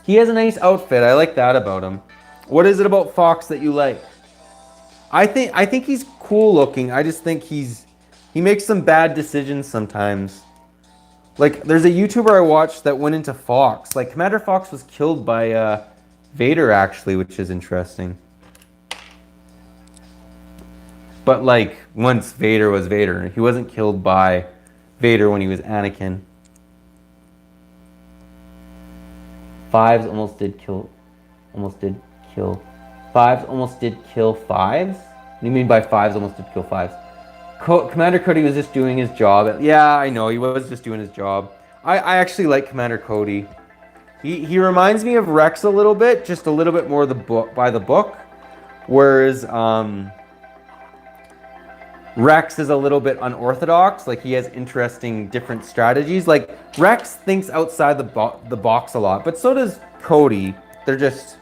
He has a nice outfit. I like that about him. What is it about Fox that you like? I think he's cool looking. I just think he makes some bad decisions sometimes. Like, there's a YouTuber I watched that went into Fox. Like, Commander Fox was killed by Vader, actually, which is interesting. But, like, once Vader was Vader. He wasn't killed by Vader when he was Anakin. Fives almost did kill... Fives almost did kill fives? What do you mean by fives almost did kill fives? Commander Cody was just doing his job. Yeah, I know, he was just doing his job. I actually like Commander Cody. He reminds me of Rex a little bit, just a little bit more by the book. Whereas Rex is a little bit unorthodox. Like, he has interesting different strategies. Like, Rex thinks outside the box a lot, but so does Cody. They're just...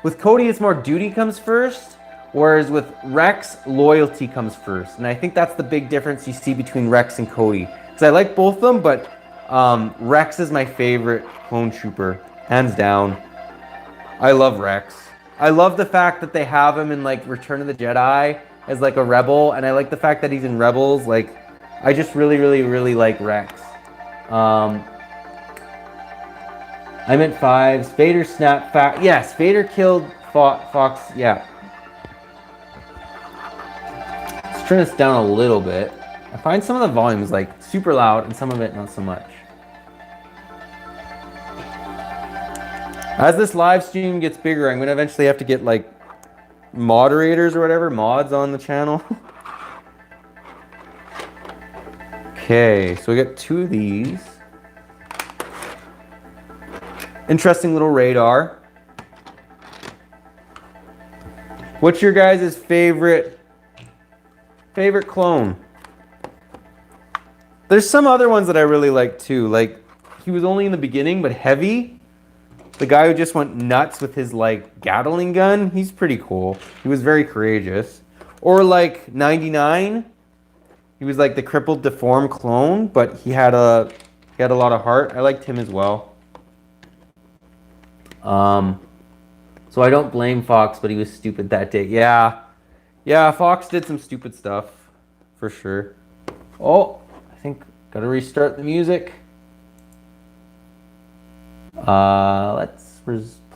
With Cody, it's more duty comes first. Whereas with Rex, loyalty comes first. And I think that's the big difference you see between Rex and Cody. Because I like both of them, but Rex is my favorite clone trooper. Hands down. I love Rex. I love the fact that they have him in, like, Return of the Jedi as, like, a rebel. And I like the fact that he's in Rebels. Like, I just really, really, really like Rex. I meant fives. Vader snapped fat. Yes, Vader killed Fox. Yeah. Turn this down a little bit. I find some of the volumes like super loud and some of it not so much. As this live stream gets bigger, I'm gonna eventually have to get like moderators or whatever, mods on the channel. Okay, so we got two of these. Interesting little radar. What's your guys' favorite clone? There's some other ones that I really like too. Like, he was only in the beginning, but Heavy, the guy who just went nuts with his like Gatling gun, he's pretty cool. He was very courageous. Or like 99, he was like the crippled, deformed clone, but he had a lot of heart. I liked him as well. So I don't blame Fox, but he was stupid that day. Yeah, Fox did some stupid stuff, for sure. Oh, I think gotta restart the music. Let's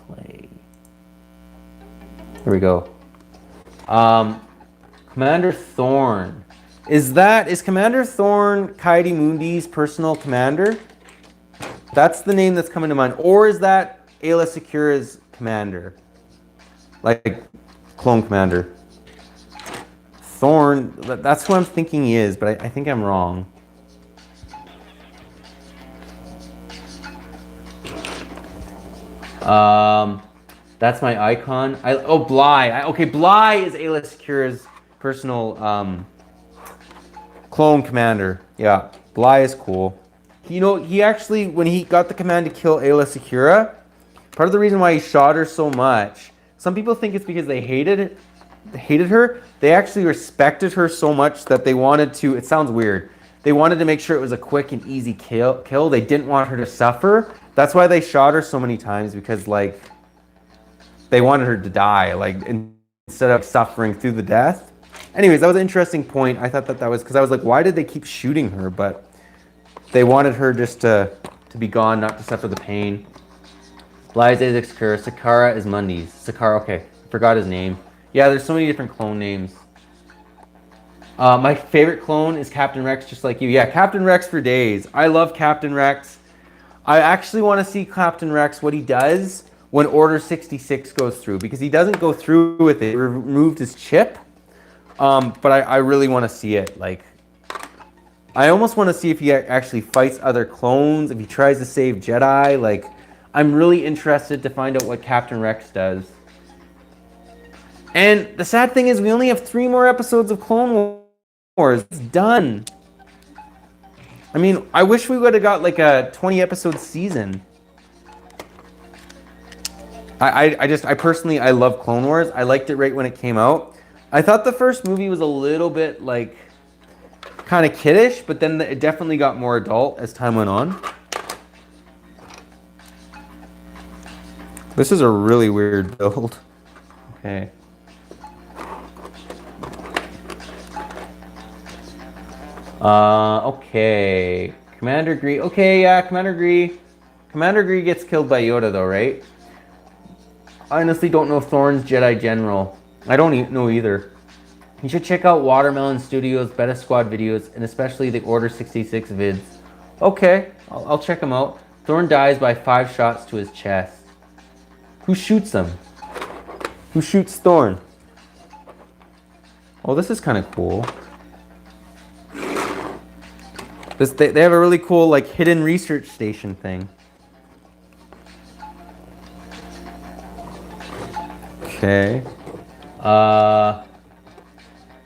play. Here we go. Commander Thorn. Is Commander Thorn Kaidi Mundi's personal commander? That's the name that's coming to mind. Or is that Ayla Secura's commander? Like, clone commander. Thorn, that's who I'm thinking he is, but I think I'm wrong. That's my icon. Bly. Okay, Bly is Ayla Secura's personal clone commander. Yeah, Bly is cool. You know, he actually, when he got the command to kill Ayla Secura, part of the reason why he shot her so much, some people think it's because they hated her. They actually respected her so much that they wanted to, it sounds weird, they wanted to make sure it was a quick and easy kill. They didn't want her to suffer. That's why they shot her so many times, because like they wanted her to die, like instead of suffering through the death. Anyways, that was an interesting point. I thought that was because I was like, why did they keep shooting her? But they wanted her just to be gone, not to suffer the pain. Liza is Excur. Sakara is Mundies. Sakara, okay. Forgot his name. Yeah, there's so many different clone names. My favorite clone is Captain Rex, just like you. Yeah, Captain Rex for days. I love Captain Rex. I actually want to see Captain Rex, what he does when Order 66 goes through, because he doesn't go through with it. He removed his chip. But I really want to see it. Like, I almost want to see if he actually fights other clones, if he tries to save Jedi. Like, I'm really interested to find out what Captain Rex does. And the sad thing is we only have 3 more episodes of Clone Wars. It's done. I mean, I wish we would have got like a 20 episode season. I personally, I love Clone Wars. I liked it right when it came out. I thought the first movie was a little bit like kind of kiddish, but then it definitely got more adult as time went on. This is a really weird build. Okay. Okay. Commander Gree. Okay, yeah, Commander Gree. Commander Gree gets killed by Yoda though, right? I honestly don't know Thorne's Jedi General. I don't know either. You should check out Watermelon Studios' Beta Squad videos, and especially the Order 66 vids. Okay, I'll check them out. Thorne dies by 5 shots to his chest. Who shoots him? Who shoots Thorne? Oh, this is kind of cool. They have a really cool like hidden research station thing. Okay.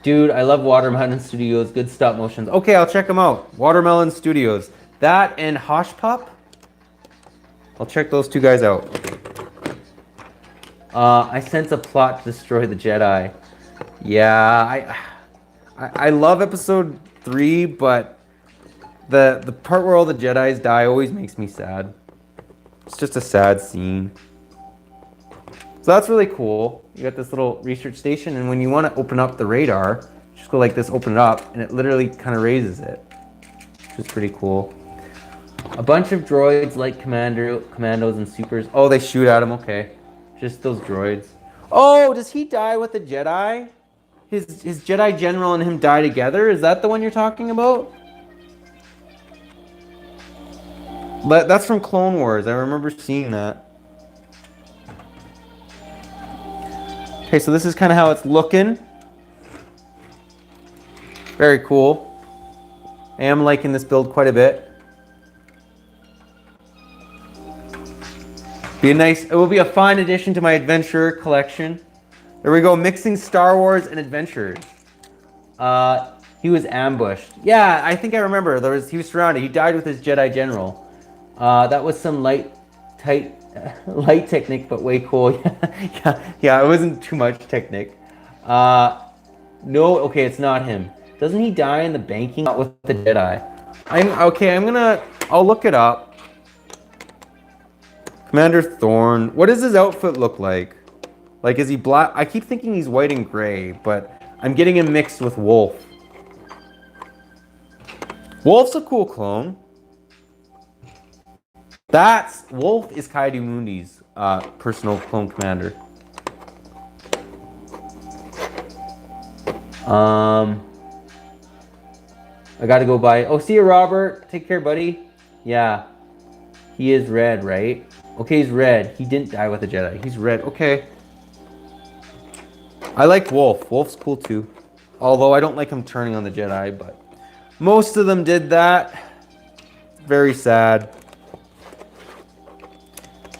Dude, I love Watermelon Studios. Good stop motions. Okay, I'll check them out. Watermelon Studios. That and Hosh Pup. I'll check those 2 guys out. I sense a plot to destroy the Jedi. Yeah, I love episode 3, but the part where all the Jedis die always makes me sad. It's just a sad scene. So that's really cool. You got this little research station, and when you want to open up the radar, just go like this, open it up, and it literally kind of raises it. Which is pretty cool. A bunch of droids like commandos and supers. Oh, they shoot at him, okay. Just those droids. Oh, does he die with the Jedi? His Jedi General and him die together? Is that the one you're talking about? But that's from Clone Wars. I remember seeing that. Okay, so this is kind of how it's looking. Very cool. I am liking this build quite a bit. It will be a fun addition to my Adventerur collection. There we go, mixing Star Wars and Adventurers. He was ambushed. Yeah, I think I remember. He was surrounded. He died with his Jedi General. That was some light technique, but way cool. yeah, it wasn't too much technique. No, okay, it's not him. Doesn't he die in the banking lot with the Jedi? I'll look it up. Commander Thorne. What does his outfit look like? Like, is he black? I keep thinking he's white and gray, but I'm getting him mixed with Wolf. Wolf's a cool clone. Wolf is Kaidu Mundi's personal clone commander. I gotta go by. Oh, see you, Robert. Take care, buddy. Yeah. He is red, right? Okay, he's red. He didn't die with a Jedi. He's red. Okay. I like Wolf. Wolf's cool too. Although I don't like him turning on the Jedi, but most of them did that. Very sad.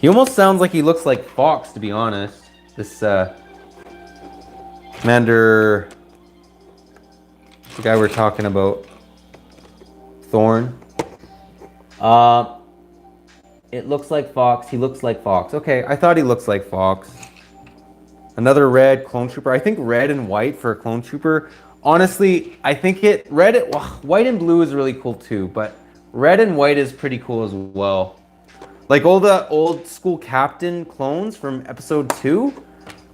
He almost sounds like he looks like Fox, to be honest. This Commander, the guy we're talking about, Thorn. It looks like Fox. He looks like Fox. Okay, I thought he looks like Fox. Another red clone trooper. I think red and white for a clone trooper. Honestly, I think white and blue is really cool too, but red and white is pretty cool as well. Like all the old school Captain clones from episode 2,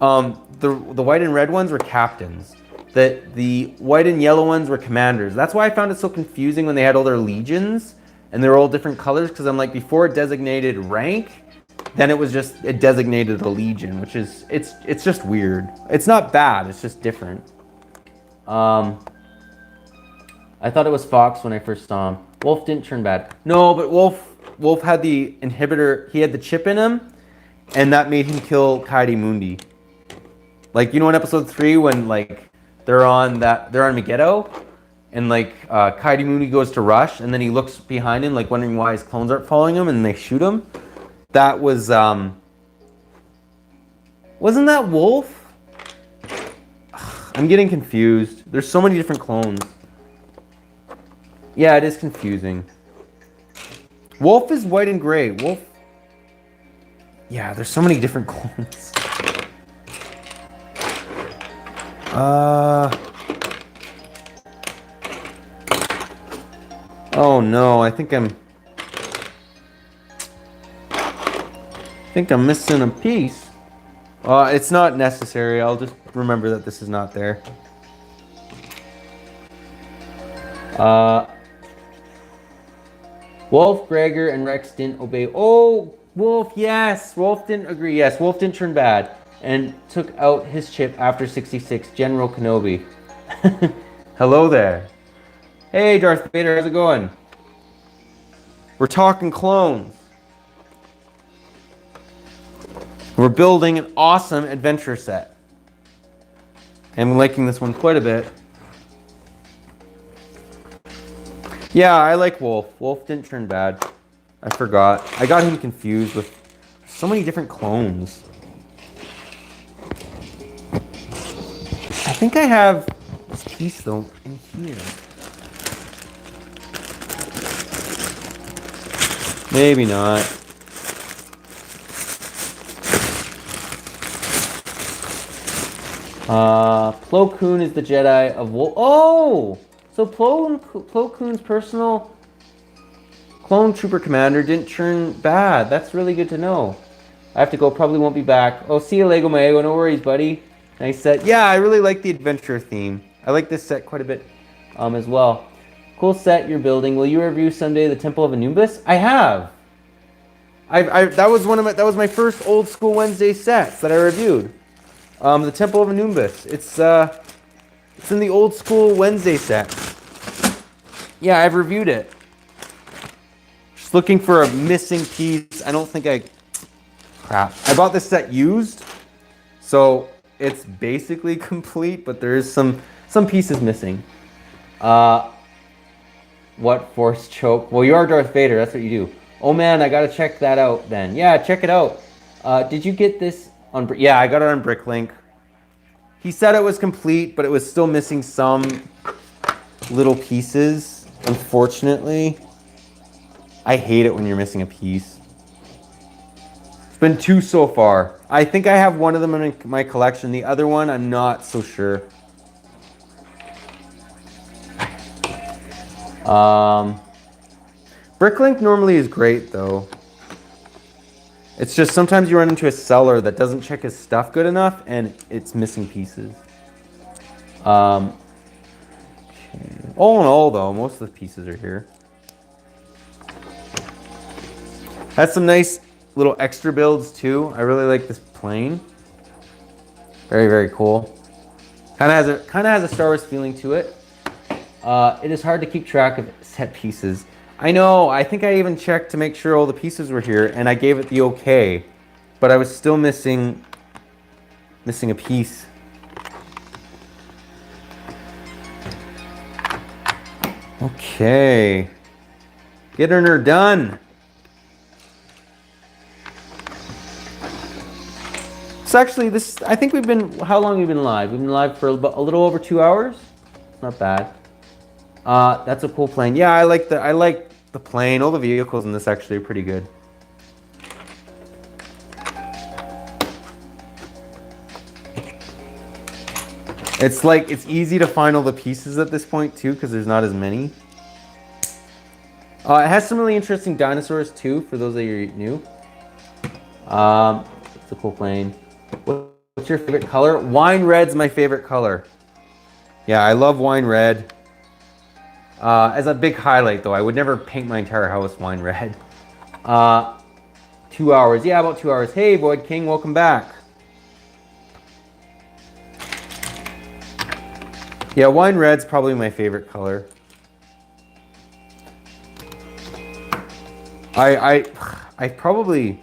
the white and red ones were captains. The white and yellow ones were commanders. That's why I found it so confusing when they had all their legions and they're all different colors, because I'm like, before it designated rank, then it designated a legion, which is it's just weird. It's not bad, it's just different. I thought it was Fox when I first saw him. Wolf didn't turn bad. No, but Wolf had the inhibitor. He had the chip in him, and that made him kill Kaidi Mundi. Like, you know, in episode 3 when like they're on Megiddo, and like Kaidi Mundi goes to rush, and then he looks behind him, like wondering why his clones aren't following him, and they shoot him. That was wasn't that Wolf? I'm getting confused. There's so many different clones. Yeah, it is confusing. Wolf is white and gray. Wolf. Yeah, there's so many different clones. Oh no, I think I'm missing a piece. It's not necessary. I'll just remember that this is not there. Wolf, Gregor, and Rex didn't obey. Oh, Wolf, yes. Wolf didn't agree. Yes, Wolf didn't turn bad and took out his chip after 66. General Kenobi. Hello there. Hey, Darth Vader, how's it going? We're talking clones. We're building an awesome adventure set. I'm liking this one quite a bit. Yeah, I like Wolf. Wolf didn't turn bad. I forgot. I got him confused with so many different clones. I think I have this piece though in here. Maybe not. Plo Koon is the Jedi of Wolf. Oh! So Plo Koon's personal clone trooper commander didn't turn bad. That's really good to know. I have to go. Probably won't be back. Oh, see you, Lego Maego. No worries, buddy. Nice set. Yeah, I really like the adventure theme. I like this set quite a bit as well. Cool set you're building. Will you review someday the Temple of Anubis? I have. That was my first old school Wednesday sets that I reviewed. The Temple of Anubis. It's in the old school Wednesday set. Yeah, I've reviewed it. Just looking for a missing piece. I don't think crap. I bought this set used, so it's basically complete, but there is some pieces missing. What force choke? Well, you are Darth Vader. That's what you do. Oh man, I gotta check that out then. Yeah, check it out. Did you get this on? Yeah, I got it on Bricklink. He said it was complete, but it was still missing some little pieces. Unfortunately, I hate it when you're missing a piece. It's been 2 so far. I think I have one of them in my collection. The other one, I'm not so sure. Bricklink normally is great though. It's just sometimes you run into a seller that doesn't check his stuff good enough and it's missing pieces. Okay. All in all though, most of the pieces are here. Has some nice little extra builds too. I really like this plane. Very, very cool. Kind of has a Star Wars feeling to it. It is hard to keep track of set pieces. I know, I think I even checked to make sure all the pieces were here and I gave it the okay, but I was still missing a piece. Okay. Getting her done. It's actually this. I think we've been. How long have we been live? We've been live for a little over 2 hours. Not bad. That's a cool plane. Yeah, I like the plane. All the vehicles in this actually are pretty good. It's easy to find all the pieces at this point too, because there's not as many. It has some really interesting dinosaurs too, for those of you new. It's a cool plane. What's your favorite color? Wine red's my favorite color. Yeah, I love wine red. As a big highlight though, I would never paint my entire house wine red. 2 hours. Yeah, about 2 hours. Hey, Void King, welcome back. Yeah, wine red's probably my favorite color. I probably,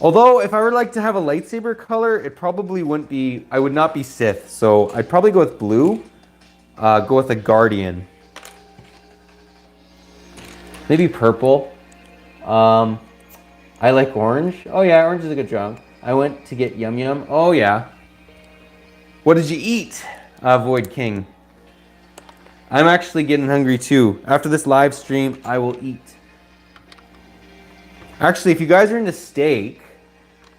although if I were like to have a lightsaber color, it probably wouldn't be, I would not be Sith. So I'd probably go with blue, go with a Guardian. Maybe purple. I like orange. Oh yeah, orange is a good drunk. I went to get Yum Yum. Oh yeah. What did you eat, Void King? I'm actually getting hungry too. After this live stream, I will eat. Actually, if you guys are into steak,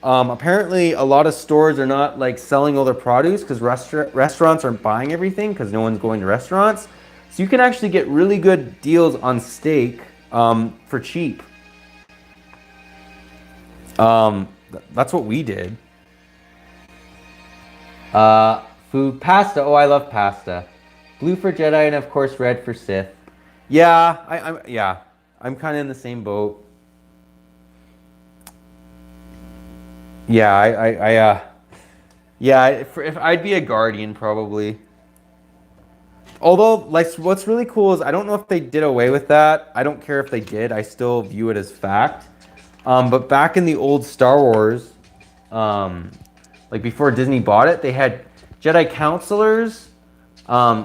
apparently a lot of stores are not like selling all their produce because restaurants aren't buying everything because no one's going to restaurants. So you can actually get really good deals on steak for cheap. That's what we did. Food, pasta. Oh, I love pasta. Blue for Jedi and of course red for Sith. Yeah, I'm kind of in the same boat. Yeah, if I'd be a Guardian probably. Although, like, what's really cool is I don't know if they did away with that. I don't care if they did. I still view it as fact. But back in the old Star Wars, like before Disney bought it, they had Jedi Counselors,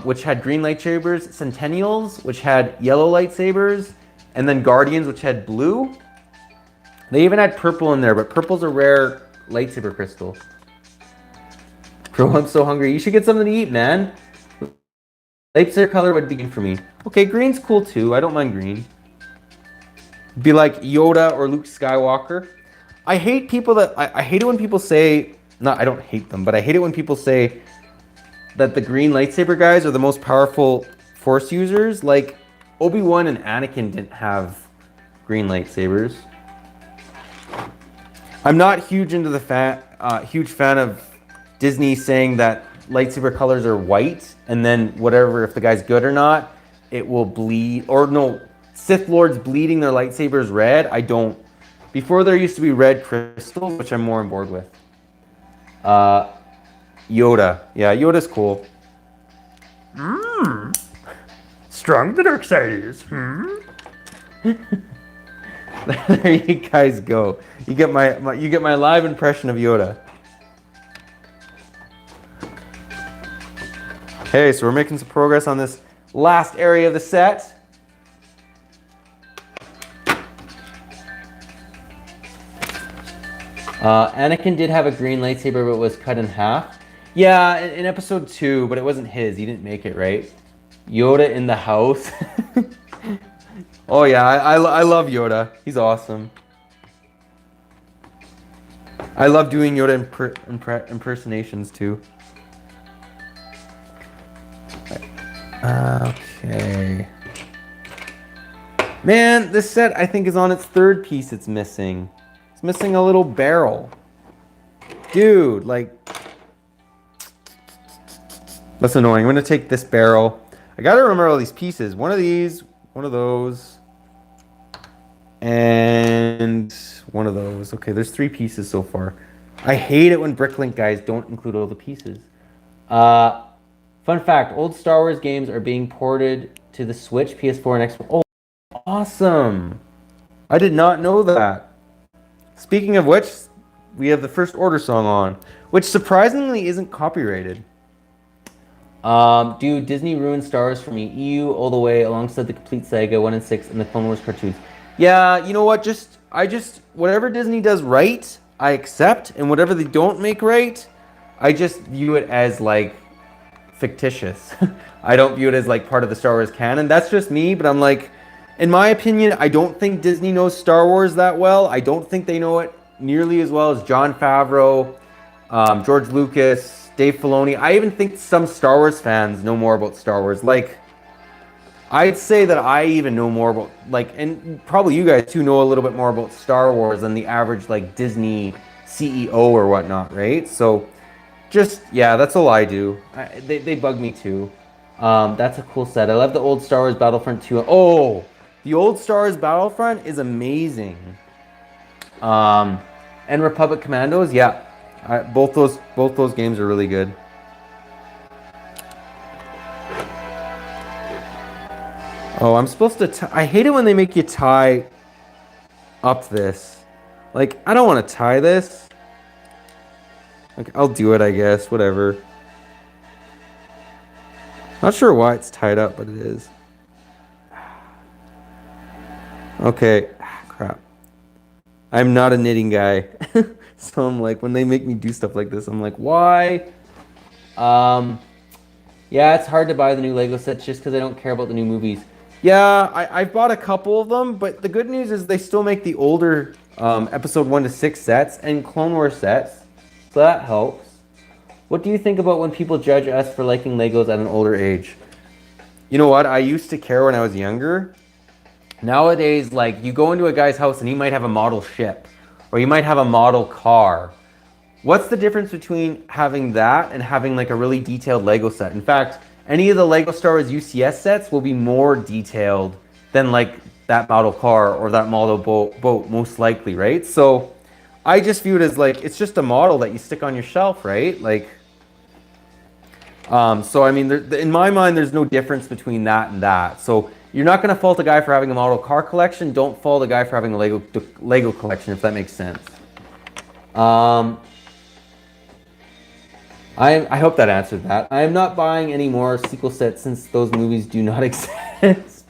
which had green lightsabers, Centennials, which had yellow lightsabers, and then Guardians, which had blue. They even had purple in there, but purple's a rare lightsaber crystal. Bro, I'm so hungry. You should get something to eat, man. Lightsaber color would be good for me. Okay, green's cool too. I don't mind green. Be like Yoda or Luke Skywalker. I hate people that... I hate it when people say... I don't hate them, but I hate it when people say that the green lightsaber guys are the most powerful Force users. Like, Obi-Wan and Anakin didn't have green lightsabers. I'm not huge into the huge fan of Disney saying that lightsaber colors are white, and then whatever, if the guy's good or not, it will bleed. Or no, Sith Lords bleeding their lightsabers red. I don't. Before there used to be red crystals, which I'm more on board with. Yoda. Yeah, Yoda's cool. Strong the dark side is. There you guys go. You get my live impression of Yoda. Okay, so we're making some progress on this last area of the set. Anakin did have a green lightsaber, but was cut in half. Yeah, in episode 2, but it wasn't his. He didn't make it, right? Yoda in the house. Oh yeah, I love Yoda. He's awesome. I love doing Yoda impersonations too. Okay. Man, this set I think is on its third piece it's missing. It's missing a little barrel. Dude, like... That's annoying. I'm going to take this barrel. I got to remember all these pieces. One of these, one of those, and one of those. Okay, there's 3 pieces so far. I hate it when Bricklink guys don't include all the pieces. Fun fact, old Star Wars games are being ported to the Switch, PS4, and Xbox. Oh, awesome. I did not know that. Speaking of which, we have the First Order song on, which surprisingly isn't copyrighted. Dude, Disney ruined Star Wars for me. EU all the way, alongside the complete saga, 1 and 6, and the Clone Wars cartoons. Yeah, you know what? Whatever Disney does right, I accept, and whatever they don't make right, I just view it as like fictitious. I don't view it as like part of the Star Wars canon. That's just me, but I'm like, in my opinion, I don't think Disney knows Star Wars that well. I don't think they know it nearly as well as Jon Favreau, George Lucas, Dave Filoni. I even think some Star Wars fans know more about Star Wars. Like, I'd say that I even know more about, like, and probably you guys too know a little bit more about Star Wars than the average, like, Disney CEO or whatnot, right? So, just, yeah, that's all I do. They bug me too. That's a cool set. I love the old Star Wars Battlefront 2. Oh, the old Star Wars Battlefront is amazing. And Republic Commandos, yeah. Both those games are really good. Oh, I'm supposed to I hate it when they make you tie up this. Like, I don't want to tie this. Like, I'll do it, I guess. Whatever. Not sure why it's tied up, but it is. Okay. Crap. I'm not a knitting guy. So I'm like, when they make me do stuff like this, I'm like, why? Yeah, it's hard to buy the new Lego sets just because I don't care about the new movies. Yeah, I've bought a couple of them, but the good news is they still make the older episode 1 to 6 sets and Clone Wars sets. So that helps. What do you think about when people judge us for liking Legos at an older age? You know what? I used to care when I was younger. Nowadays, like, you go into a guy's house and he might have a model ship, or you might have a model car. What's the difference between having that and having like a really detailed Lego set? In fact, any of the Lego Star Wars UCS sets will be more detailed than like that model car or that model boat, most likely, right? So I just view it as like, it's just a model that you stick on your shelf, right? Like, so I mean, in my mind, there's no difference between that and that. So you're not going to fault a guy for having a model car collection. Don't fault a guy for having a Lego collection, if that makes sense. I hope that answered that. I am not buying any more sequel sets since those movies do not exist.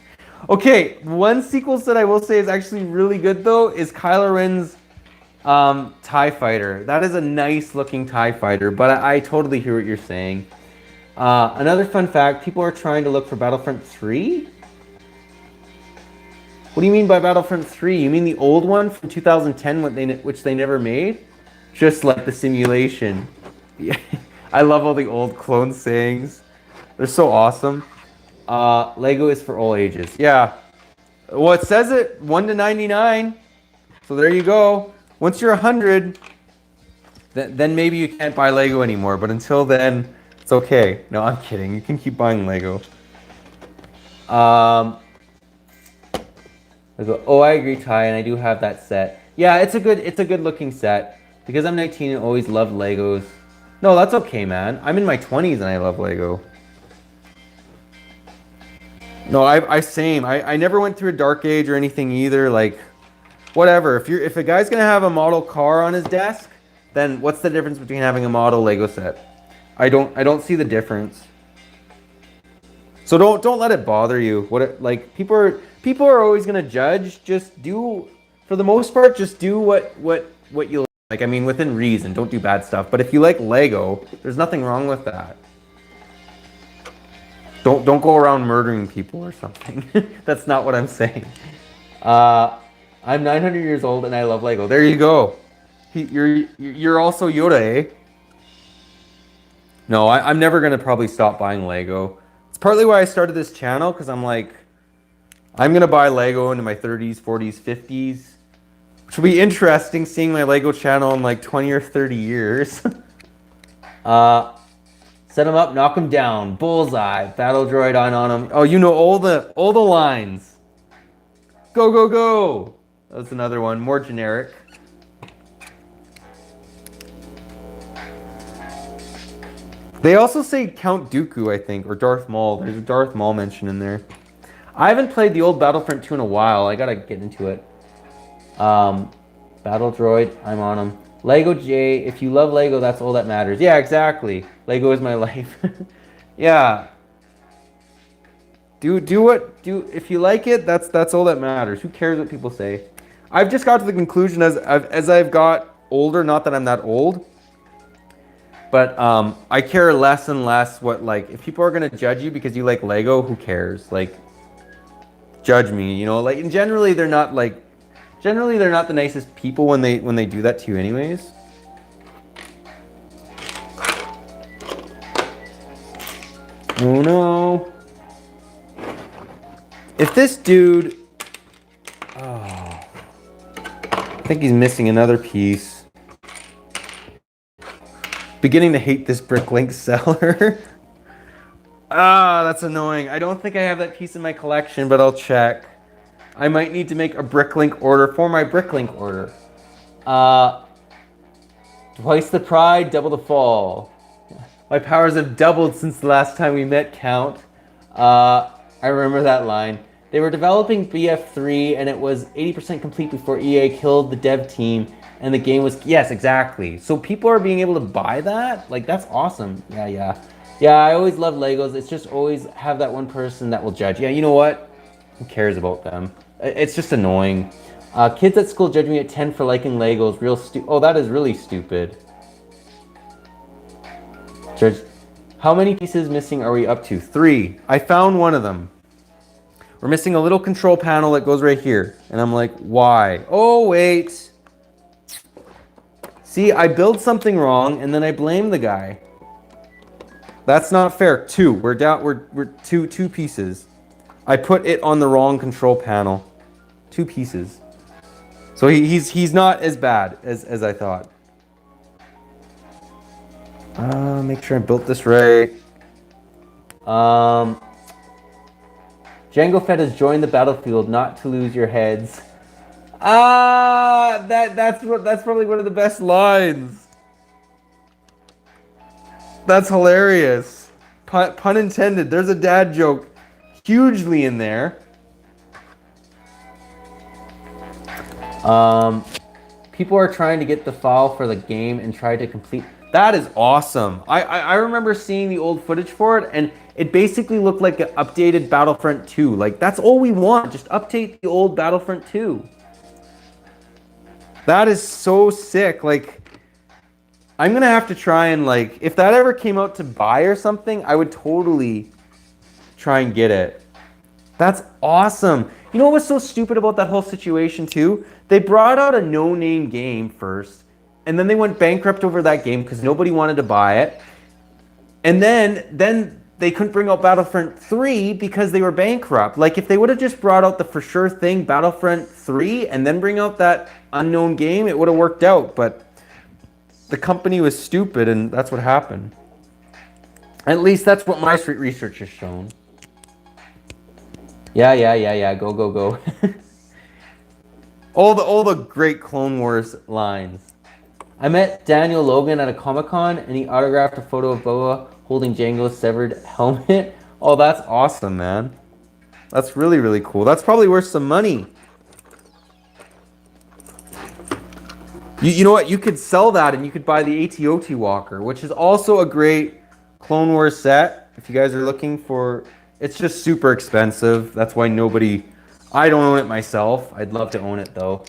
Okay, one sequel set I will say is actually really good though is Kylo Ren's TIE Fighter. That is a nice looking TIE Fighter, but I totally hear what you're saying. Another fun fact, people are trying to look for Battlefront 3? What do you mean by Battlefront 3? You mean the old one from 2010, which they never made? Just like the simulation. Yeah. I love all the old clone sayings. They're so awesome. Lego is for all ages. Yeah. Well, it says it 1 to 99. So there you go. Once you're 100, then maybe you can't buy Lego anymore. But until then, it's okay. No, I'm kidding. You can keep buying Lego. I go, oh, I agree, Ty, and I do have that set. Yeah, it's a good looking set. Because I'm 19 and always loved Legos. No, that's okay, man. I'm in my 20s and I love Lego. No, I never went through a dark age or anything either. Like, whatever. If a guy's gonna have a model car on his desk, then what's the difference between having a model Lego set? I don't see the difference. So don't let it bother you. Like people are always gonna judge. Just do, for the most part, just do what you like. I mean, within reason. Don't do bad stuff. But if you like Lego, there's nothing wrong with that. Don't go around murdering people or something. That's not what I'm saying. I'm 900 years old and I love Lego. There you go. You're also Yoda, eh? No, I'm never gonna probably stop buying Lego. It's partly why I started this channel, because I'm like, I'm gonna buy Lego into my 30s, 40s, 50s. Which will be interesting, seeing my Lego channel in like 20 or 30 years. Set them up, knock them down, bullseye, battle droid on them. Oh, you know all the lines. Go, go, go. That's another one, more generic. They also say Count Dooku, I think, or Darth Maul. There's a Darth Maul mention in there. I haven't played the old Battlefront 2 in a while. I gotta get into it. Battle droid, I'm on them. Lego J, if you love Lego, that's all that matters. Yeah, exactly. Lego is my life. Yeah. Do if you like it, that's all that matters. Who cares what people say? I've just got to the conclusion as I've got older, not that I'm that old, but I care less and less what, like, if people are gonna judge you because you like Lego, who cares? Like, judge me, you know, like, and generally they're not the nicest people when they do that to you anyways. Oh no. If this dude, oh, I think he's missing another piece. Beginning to hate this Bricklink seller. Ah, that's annoying. I don't think I have that piece in my collection, but I'll check. I might need to make a Bricklink order for my Bricklink order. Twice the pride, double the fall. My powers have doubled since the last time we met, Count. I remember that line. They were developing BF3 and it was 80% complete before EA killed the dev team and the game was... Yes, exactly. So people are being able to buy that? Like, that's awesome. Yeah. Yeah, I always love Legos. It's just always have that one person that will judge. Yeah, you know what? Who cares about them? It's just annoying. Kids at school judge me at 10 for liking Legos. Real stupid. Oh, that is really stupid. Judge. How many pieces missing are we up to? 3. I found one of them. We're missing a little control panel that goes right here. And I'm like, why? Oh, wait. See, I build something wrong and then I blame the guy. That's not fair. 2. We're down. We're two pieces. I put it on the wrong control panel. 2 pieces. So he's not as bad as I thought. Make sure I built this right. Jango Fett has joined the battlefield, not to lose your heads. That's probably one of the best lines. That's hilarious. Pun intended. There's a dad joke hugely in there. People are trying to get the file for the game and try to complete. That is awesome. I remember seeing the old footage for it, and it basically looked like an updated Battlefront 2. Like, that's all we want. Just update the old Battlefront 2. That is so sick. Like, I'm going to have to try and, like, if that ever came out to buy or something, I would totally try and get it. That's awesome. You know what was so stupid about that whole situation, too? They brought out a no-name game first, and then they went bankrupt over that game because nobody wanted to buy it. And then they couldn't bring out Battlefront 3 because they were bankrupt. Like, if they would have just brought out the for sure thing, Battlefront 3, and then bring out that unknown game, it would have worked out. But the company was stupid, and that's what happened. At least that's what my research has shown. Yeah. Go. all the great Clone Wars lines. I met Daniel Logan at a Comic-Con, and he autographed a photo of Boa holding Jango's severed helmet. Oh, that's awesome, man. That's really, really cool. That's probably worth some money. You know what? You could sell that, and you could buy the AT-OT Walker, which is also a great Clone Wars set. If you guys are looking for... It's just super expensive. That's why nobody... I don't own it myself. I'd love to own it, though.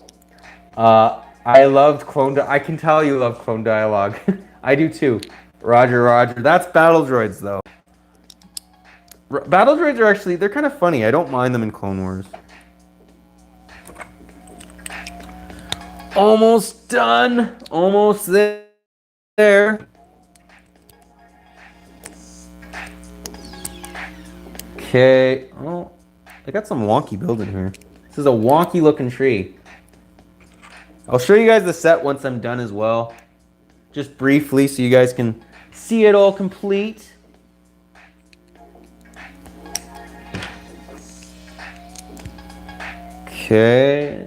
I loved Clone... I can tell you love Clone Dialogue. I do, too. Roger. That's Battle Droids, though. Battle Droids are actually... They're kind of funny. I don't mind them in Clone Wars. Almost done. Almost there. Okay. Oh, I got some wonky building here. This is a wonky looking tree. I'll show you guys the set once I'm done as well. Just briefly so you guys can see it all complete. Okay.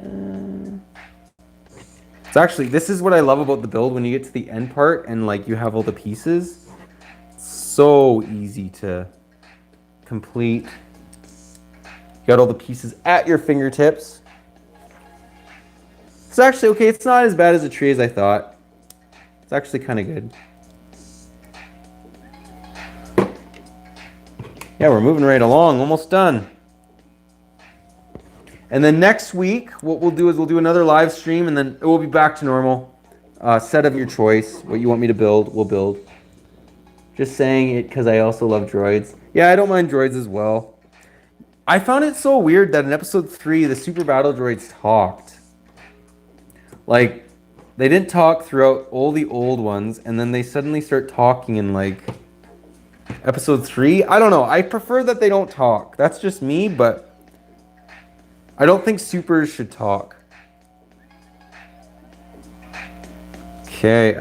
It's actually, this is what I love about the build when you get to the end part and like you have all the pieces. It's so easy to complete. You got all the pieces at your fingertips. It's actually okay. It's not as bad as a tree as I thought. It's actually kind of good. Yeah, we're moving right along. Almost done. And then next week, what we'll do is we'll do another live stream, and then it will be back to normal. Set of your choice. What you want me to build, we'll build. Just saying it because I also love droids. Yeah, I don't mind droids as well. I found it so weird that in episode 3, the super battle droids talked. Like, they didn't talk throughout all the old ones, and then they suddenly start talking in, like, episode 3. I don't know. I prefer that they don't talk. That's just me, but I don't think supers should talk. Okay,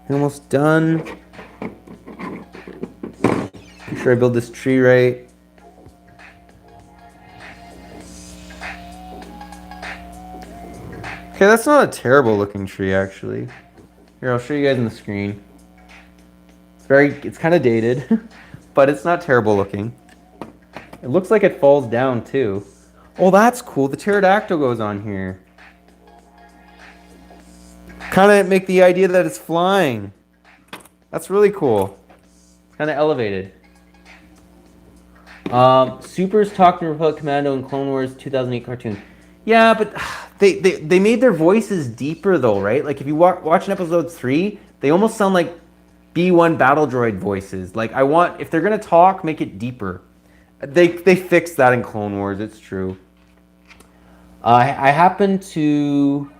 almost done. Make sure I build this tree right. Okay, that's not a terrible looking tree, actually. Here, I'll show you guys on the screen. It's kind of dated, but it's not terrible looking. It looks like it falls down too. Oh, that's cool. The pterodactyl goes on here. Kind of make the idea that it's flying. That's really cool. Kind of elevated. Supers talked in Republic Commando and Clone Wars 2008 cartoon. Yeah, but they made their voices deeper though, right? Like if you watch in episode 3, they almost sound like B1 battle droid voices. Like if they're gonna talk, make it deeper. They fixed that in Clone Wars. It's true. I happened to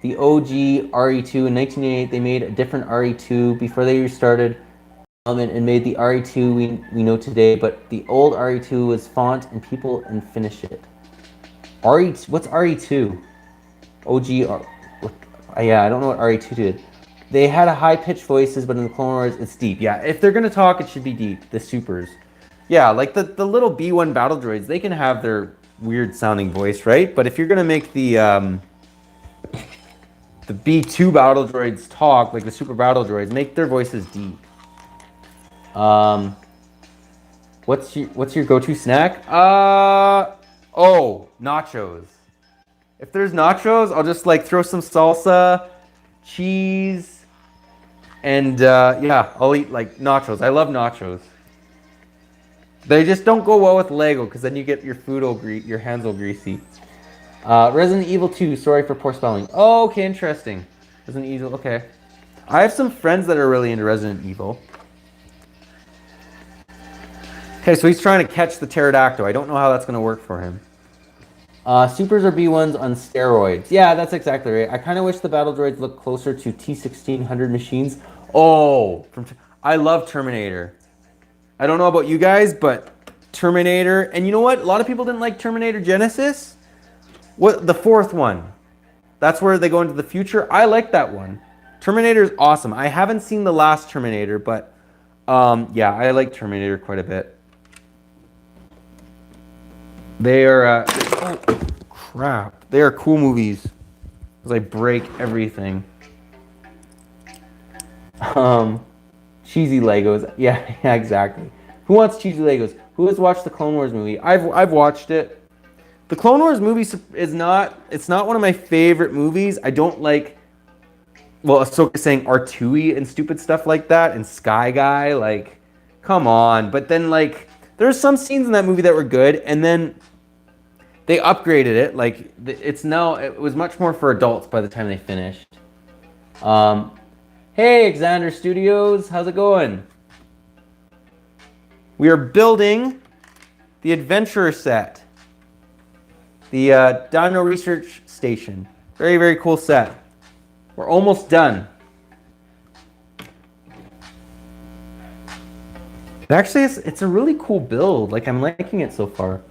the OG RE2 in 1988. They made a different RE2 before they restarted and made the RE2 we know today. But the old RE2 was font and people and finish it. What's RE2? OG. Yeah, I don't know what RE2 did. They had a high-pitched voices, but in the Clone Wars, it's deep. Yeah, if they're gonna talk, it should be deep. The supers. Yeah, like the little B1 battle droids, they can have their weird sounding voice, right? But if you're gonna make the B2 battle droids talk, like the super battle droids, make their voices deep. What's your go-to snack? Oh, nachos. If there's nachos, I'll just like throw some salsa, cheese, and yeah, I'll eat like nachos. I love nachos. They just don't go well with Lego because then you get your your hands all greasy. Resident Evil 2, sorry for poor spelling. Oh, okay, interesting. Resident Evil, okay. I have some friends that are really into Resident Evil. Okay, so he's trying to catch the pterodactyl. I don't know how that's going to work for him. Supers are B1s on steroids. Yeah, that's exactly right. I kind of wish the battle droids looked closer to T-1600 machines. Oh, I love Terminator. I don't know about you guys, but Terminator, and you know what? A lot of people didn't like Terminator Genesis. What, the 4th one? That's where they go into the future. I like that one. Terminator is awesome. I haven't seen the last Terminator, but yeah, I like Terminator quite a bit. They are, oh, crap. They are cool movies. Because I break everything. Cheesy Legos. Yeah, yeah, exactly. Who wants cheesy Legos? Who has watched the Clone Wars movie? I've watched it. The Clone Wars movie it's not one of my favorite movies. I don't like, well, Ahsoka saying R2-y and stupid stuff like that, and Sky Guy, like, come on. But then, like, there's some scenes in that movie that were good, and then they upgraded it. Like, it was much more for adults by the time they finished. Hey, Xander Studios, how's it going? We are building the Adventerur set. The Dino Research Station. Very, very cool set. We're almost done. Actually, it's a really cool build. Like, I'm liking it so far.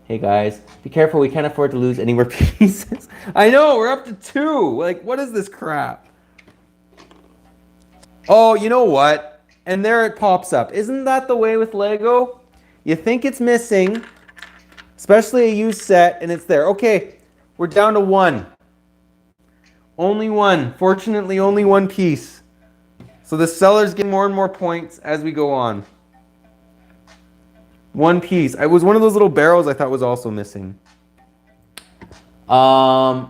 Hey guys, be careful. We can't afford to lose any more pieces. I know, we're up to 2. Like, what is this crap? Oh, you know what? And there it pops up. Isn't that the way with Lego? You think it's missing, especially a used set, and it's there. Okay, we're down to 1. Only 1. Fortunately, only 1 piece. So the seller's getting more and more points as we go on. 1 piece. It was one of those little barrels I thought was also missing. Hi,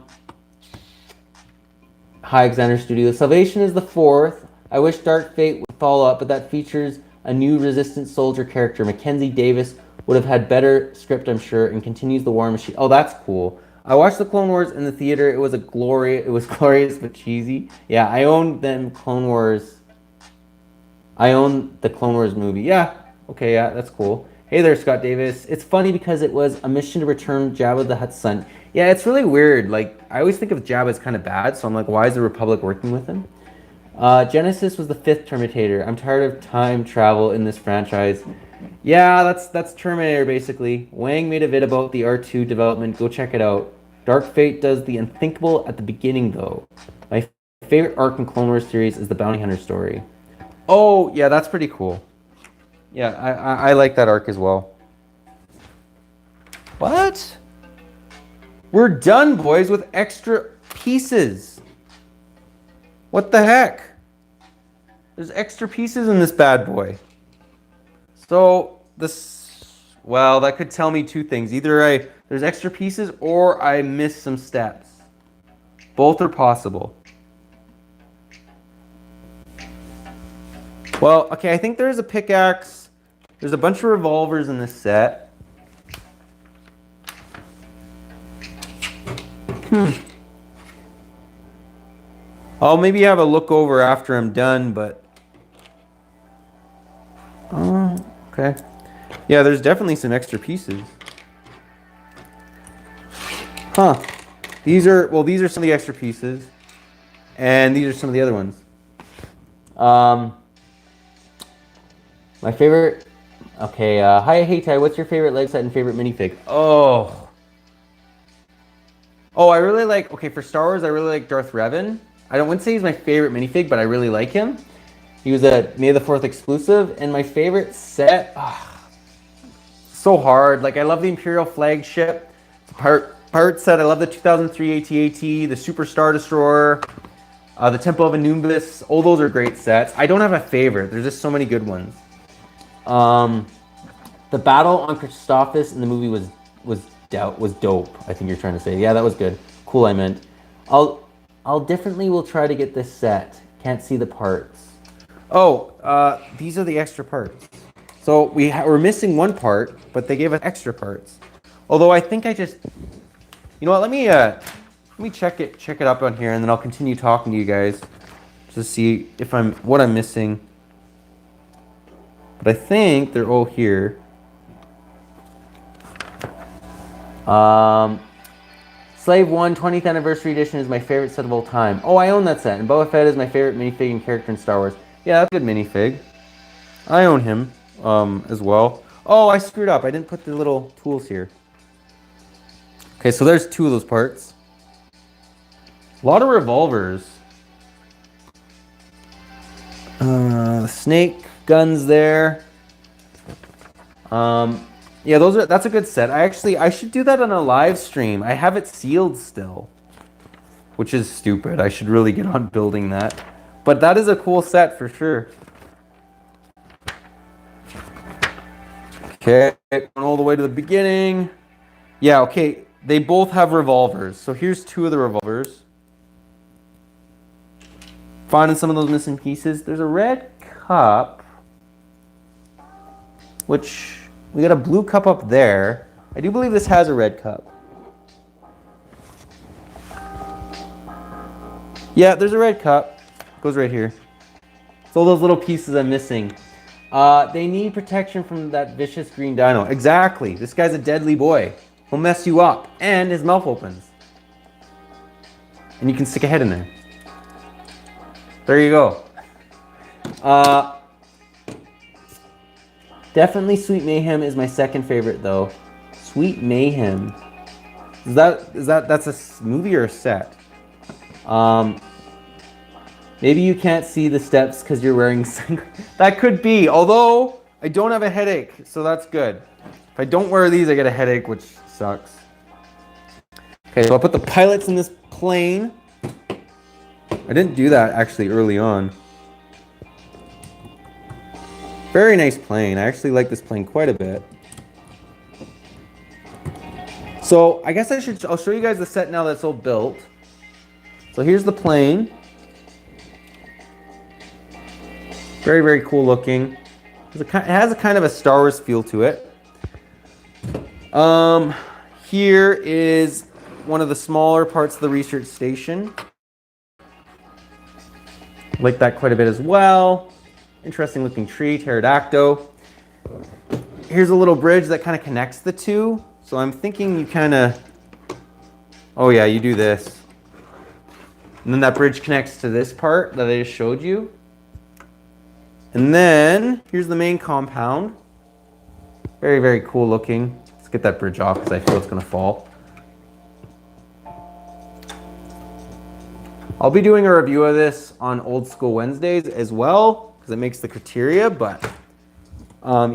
Xander Studio. Salvation is the 4th. I wish Dark Fate would follow up, but that features a new Resistance soldier character. Mackenzie Davis would have had better script, I'm sure, and continues the War Machine. Oh, that's cool. I watched the Clone Wars in the theater. It was glorious but cheesy. Yeah, I own them Clone Wars. I own the Clone Wars movie. Yeah, okay, yeah, that's cool. Hey there, Scott Davis. It's funny because it was a mission to return Jabba the Hutt's son. Yeah, it's really weird. Like, I always think of Jabba as kind of bad, so I'm like, why is the Republic working with him? Genesis was the 5th Terminator. I'm tired of time travel in this franchise. Yeah, that's Terminator, basically. Wang made a vid about the R2 development. Go check it out. Dark Fate does the unthinkable at the beginning, though. My favorite arc in Clone Wars series is the Bounty Hunter story. Oh, yeah, that's pretty cool. Yeah, I like that arc as well. What? We're done, boys, with extra pieces. What the heck? There's extra pieces in this bad boy. So, well, that could tell me two things. Either there's extra pieces or I missed some steps. Both are possible. Well, okay, I think there's a pickaxe. There's a bunch of revolvers in this set. I'll maybe have a look over after I'm done, but... okay. Yeah, there's definitely some extra pieces. Huh. These are some of the extra pieces. And these are some of the other ones. My favorite... Okay, hi, hey, Ty, what's your favorite leg set and favorite minifig? Oh, I really like... Okay, for Star Wars, I really like Darth Revan. I wouldn't say he's my favorite minifig, but I really like him. He was a May the 4th exclusive. And my favorite set... so hard. Like, I love the Imperial flagship. It's a pirate set. I love the 2003 AT-AT, the Super Star Destroyer, the Temple of Anubis. All those are great sets. I don't have a favorite. There's just so many good ones. The battle on Christophsis in the movie was dope. I think you're trying to say. Yeah, that was good. Cool, I meant. I'll definitely will try to get this set. Can't see the parts. Oh, these are the extra parts. So we're missing one part, but they gave us extra parts. Although I think I just, you know what? Let me check it up on here, and then I'll continue talking to you guys to see if what I'm missing. But I think they're all here. Slave 1 20th Anniversary Edition is my favorite set of all time. Oh, I own that set. And Boba Fett is my favorite minifig and character in Star Wars. Yeah, that's a good minifig. I own him as well. Oh, I screwed up. I didn't put the little tools here. Okay, so there's two of those parts. A lot of revolvers. Snake guns there. Yeah, that's a good set. I should do that on a live stream. I have it sealed still, which is stupid. I should really get on building that. But that is a cool set for sure. Okay, going all the way to the beginning. Yeah, okay, they both have revolvers. So here's two of the revolvers. Finding some of those missing pieces. There's a red cup, which we got a blue cup up there. I do believe this has a red cup. Yeah, there's a red cup. Goes right here. So all those little pieces I'm missing. They need protection from that vicious green dino. Exactly. This guy's a deadly boy. He'll mess you up. And his mouth opens. And you can stick a head in there. There you go. Definitely Sweet Mayhem is my second favorite though. Sweet Mayhem. That's a movie or a set? Maybe you can't see the steps because you're wearing that could be, although I don't have a headache, so that's good. If I don't wear these, I get a headache, which sucks. Okay, so I'll put the pilots in this plane. I didn't do that actually early on. Very nice plane. I actually like this plane quite a bit. So I guess I'll show you guys the set now that's all built. So here's the plane. Very, very cool looking. It has a kind of a Star Wars feel to it. Here is one of the smaller parts of the research station. Like that quite a bit as well. Interesting looking tree, pterodactyl. Here's a little bridge that kind of connects the two. So I'm thinking you kind of, oh yeah, you do this. And then that bridge connects to this part that I just showed you. And then here's the main compound. Very, very cool looking. Let's get that bridge off because I feel it's going to fall. I'll be doing a review of this on Old School Wednesdays as well because it makes the criteria. But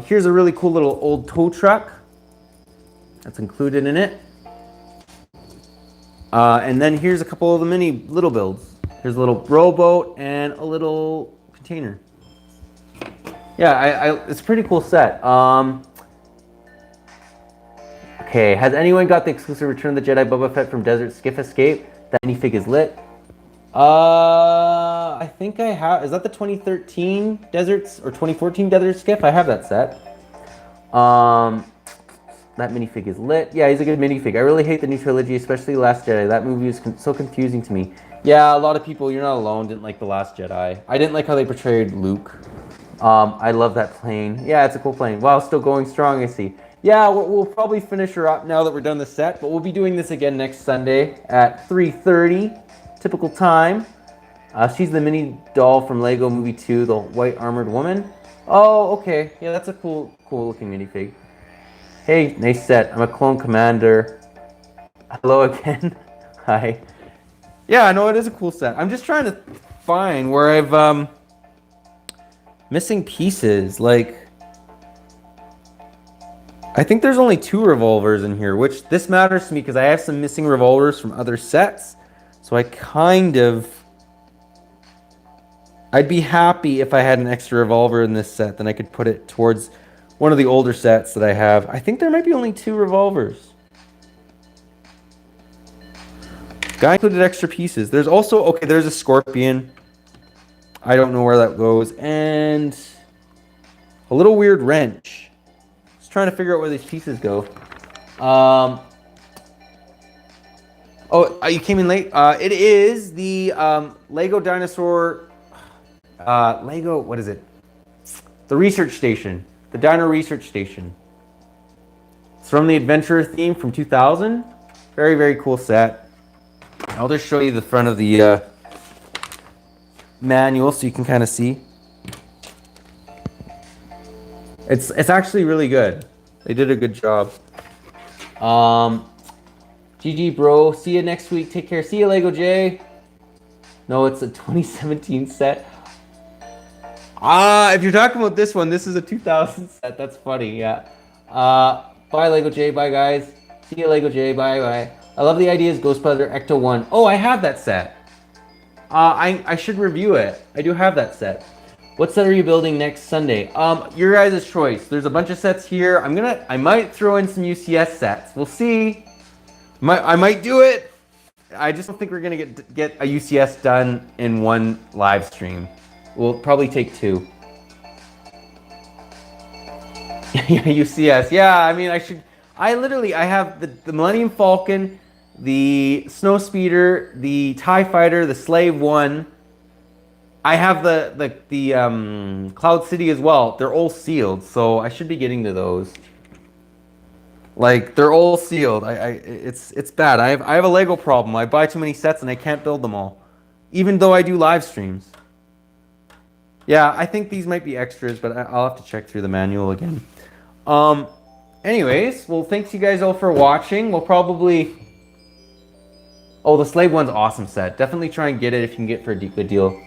here's a really cool little old tow truck that's included in it. And then here's a couple of the mini little builds. Here's a little rowboat and a little container. Yeah, it's a pretty cool set. Okay, has anyone got the exclusive Return of the Jedi Boba Fett from Desert Skiff Escape? That minifig is lit. I think I have. Is that the 2013 Deserts or 2014 Desert Skiff? I have that set. That minifig is lit. Yeah, he's a good minifig. I really hate the new trilogy, especially Last Jedi. That movie was so confusing to me. Yeah, a lot of people, you're not alone, didn't like The Last Jedi. I didn't like how they portrayed Luke. I love that plane. Yeah, it's a cool plane. Wow, still going strong, I see. Yeah, we'll probably finish her up now that we're done the set, but we'll be doing this again next Sunday at 3:30, typical time. She's the mini doll from Lego Movie 2, the white armored woman. Oh, okay. Yeah, that's a cool looking minifig. Hey, nice set. I'm a clone commander. Hello again. Hi. Yeah, no, it is a cool set. I'm just trying to find where I've missing pieces. Like, I think there's only 2 revolvers in here, which this matters to me because I have some missing revolvers from other sets. So I'd be happy if I had an extra revolver in this set, then I could put it towards one of the older sets that I have. I think there might be only 2 revolvers. Guy included extra pieces. There's also, okay, there's a scorpion. I don't know where that goes. And a little weird wrench. Just trying to figure out where these pieces go. Oh, you came in late? It is the Lego dinosaur... Lego, what is it? The research station. The Dino Research Station. It's from the Adventerur theme from 2000. Very, very cool set. I'll just show you the front of the manual so you can kind of see. It's actually really good. They did a good job. GG, bro. See you next week. Take care. See you, Lego J. No, it's a 2017 set. If you're talking about this one, this is a 2000 set. That's funny, yeah. Bye, Lego J. Bye, guys. See you, Lego J. Bye, bye. I love the ideas, Ghostbuster Ecto 1. Oh, I have that set. I should review it. I do have that set. What set are you building next Sunday? Your guys' choice. There's a bunch of sets here. I might throw in some UCS sets. We'll see. I might do it. I just don't think we're gonna get a UCS done in one live stream. We'll probably take 2. Yeah, UCS. Yeah, I mean, I have the Millennium Falcon, the Snow Speeder, the TIE Fighter, the Slave 1. I have the Cloud City as well. They're all sealed, so I should be getting to those. Like, they're all sealed. It's bad. I have a Lego problem. I buy too many sets and I can't build them all, even though I do live streams. Yeah, I think these might be extras, but I'll have to check through the manual again. Anyways, well, thanks you guys all for watching. We'll probably... Oh, the Slave one's awesome set. Definitely try and get it if you can get it for a good deal.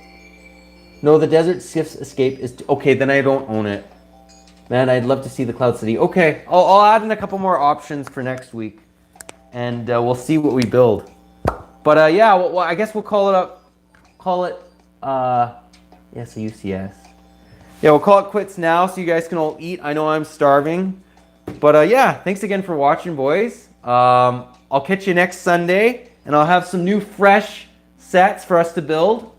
No, the Desert Skiff's Escape is... Okay, then I don't own it. Man, I'd love to see the Cloud City. Okay, I'll add in a couple more options for next week. And we'll see what we build. But yeah, well, I guess we'll call it up. Call it... Yes, a UCS. Yeah, we'll call it quits now so you guys can all eat. I know I'm starving. But yeah, thanks again for watching, boys. I'll catch you next Sunday. And I'll have some new fresh sets for us to build.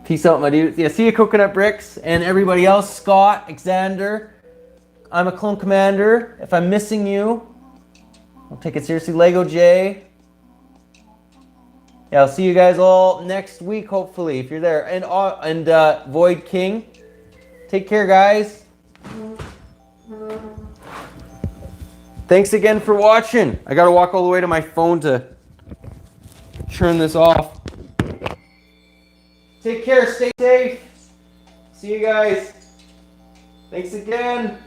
Peace out, my dudes. Yeah, see you, Coconut Bricks, and everybody else. Scott, Alexander. I'm a Clone Commander. If I'm missing you, don't take it seriously. Lego J. Yeah, I'll see you guys all next week, hopefully, if you're there. And Void King. Take care, guys. Thanks again for watching. I gotta walk all the way to my phone to turn this off. Take care, stay safe. See you guys. Thanks again.